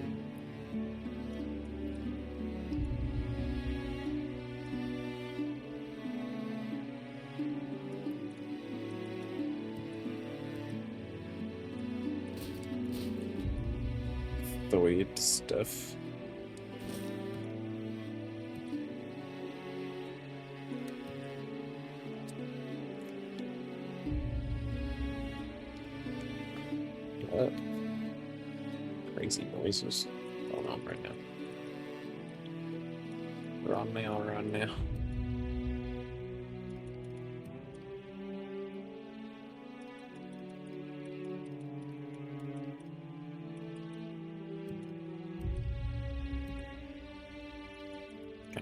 Speaker 1: The weed stuff. What? Crazy noises going on right now. Run now, run now.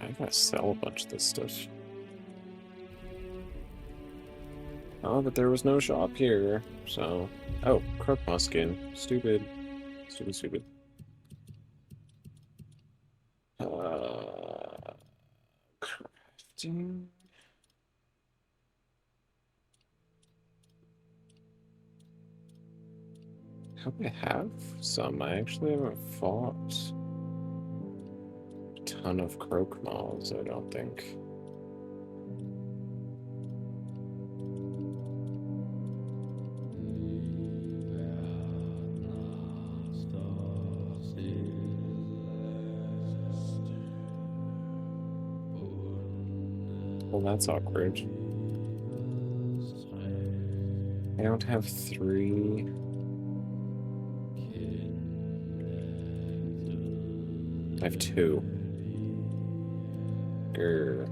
Speaker 1: I gotta sell a bunch of this stuff. Oh, but there was no shop here, so... Oh, Croakmaw skin. Stupid. Stupid. Crafting... I hope I have some. I actually haven't fought a ton of Croakmaws, I don't think. Well, that's awkward. I don't have 3. I have 2. Grr.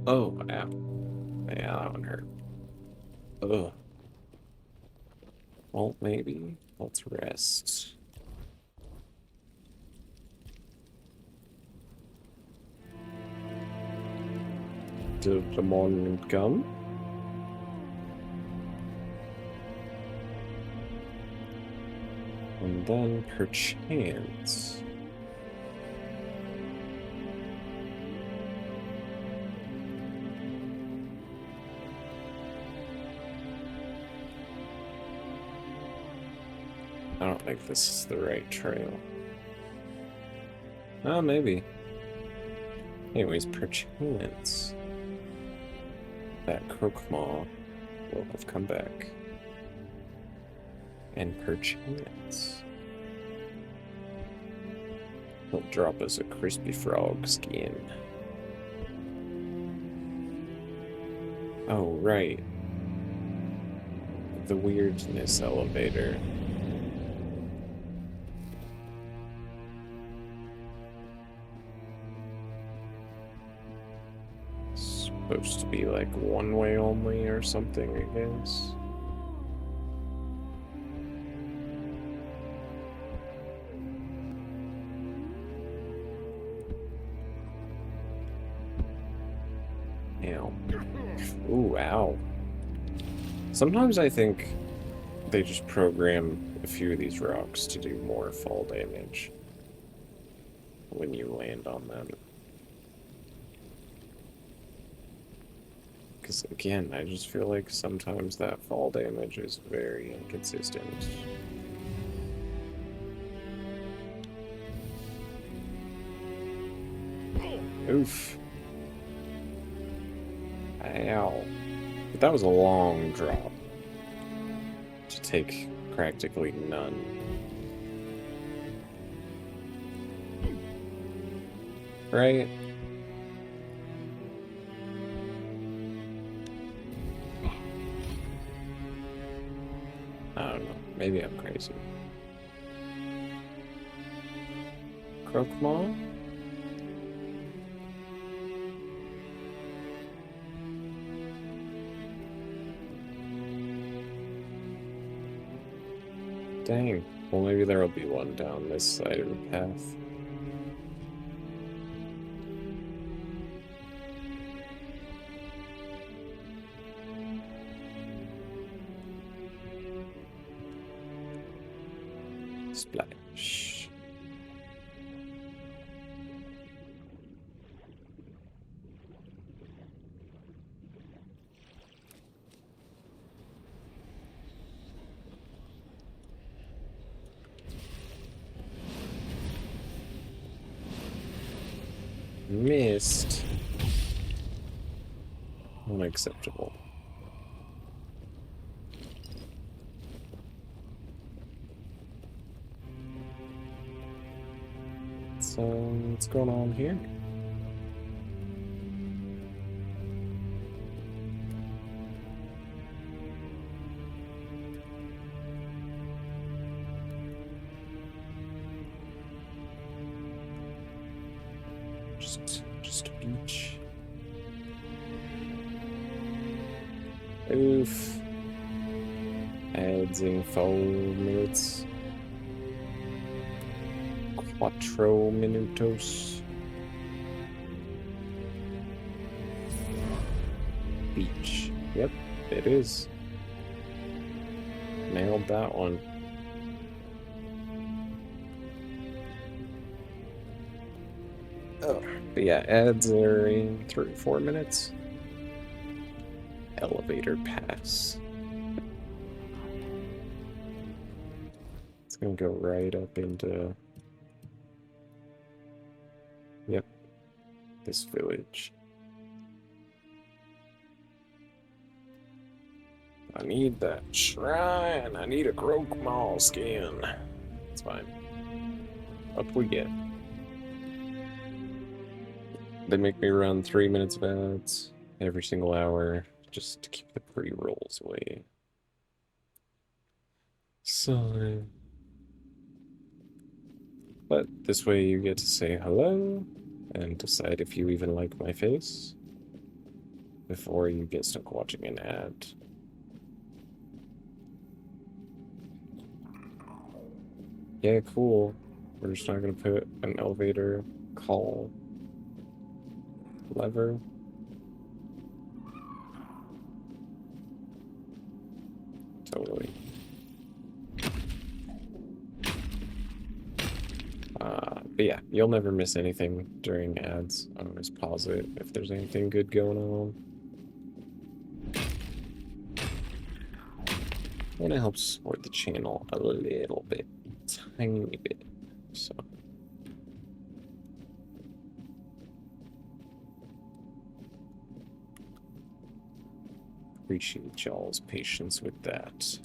Speaker 1: Oh, ow. Yeah, that one hurt. Ugh. Well, maybe. Let's rest. Did the morning come? And then, perchance... I don't think this is the right trail. Oh, maybe. Anyways, perchance... that Croakmaw will have come back. And perchance... he'll drop us a crispy frog skin. Oh, right. The weirdness elevator. Supposed to be like one way only or something, I guess. Ow. Ooh, ow. Sometimes I think they just program a few of these rocks to do more fall damage when you land on them. Because again, I just feel like sometimes that fall damage is very inconsistent. Oof. Ow. But that was a long drop. To take practically none. Right? I don't know. Maybe I'm crazy. Croakmaw? Dang. Well, maybe there'll be one down this side of the path. Splash. Missed. Unacceptable. So, what's going on here? Just a beach. Oof. Adds in 4 minutes. 4 minutos. Beach. Yep, it is. Nailed that one. Oh, but yeah, ads are in 3 or 4 minutes. Elevator pass. It's gonna go right up into... Yep, this village. I need that shrine. I need a Croakmaw skin. It's fine. Up we get. They make me run 3 minutes of ads every single hour just to keep the pre-rolls away. So, but this way you get to say hello and decide if you even like my face before you get stuck watching an ad. Yeah, cool. We're just not gonna put an elevator call lever. Totally. But yeah, you'll never miss anything during ads. I always pause it if there's anything good going on. And it helps support the channel a little bit. Tiny bit. So. Appreciate y'all's patience with that.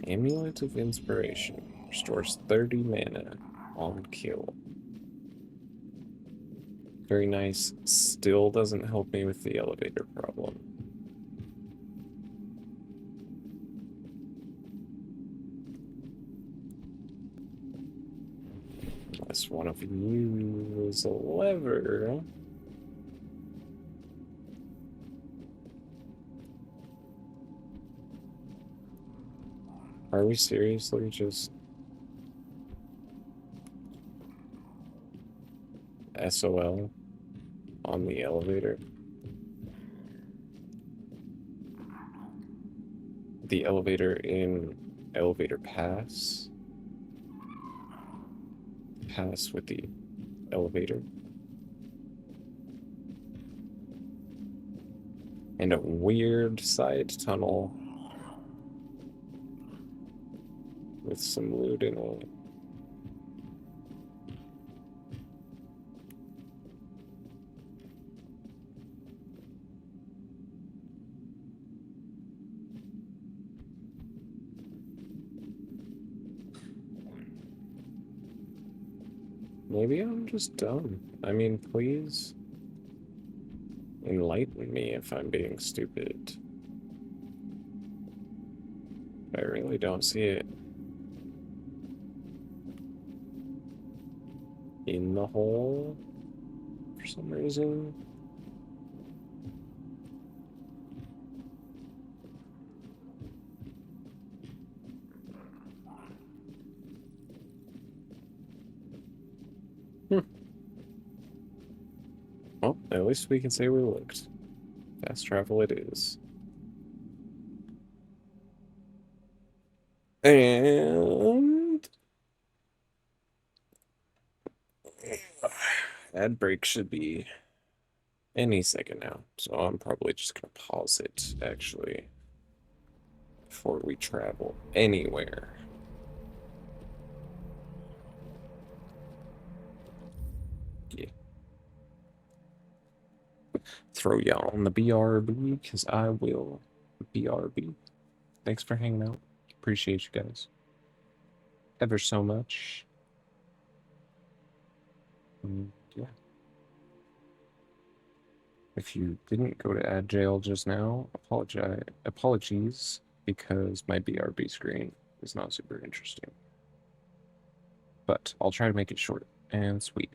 Speaker 1: Amulet of Inspiration. Restores 30 mana on kill. Very nice. Still doesn't help me with the elevator problem. Unless one of you is a lever. Are we seriously just SOL on the elevator? The elevator in Elevator Pass? Pass with the elevator? And a weird side tunnel with some loot in it. Maybe I'm just dumb. I mean, please enlighten me if I'm being stupid. I really don't see it in the hole for some reason. Well, at least we can say we looked. Fast travel it is. And ad break should be any second now, so I'm probably just gonna pause it actually before we travel anywhere. Yeah. Throw y'all on the BRB because I will BRB. Thanks for hanging out. Appreciate you guys ever so much. Yeah. If you didn't go to ad jail just now, apologies because my BRB screen is not super interesting. But I'll try to make it short and sweet.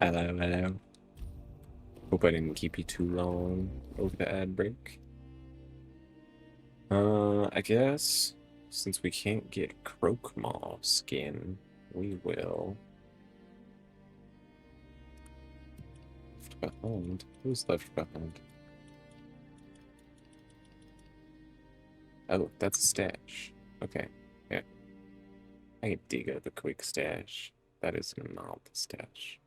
Speaker 1: Hello, hello. Hope I didn't keep you too long over the ad break. I guess since we can't get Croakmaw skin, we will. Left behind? Who's left behind? Oh, that's a stash. Okay, yeah. I can dig up a quick stash. That is not the stash.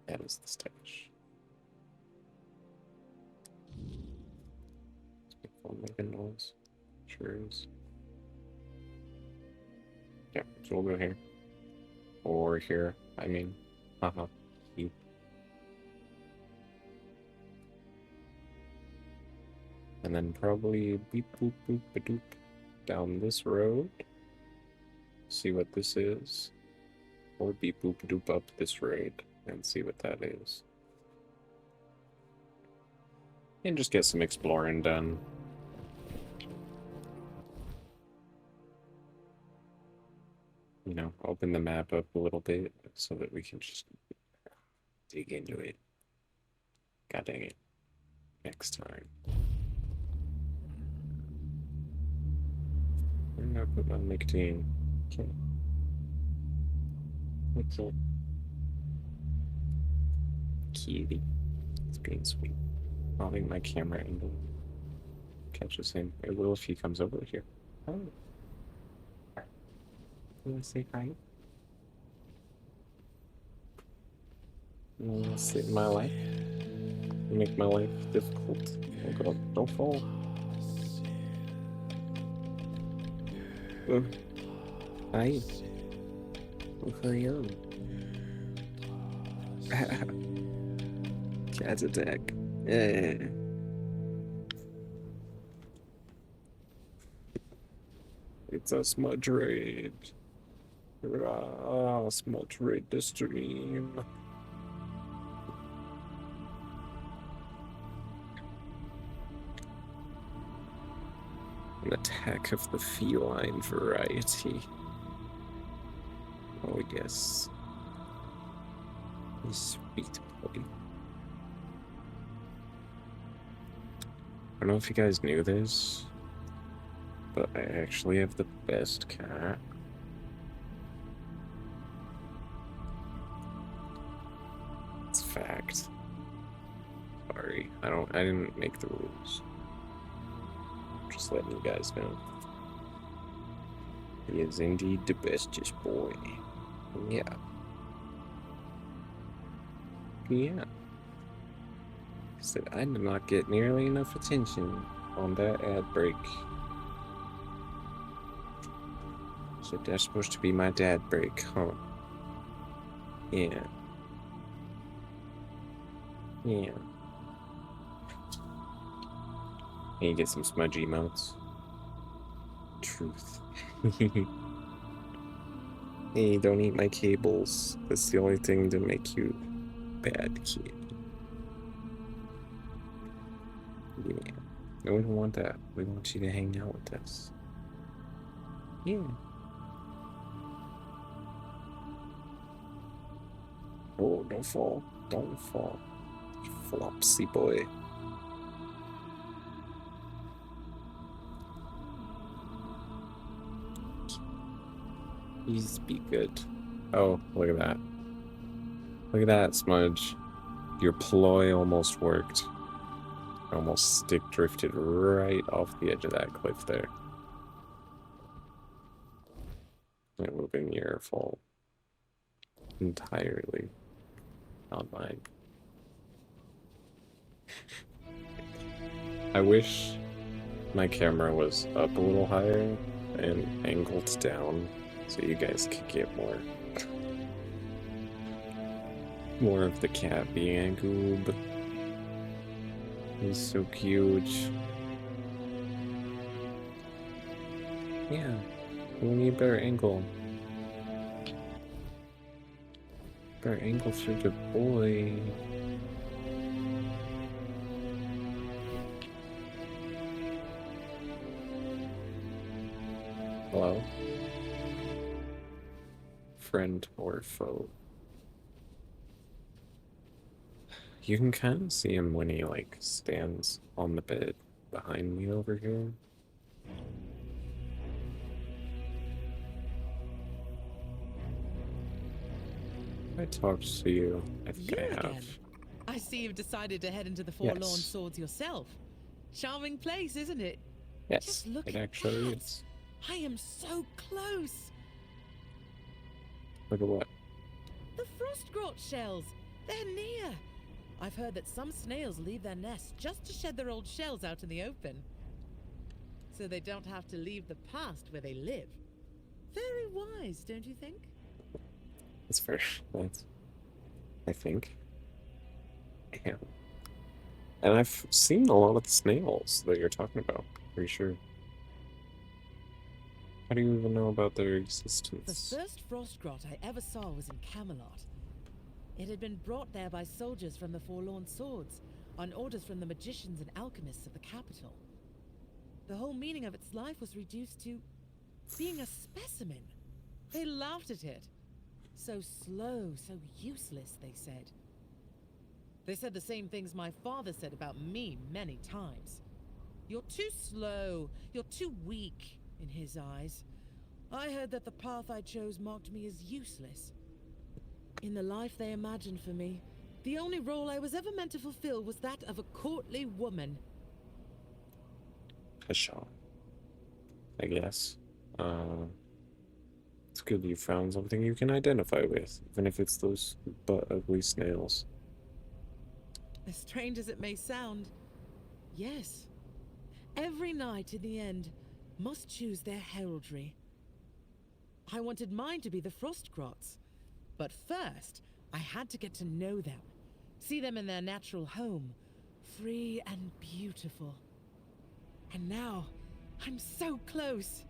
Speaker 1: That is the stash. Phone making noise. Sure is. Yeah, so we'll go here. Or here, I mean. Haha. And then probably beep boop boop ba doop down this road. See what this is. Or beep boop ba doop up this road and see what that is. And just get some exploring done. You know, open the map up a little bit so that we can just dig into it. God dang it. Next time. Where did I put my nicotine? Okay. What's up? Kitty. It's being sweet. I think my camera angle catches him. It will if he comes over here. Oh. You want to say hi? You want to sit in my life? You make my life difficult. Oh god, don't fall. Hi. Oh, hurry up. Cat's attack. Yeah. It's a smudge raid. Ah, smudge raid the stream. An attack of the feline variety. Oh yes. Sweet boy. I don't know if you guys knew this, but I actually have the best cat. It's fact. Sorry, I didn't make the rules. Just letting you guys know. He is indeed the bestest boy. Yeah. Yeah. Said I did not get nearly enough attention on that ad break. So that's supposed to be my dad break, huh? Yeah. Yeah. And you get some smudgy emotes. Truth. Hey, don't eat my cables. That's the only thing to make you bad kid. Yeah. No, we don't want that. We want you to hang out with us. Yeah. Oh, don't fall. Don't fall. Flopsy boy. Please be good. Oh, look at that. Look at that, Smudge. Your ploy almost worked. Almost stick drifted right off the edge of that cliff there. It would have been your fault. Entirely. Not mine. I wish my camera was up a little higher and angled down so you guys could get more. More of the cat being a goob. He's so cute. Yeah, we need better angle. Better angle for the boy. Hello? Friend or foe? You can kind of see him when he, like, stands on the bed behind me over here. I talked to you. I think
Speaker 11: You
Speaker 1: I have.
Speaker 11: again? I see you've decided to head into the Forlorn
Speaker 1: Yes.
Speaker 11: Swords yourself. Charming place, isn't it?
Speaker 1: Yes,
Speaker 11: Just look
Speaker 1: it
Speaker 11: at
Speaker 1: actually
Speaker 11: that.
Speaker 1: is.
Speaker 11: I am so close.
Speaker 1: Look at what?
Speaker 11: The Frostgrot shells. They're near. I've heard that some snails leave their nests just to shed their old shells out in the open. So they don't have to leave the past where they live. Very wise, don't you think?
Speaker 1: That's fair. That's, I think. Yeah. And I've seen a lot of the snails that you're talking about. Pretty sure. How do you even know about their
Speaker 11: The
Speaker 1: existence?
Speaker 11: first Frostgrot I ever saw was in Camelot. It had been brought there by soldiers from the Forlorn Swords, on orders from the magicians and alchemists of the capital. The whole meaning of its life was reduced to being a specimen. They laughed at it. So slow, so useless, they said. They said the same things my father said about me many times. You're too slow, you're too weak, in his eyes. I heard that the path I chose marked me as useless. In the life they imagined for me, the only role I was ever meant to fulfill was that of a courtly woman.
Speaker 1: Pshaw. I guess. It's good you found something you can identify with, even if it's those butt ugly snails.
Speaker 11: As strange as it may sound, yes. Every knight in the end must choose their heraldry. I wanted mine to be the Frostgrots, but first I had to get to know them, see them in their natural home, free and beautiful. And now, I'm so close.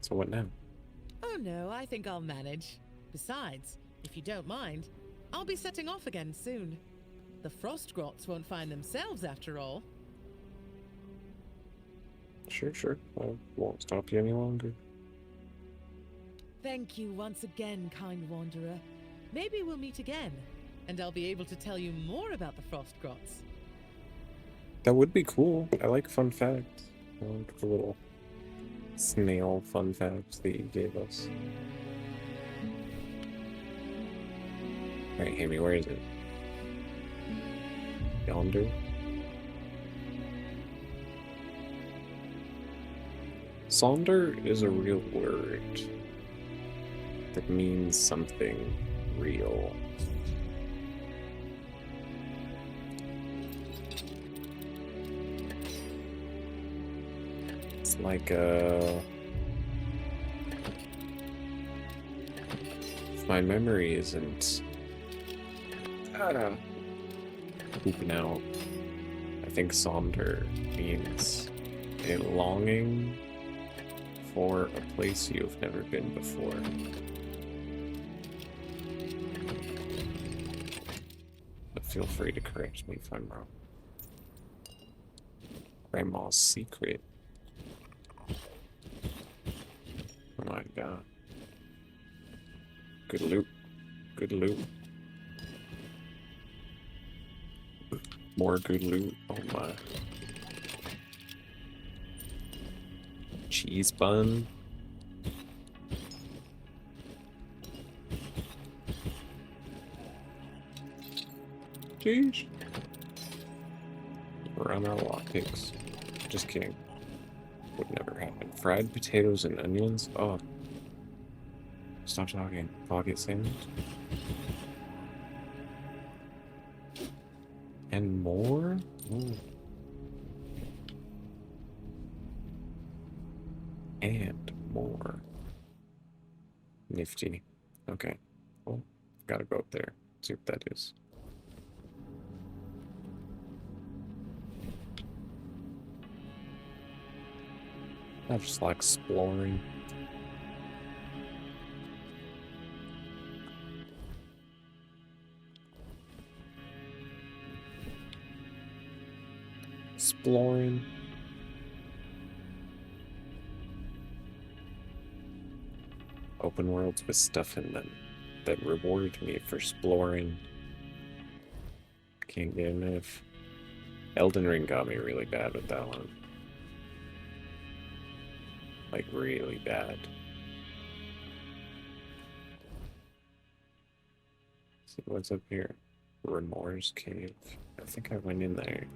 Speaker 1: So what now?
Speaker 11: Oh no, I think I'll manage. Besides, if you don't mind, I'll be setting off again soon. The Frostgrots won't find themselves after all.
Speaker 1: Sure. I won't stop you any longer.
Speaker 11: Thank you once again, kind wanderer. Maybe we'll meet again, and I'll be able to tell you more about the Frostgrots.
Speaker 1: That would be cool. I like fun facts. I like the little snail fun facts that you gave us. Alright, Amy, where is it? Yonder? Sonder is a real word that means something real. It's like if my memory isn't pooping out, I think Sonder means a longing for a place you've never been before. But feel free to correct me if I'm wrong. Grandma's secret. Oh my god. Good loot. Good loot. More good loot. Oh my. Cheese bun. Jeez. Run out of lockpicks. Just kidding. Would never happen. Fried potatoes and onions? Oh. Stop talking. Pocket sandwich? And more? Ooh. And more. Nifty. Okay. Well, Gotta go up there. See what that is. I just like exploring. Exploring. Open worlds with stuff in them that reward me for exploring. Can't get enough. Elden Ring got me really bad with that one. Like, really bad. See what's up here. Remorse Cave. I think I went in there.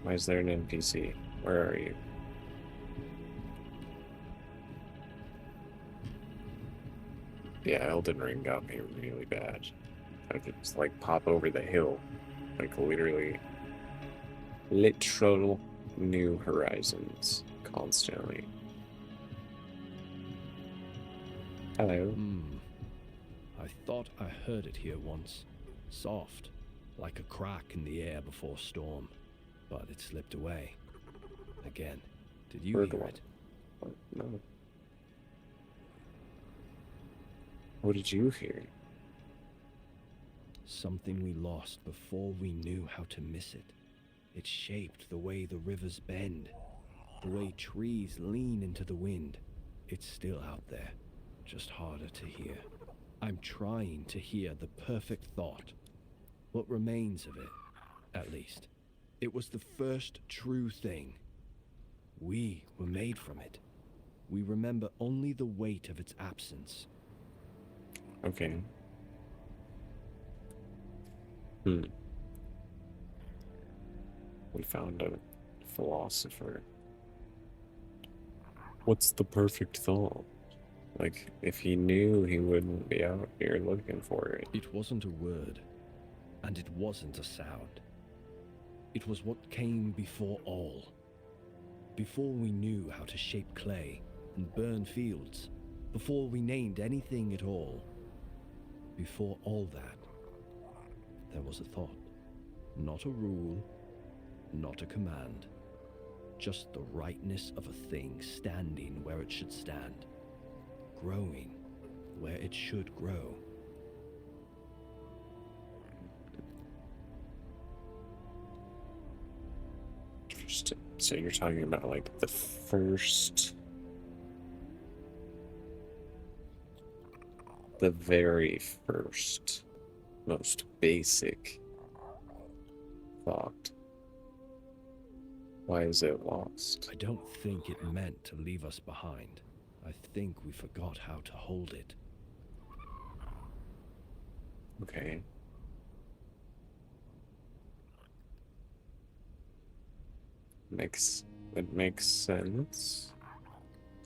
Speaker 1: Why is there an NPC? Where are you? Yeah, Elden Ring got me really bad. I could just like pop over the hill. Like literal new horizons constantly. Hello.
Speaker 7: I thought I heard it here once. Soft, like a crack in the air before storm. But it slipped away. Again. Did you hear it?
Speaker 1: No. What did you hear?
Speaker 7: Something we lost before we knew how to miss it. It shaped the way the rivers bend, the way trees lean into the wind. It's still out there, just harder to hear. I'm trying to hear the perfect thought. What remains of it, at least. It was the first true thing. We were made from it. We remember only the weight of its absence.
Speaker 1: Okay. We found a philosopher. What's the perfect thought? Like, if he knew, he wouldn't be out here looking for it.
Speaker 7: It wasn't a word, and it wasn't a sound. It was what came before all. Before we knew how to shape clay and burn fields. Before we named anything at all. Before all that, there was a thought. Not a rule, not a command. Just the rightness of a thing standing where it should stand. Growing where it should grow.
Speaker 1: Interesting. So you're talking about like the very first, most basic thought. Why is it lost?
Speaker 7: I don't think it meant to leave us behind. I think we forgot how to hold it.
Speaker 1: Okay. It makes sense.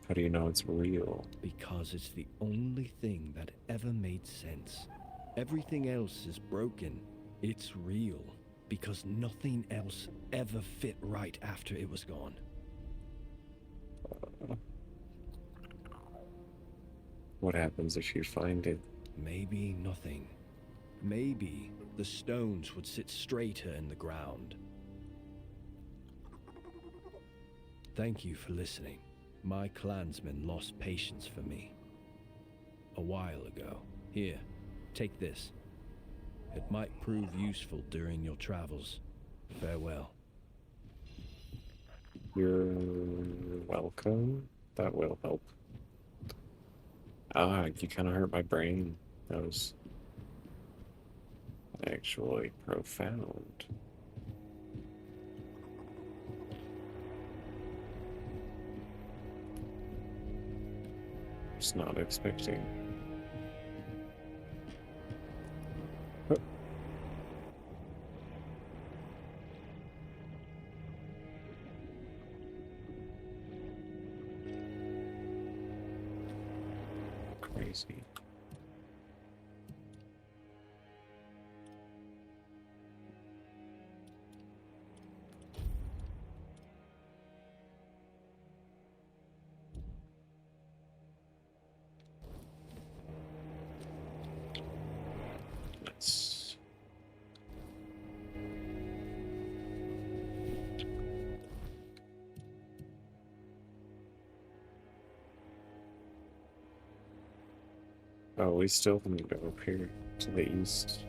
Speaker 1: How do you know it's real?
Speaker 7: Because it's the only thing that ever made sense. Everything else is broken. It's real because nothing else ever fit right after it was gone.
Speaker 1: What happens if you find it?
Speaker 7: Maybe nothing. Maybe the stones would sit straighter in the ground. Thank you for listening. My clansmen lost patience for me. A while ago. Here, take this. It might prove useful during your travels. Farewell.
Speaker 1: You're welcome. That will help. Ah, you kind of hurt my brain. That was actually profound. Just not expecting. Huh. Crazy. Oh, we still can go up here to the east.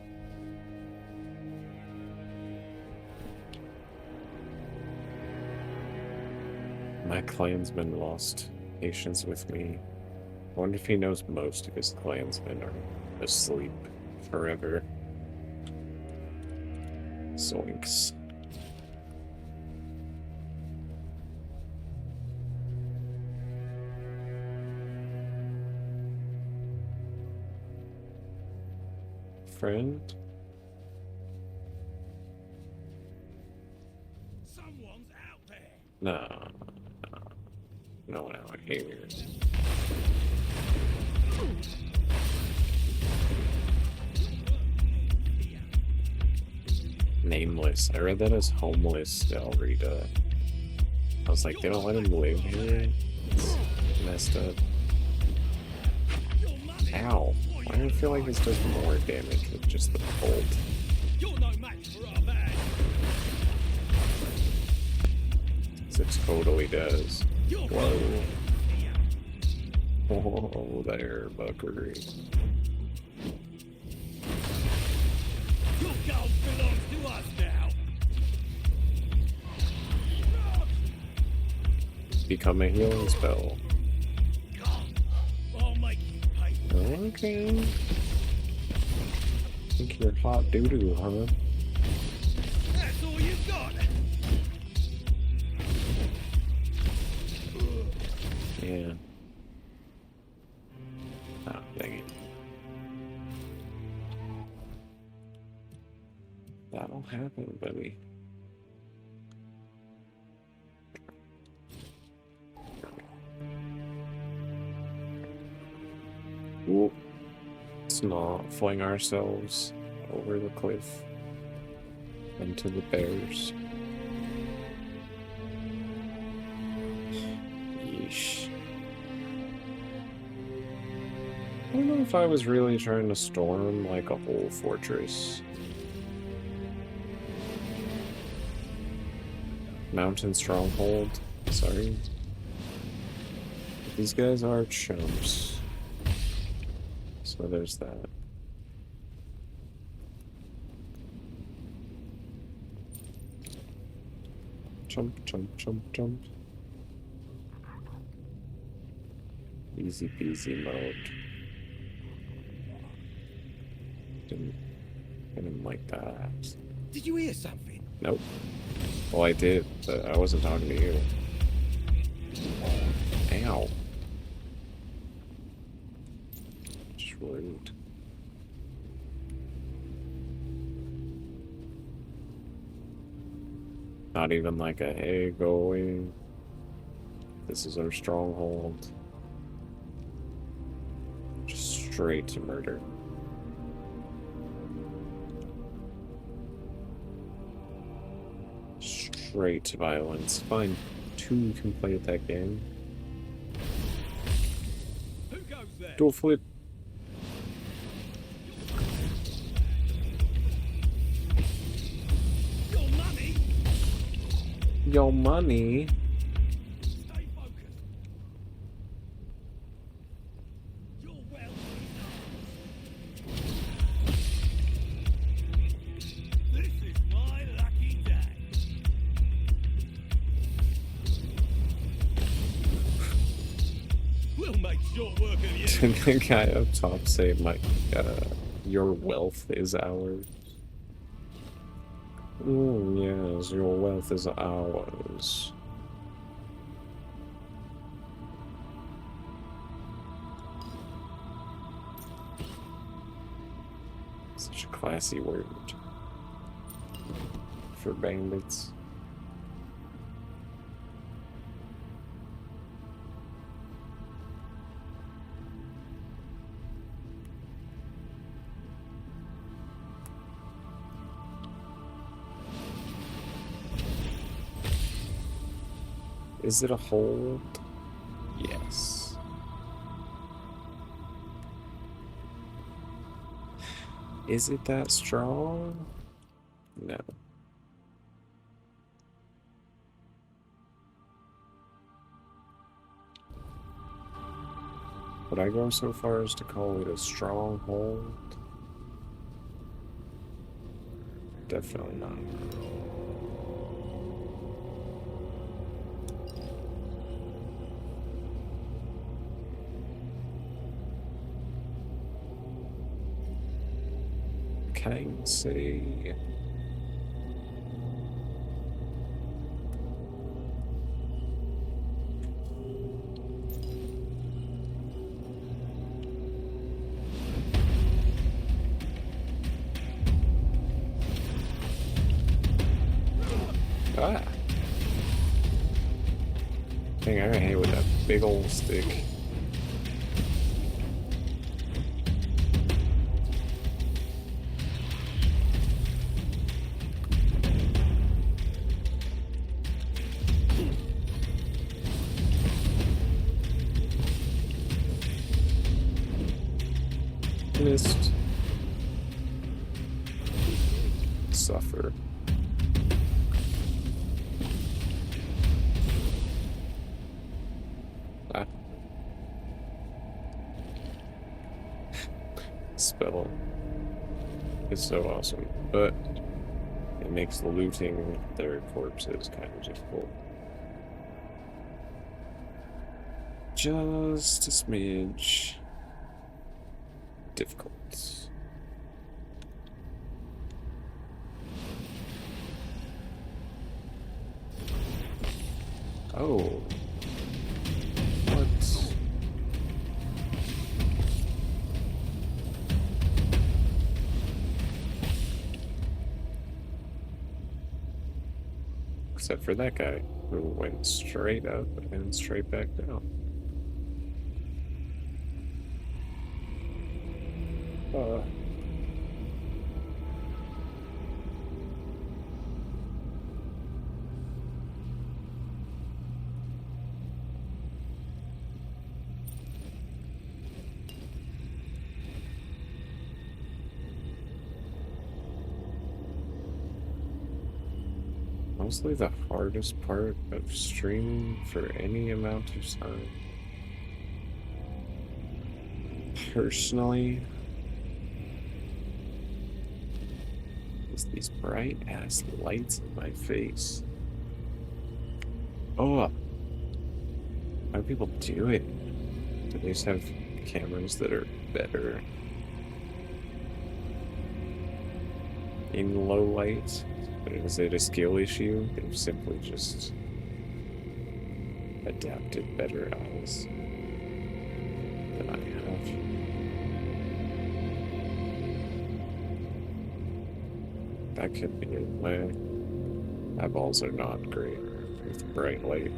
Speaker 1: My clansman lost patience with me. I wonder if he knows most of his clansmen are asleep forever. Zoinks. Friend?
Speaker 6: Someone's out there.
Speaker 1: No, no one out here. Nameless. I read that as homeless, Del Rita. I was like, they don't let him live here? It's messed up. Ow. Why do I feel like this does more damage with just the bolt?
Speaker 6: You're no match for our band.
Speaker 1: It totally does. Whoa. Whoa there, Buckaroo.
Speaker 6: Your gold belongs to us now.
Speaker 1: Become a healing spell.
Speaker 6: I'll make you pay.
Speaker 1: Okay. Think you're hot doo-doo, huh?
Speaker 6: That's all you've got.
Speaker 1: Yeah. Oh, dang it. That'll happen, buddy. Ooh. Let's not fling ourselves over the cliff into the bears. Yeesh. I don't know if I was really trying to storm like a whole fortress. Mountain stronghold. Sorry. These guys are chumps. So there's that. Jump, jump, jump, jump. Easy peasy mode. Didn't like that.
Speaker 6: Did you hear something?
Speaker 1: Nope. Well, I did, but I wasn't talking to you. Ow. Just rude. Not even like a, hey, go away. This is our stronghold. Just straight to murder. Straight to violence. Fine. Two can play at that game.
Speaker 6: Who goes there?
Speaker 1: Dual flip.
Speaker 6: Your money.
Speaker 1: Your money.
Speaker 6: Stay focused. Your wealth is ours. This is my lucky day. We'll make short work of you.
Speaker 1: Did the guy up top say, your wealth is ours? Oh, yes, your wealth is ours. Such a classy word for bandits. Is it a hold? Yes. Is it that strong? No. Would I go so far as to call it a stronghold? Definitely not. Can say ah. Dang, I got hit with that big old stick. Missed. Suffer. Ah. Spell is so awesome, but it makes looting their corpses kind of difficult. Just a smidge difficult. Oh. What? Except for that guy who went straight up and straight back down. Honestly, the hardest part of streaming for any amount of time, personally, is these bright ass lights in my face. Oh, how do people do it? Do they just have cameras that are better in low light? Or is it a skill issue? They've simply just adapted better eyes than I have. That could be it. My eyeballs are not great with bright light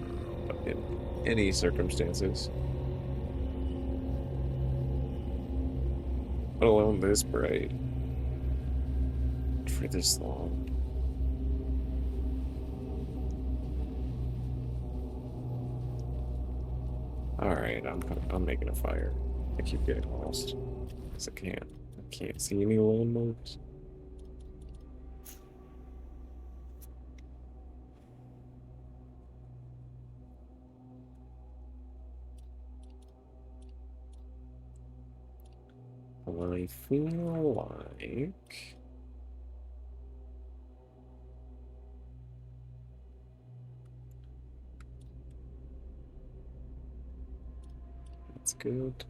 Speaker 1: in any circumstances. Let alone this bright for this long. Alright, I'm making a fire. I keep getting lost. Because I can't see any lone moves. I feel like that's good.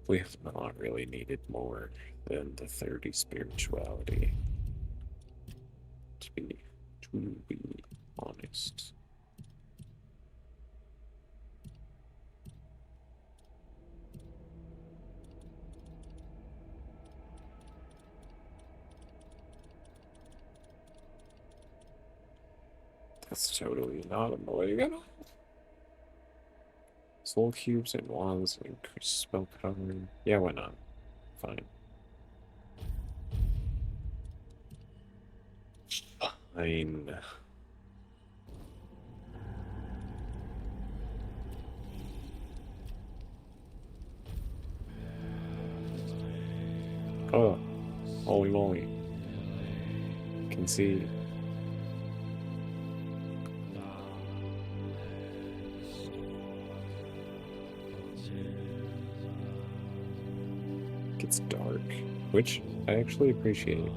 Speaker 1: We have not really needed more than the 30 spirituality, to be honest. That's totally not a mulligan. Soul cubes and wands and increase spell covering. Yeah, why not? Fine. Fine. Oh, holy moly. Can see. Gets dark, which I actually appreciate.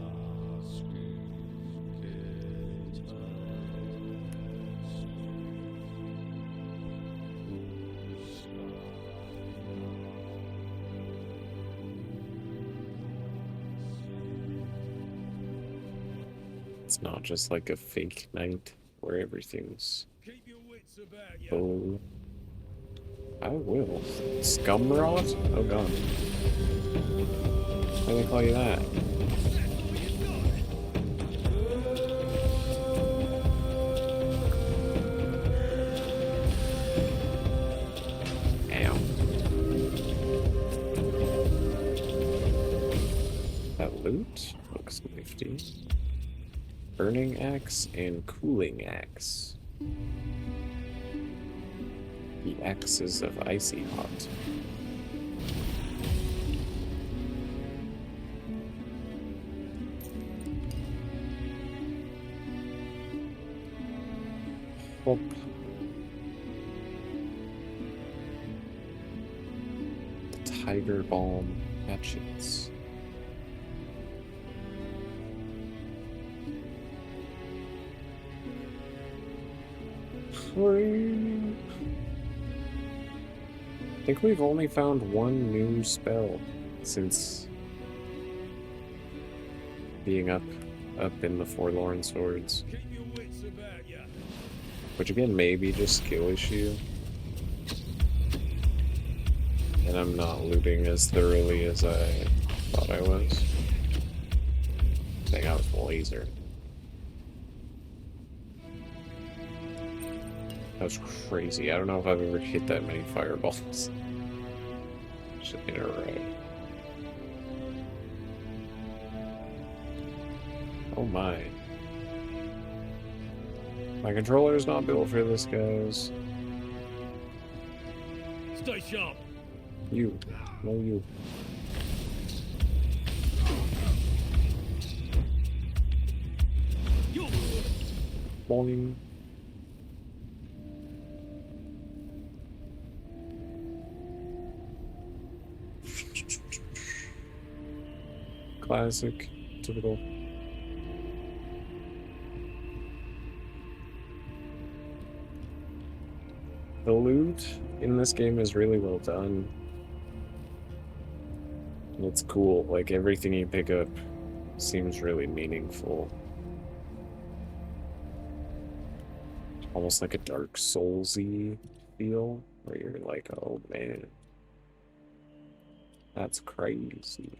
Speaker 1: It's not just like a fake night where everything's oh, I will. Scumrot? Oh god. Why do they call you that? Ow. That loot looks nifty. Burning axe and cooling axe. The axes of icy hot. Hop. The tiger balm hatchets. I think we've only found one new spell since being up in the Forlorn Swords. Which again, maybe just skill issue. And I'm not looting as thoroughly as I thought I was. Dang, I was laser. That was crazy. I don't know if I've ever hit that many fireballs. Just in a row. Oh my. My controller's not built for this, guys.
Speaker 6: Stay sharp.
Speaker 1: You. No, you. Boing. Classic. Typical. The loot in this game is really well done. And it's cool. Like, everything you pick up seems really meaningful. Almost like a Dark Souls-y feel, where you're like, oh man, that's crazy.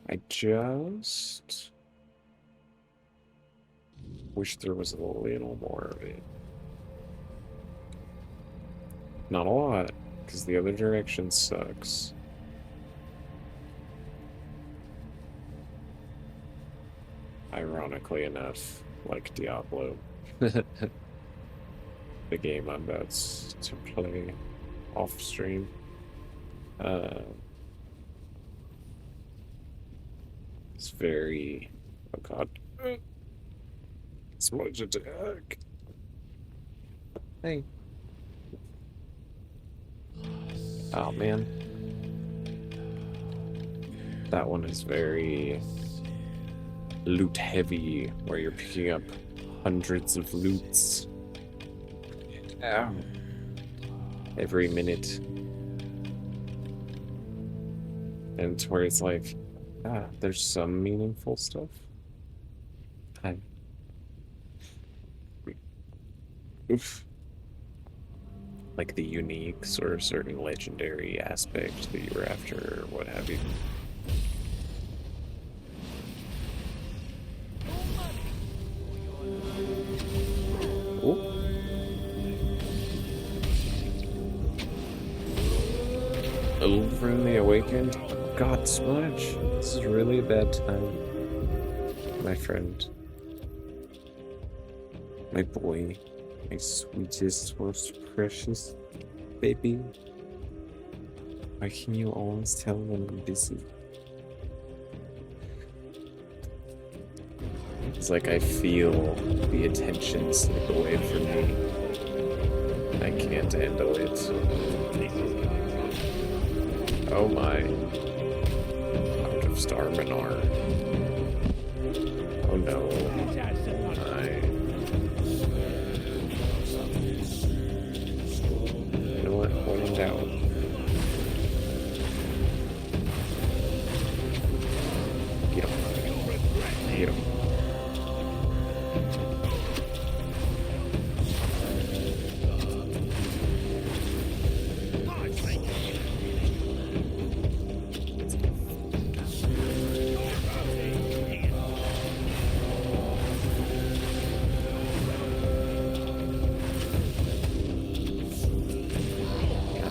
Speaker 1: I just wish there was a little more of it. Not a lot, because the other direction sucks. Ironically enough, like Diablo. The game I'm about to play off stream. It's very... oh god. Smudge attack! Hey. Oh man. That one is very loot heavy, where you're picking up hundreds of loots. Ow. Every minute. And it's where it's like, there's some meaningful stuff. Hi. Oof. Like the uniques or certain legendary aspect that you were after, or what have you. Oh. Overly awakened? Oh god, Smudge. This is really a bad time. My friend. My boy. My sweetest, most precious baby. Why can you always tell when I'm busy? It's like I feel the attention slip away from me. I can't handle it. Oh my. Out of Star Minar. Oh no. You know what? When in doubt. Get him. Get him.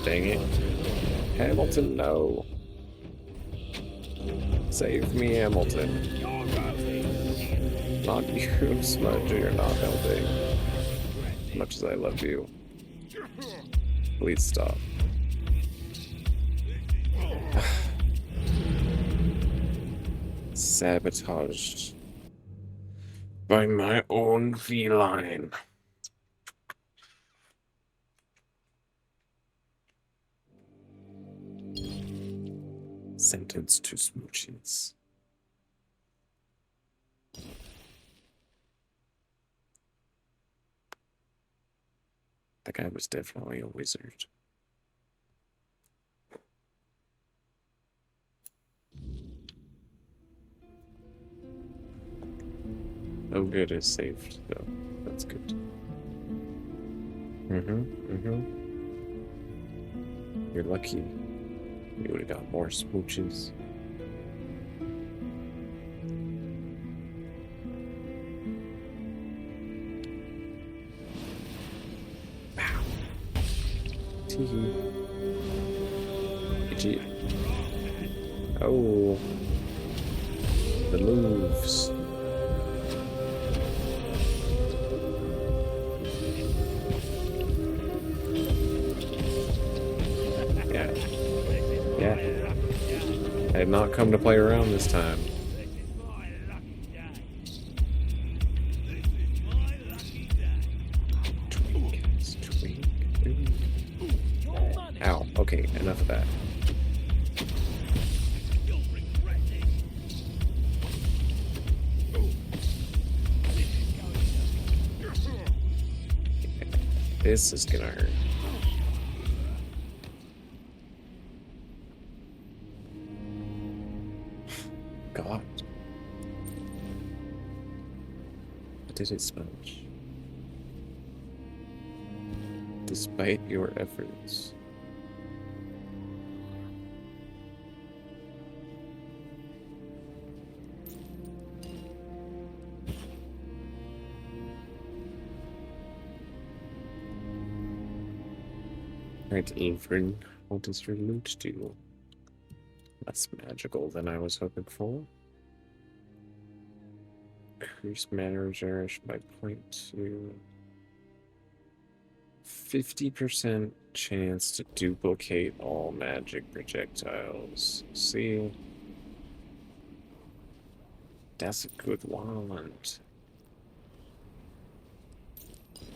Speaker 1: Dang it. Hamilton, no. Save me, Hamilton. Not you, Smudge, you're not helping. As much as I love you. Please stop. Sabotaged by my own feline. Sentenced to smooches. That guy was definitely a wizard. Oh good, is saved though. That's good. You're lucky. You would have got more smooches. Pow. Tee. Itchy. Oh. The moves. Yeah. I had not come to play around this time. Twink. Ow. Okay, enough of that. This is gonna hurt. God. I did it, Sponge. Despite your efforts. Right, Evelyn, what does your loot do? Less magical than I was hoping for. Increase mana regeneration by 0.2. 50% chance to duplicate all magic projectiles. See? That's a good wand.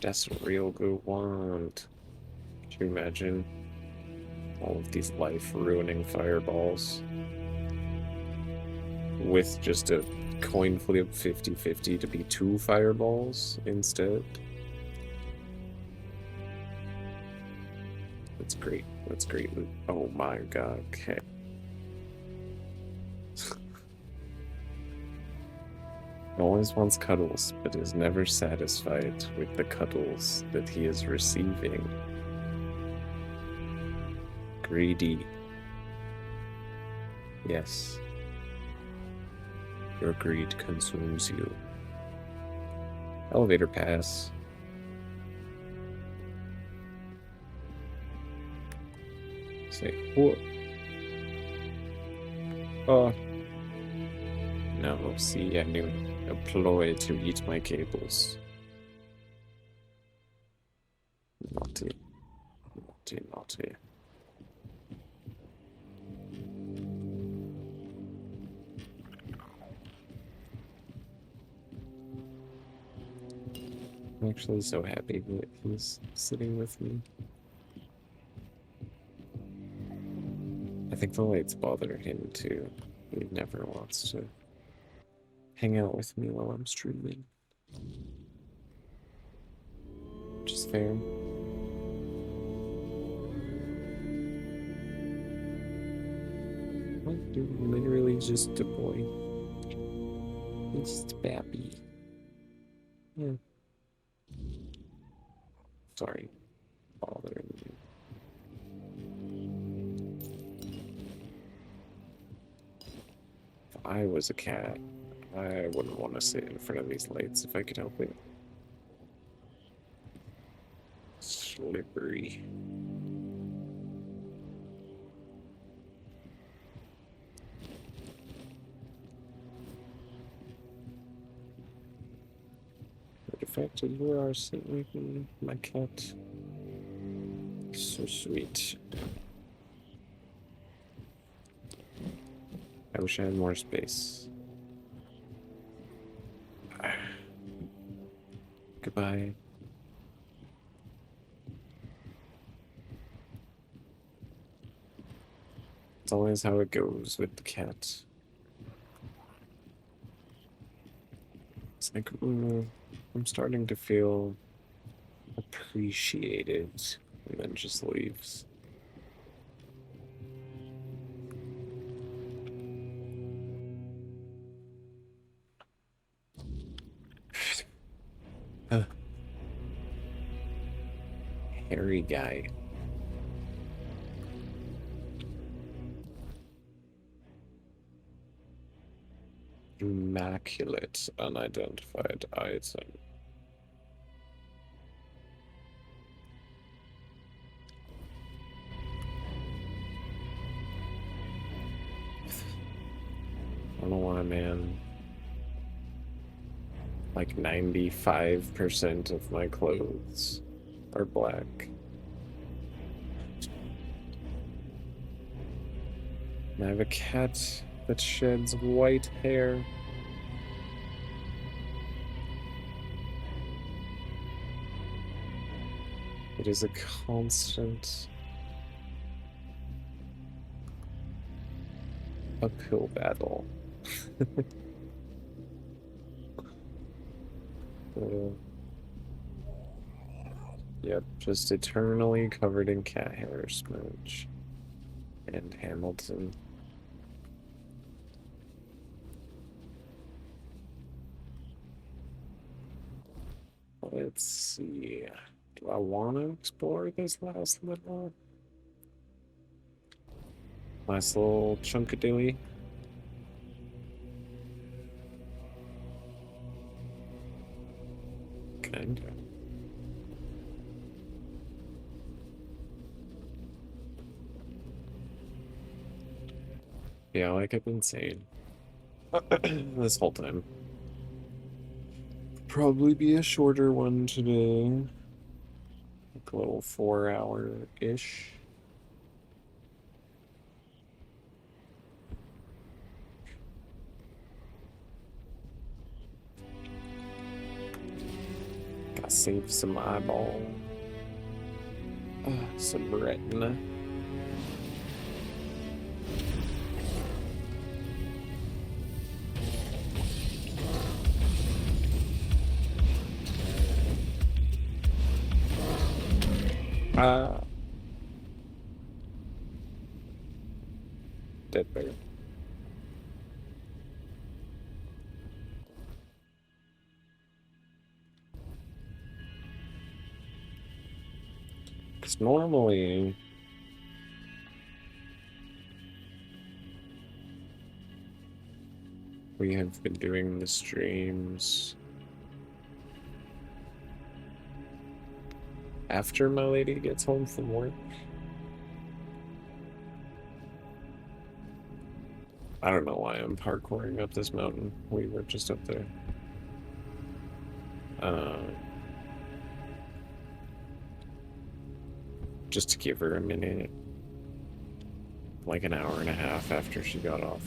Speaker 1: That's a real good wand. Can you imagine all of these life-ruining fireballs with just a coin flip 50-50 to be 2 fireballs instead? That's great. That's great. Oh my god. Okay. Always wants cuddles, but is never satisfied with the cuddles that he is receiving. Greedy. Yes. Your greed consumes you. Elevator pass. Say what? Oh. No, see, I knew a ploy to eat my cables. Naughty. Naughty, naughty. actually so happy that he's sitting with me. I think the lights bother him too. He never wants to hang out with me while I'm streaming. Which is fair. What, dude? Literally just a boy. He's just a baby. Yeah. Sorry. Bothering you. If I was a cat, I wouldn't want to sit in front of these lights if I could help it. Slippery. But the fact that you are sitting with me, my cat. So sweet. I wish I had more space. Goodbye. It's always how it goes with the cat. It's like, I'm starting to feel appreciated, and then just leaves. Hairy guy. Immaculate unidentified item. I don't know why, man. Like 95% of my clothes are black. And I have a cat that sheds white hair. It is a constant uphill battle. Yep, just eternally covered in cat hair, Smooch. And Hamilton. Let's see. Do I want to explore this last little chunkadilly? Kinda. Yeah, like I've been saying this whole time. Probably be a shorter one today. Like a little 4-hour-ish. Gotta save some eyeball. Some retina. Dead bear. Because normally we have been doing the streams after my lady gets home from work. I don't know why I'm parkouring up this mountain. We were just up there. Just to give her a minute. Like an hour and a half after she got off.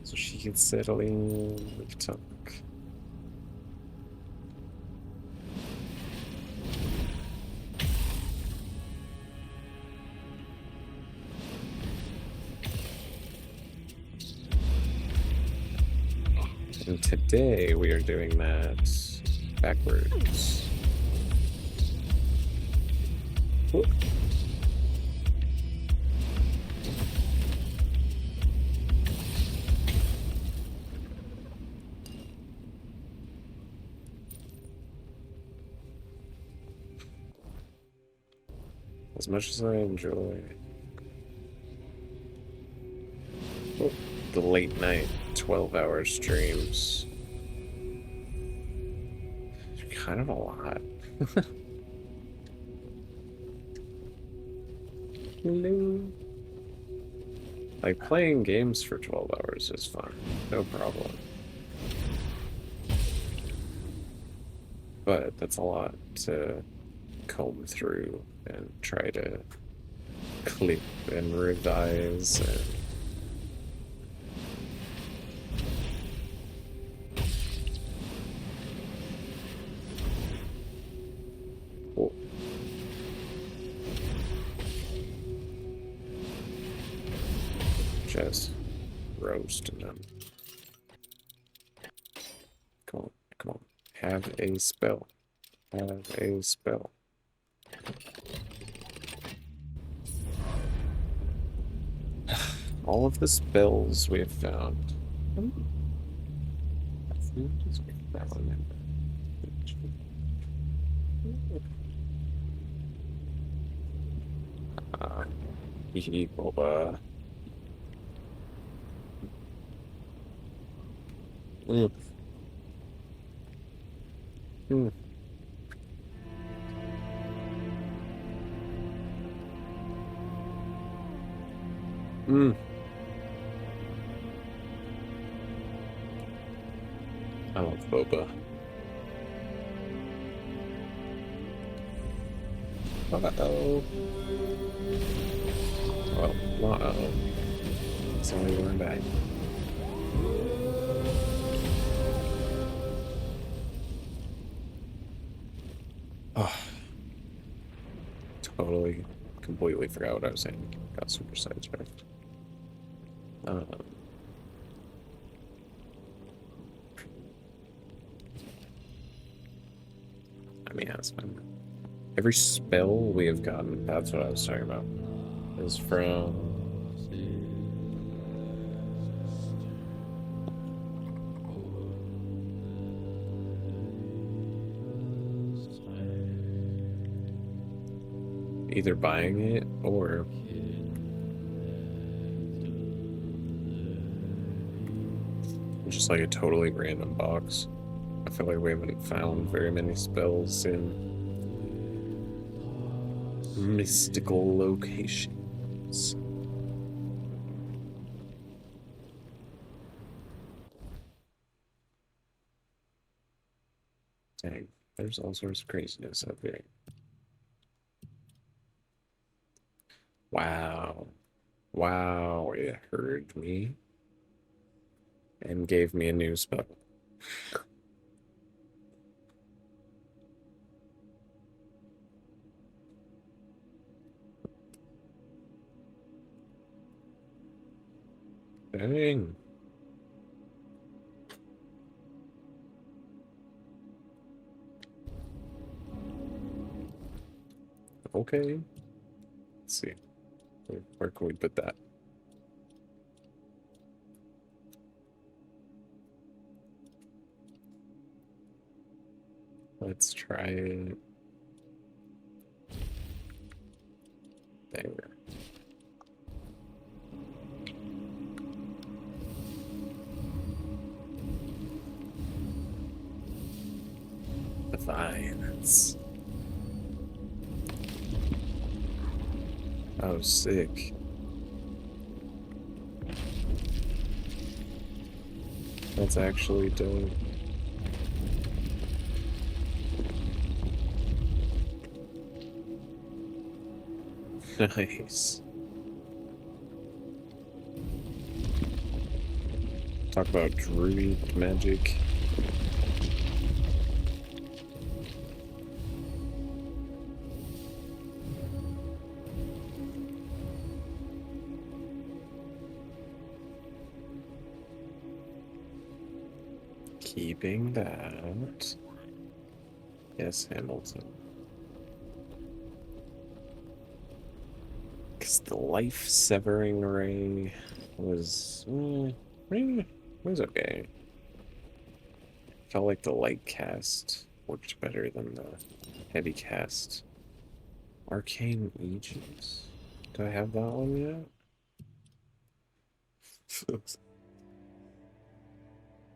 Speaker 1: So she can settle in, we can talk And today we are doing that backwards. Whoop. As much as I enjoy the late night 12-hour streams, they're kind of a lot. Hello. Like, playing games for 12 hours is fun, no problem. But that's a lot to comb through and try to clip and revise and oh. Just roasting them. Come on, come on. Have a spell. Have a spell. All of the spells we have found. Boba. Mm. Mm. Mm. I love boba. Uh-oh. Well, not uh-oh. It's only going back. Oh. Totally, completely forgot what I was saying. Got super sidetracked. I mean, that's fine. Every spell we have gotten, that's what I was talking about, is from either buying it or just like a totally random box. I feel like we haven't found very many spells in mystical locations. Dang, there's all sorts of craziness out there. Wow. Wow, it heard me and gave me a new spell. Dang. Okay. Let's see. Where can we put that? Let's try it. There. Defiance. Oh, sick. That's actually dope. Nice. Talk about druid magic. Keeping that. Yes, Hamilton. Because the life-severing ray was... was okay. Felt like the light cast worked better than the heavy cast. Arcane Aegis? Do I have that one yet?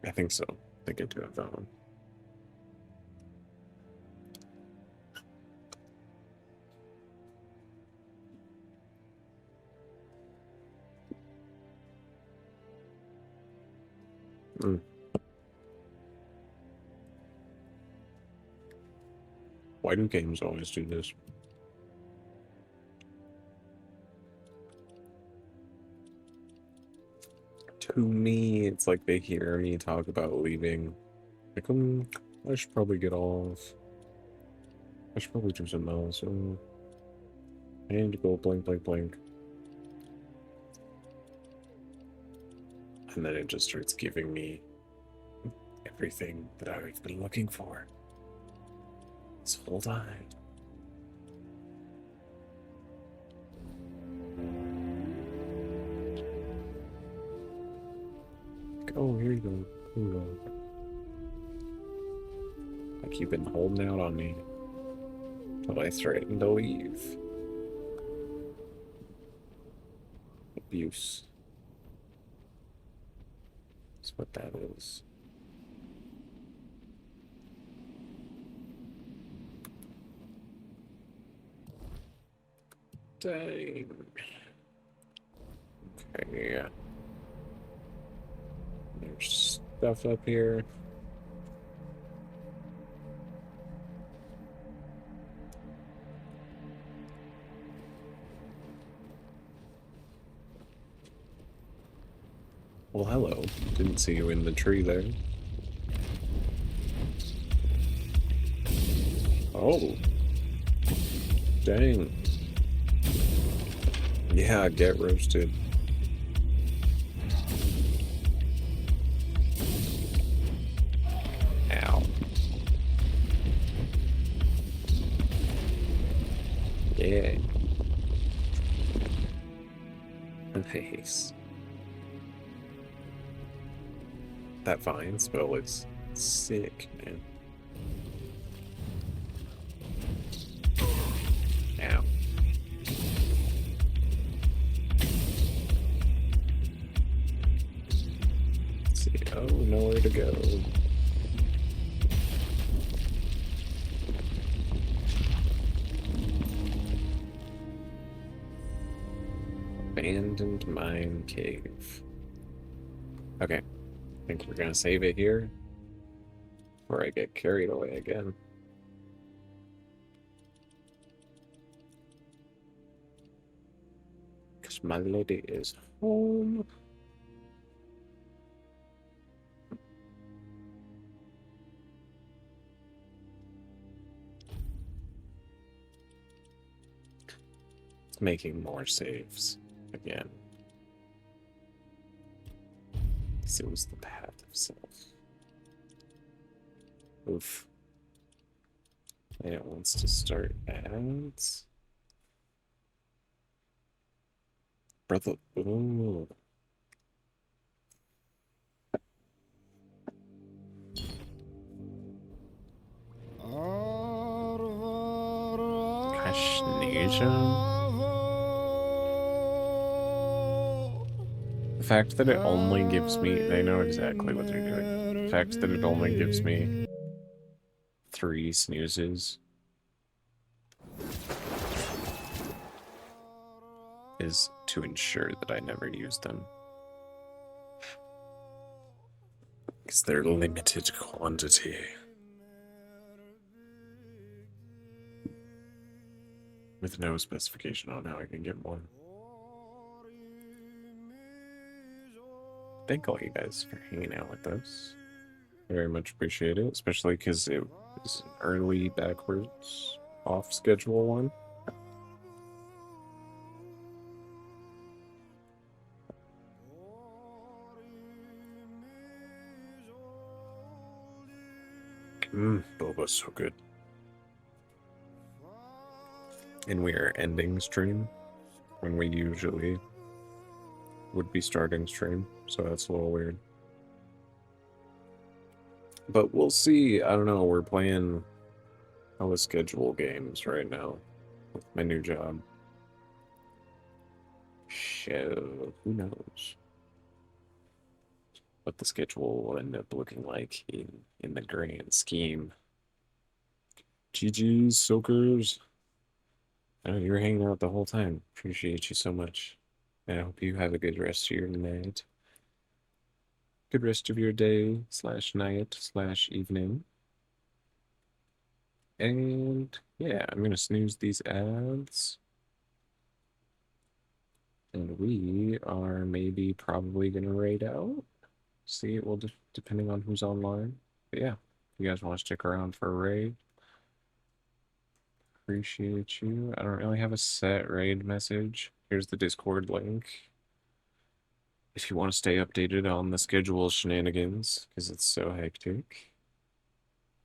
Speaker 1: I think so. I think I do have that one. Mm. Why do games always do this? To me, it's like they hear me talk about leaving. Like, I should probably get off. I should probably do something else. I need to go blank, blank, blank. And then it just starts giving me everything that I've been looking for this whole time. Oh, here you go. Here you go. Like you've been holding out on me till I threatened to leave. Abuse. That's what that is. Dang. Okay, yeah. There's stuff up here. Well, hello. Didn't see you in the tree there. Oh. Dang. Yeah, get roasted. Ow. Yeah. Nice. That vine spell is sick, man. Ow. Let's see. Oh, nowhere to go. Abandoned mine cave. Okay. I think we're gonna save it here before I get carried away again. Because my lady is home. It's making more saves again. Because it was the path of self. Oof. And it wants to start ads. Brother. Ooh. Gosh, the fact that it only gives me, they know exactly what they're doing. The fact that it only gives me 3 snoozes is to ensure that I never use them. Because they're limited quantity. With no specification on how I can get more. Thank all you guys for hanging out with us. I very much appreciate it, especially because it was an early backwards off schedule one. Boba's so good. And we are ending stream when we usually would be starting stream, so that's a little weird. But we'll see. I don't know. We're playing hella schedule games right now with my new job. So, who knows what the schedule will end up looking like in the grand scheme. GG's, soakers. I know you're hanging out the whole time. Appreciate you so much. And I hope you have a good rest of your night. Good rest of your day / night / evening. And yeah, I'm gonna snooze these ads. And we are maybe probably gonna raid out. See, it will depending on who's online. But yeah, if you guys want to stick around for a raid, appreciate you. I don't really have a set raid message. Here's the Discord link. If you want to stay updated on the schedule shenanigans, because it's so hectic.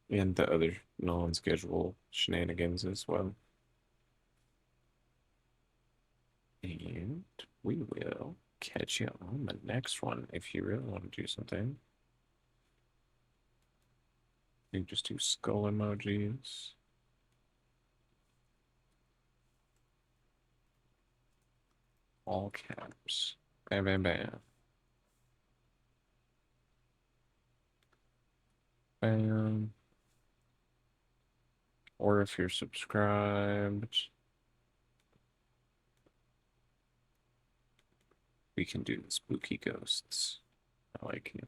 Speaker 1: And the other non-schedule shenanigans as well. And we will catch you on the next one if you really want to do something. You just do skull emojis. All caps. Bam, bam, bam. Bam. Or if you're subscribed, we can do the spooky ghosts. I like it.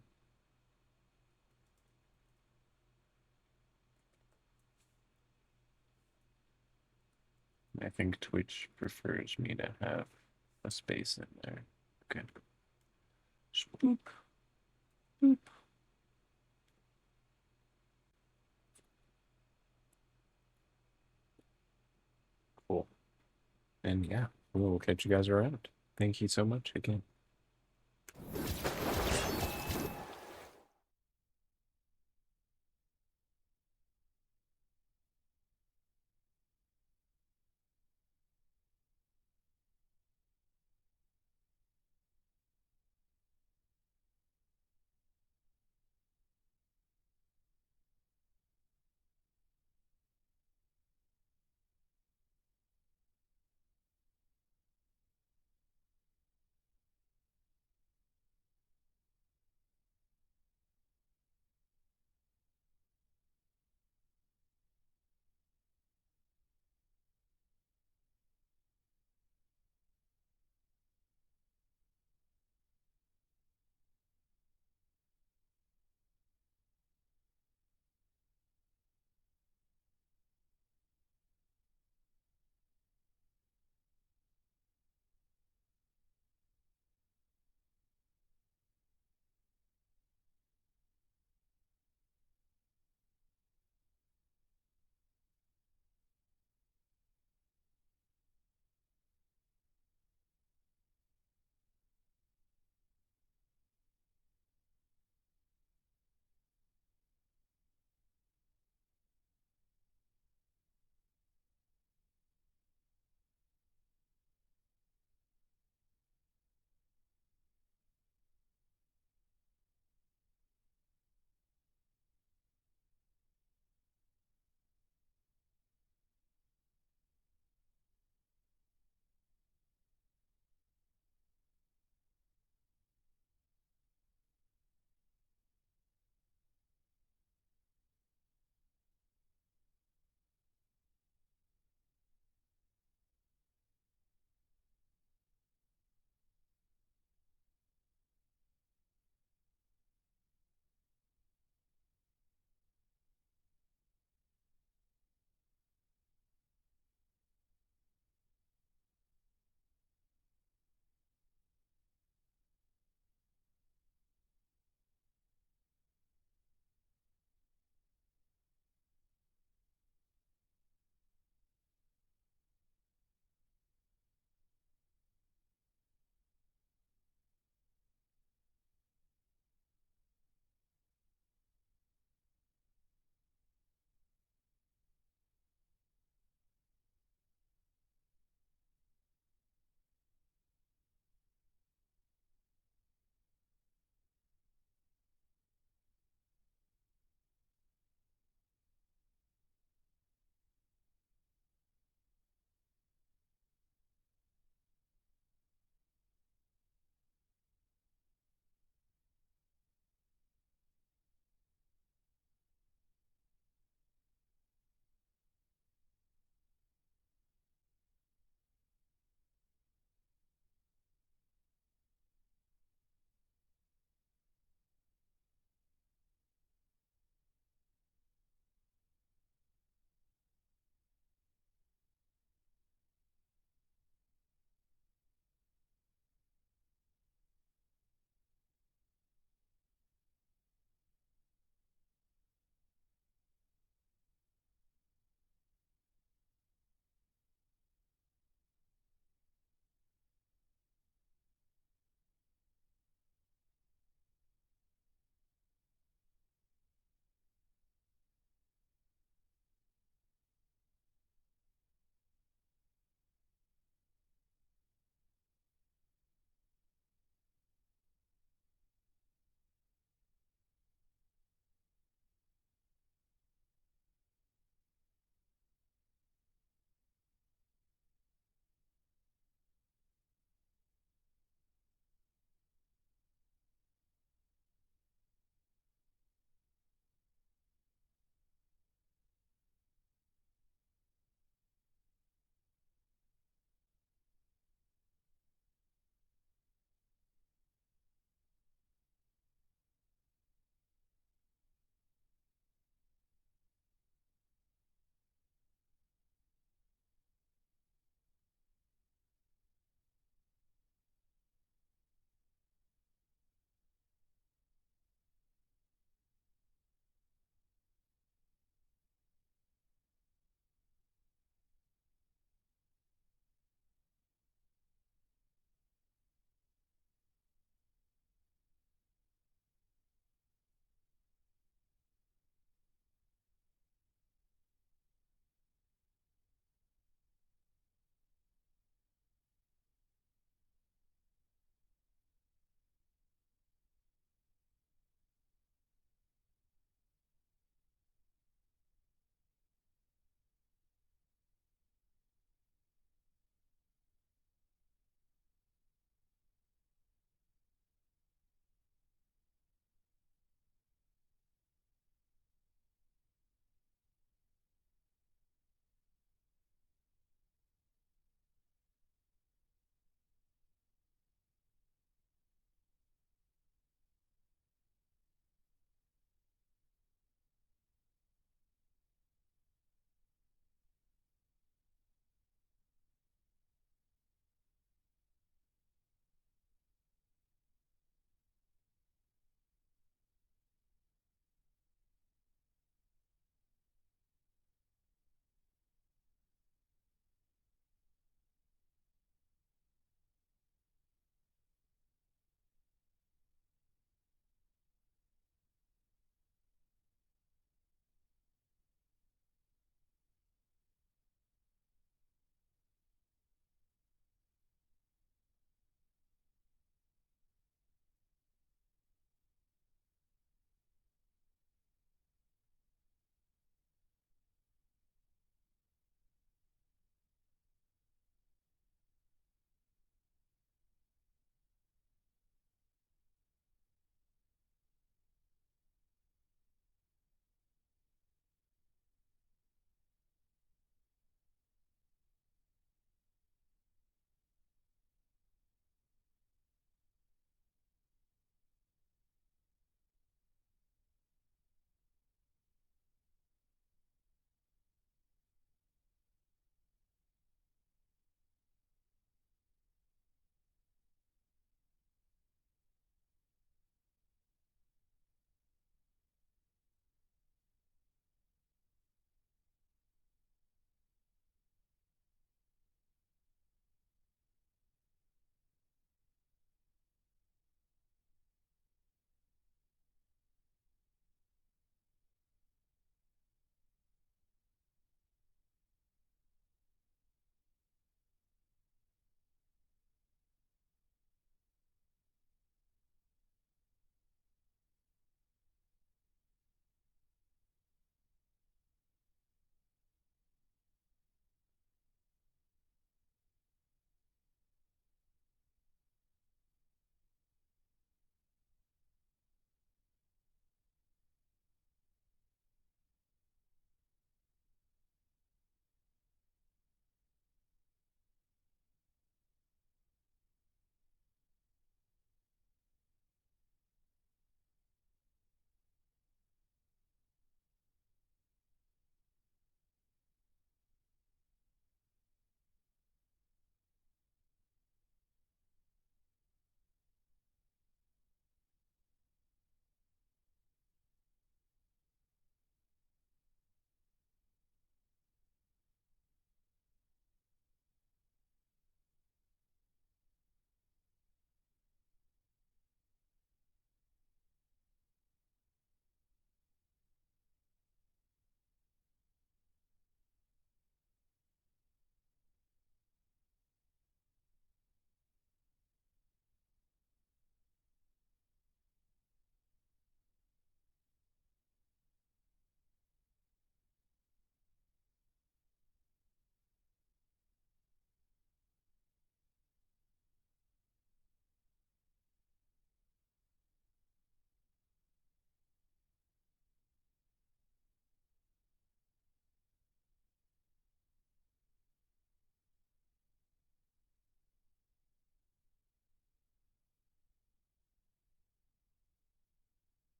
Speaker 1: I think Twitch prefers me to have a space in there. Okay. Boop. Boop. Cool. And yeah, we'll catch you guys around. Thank you so much again.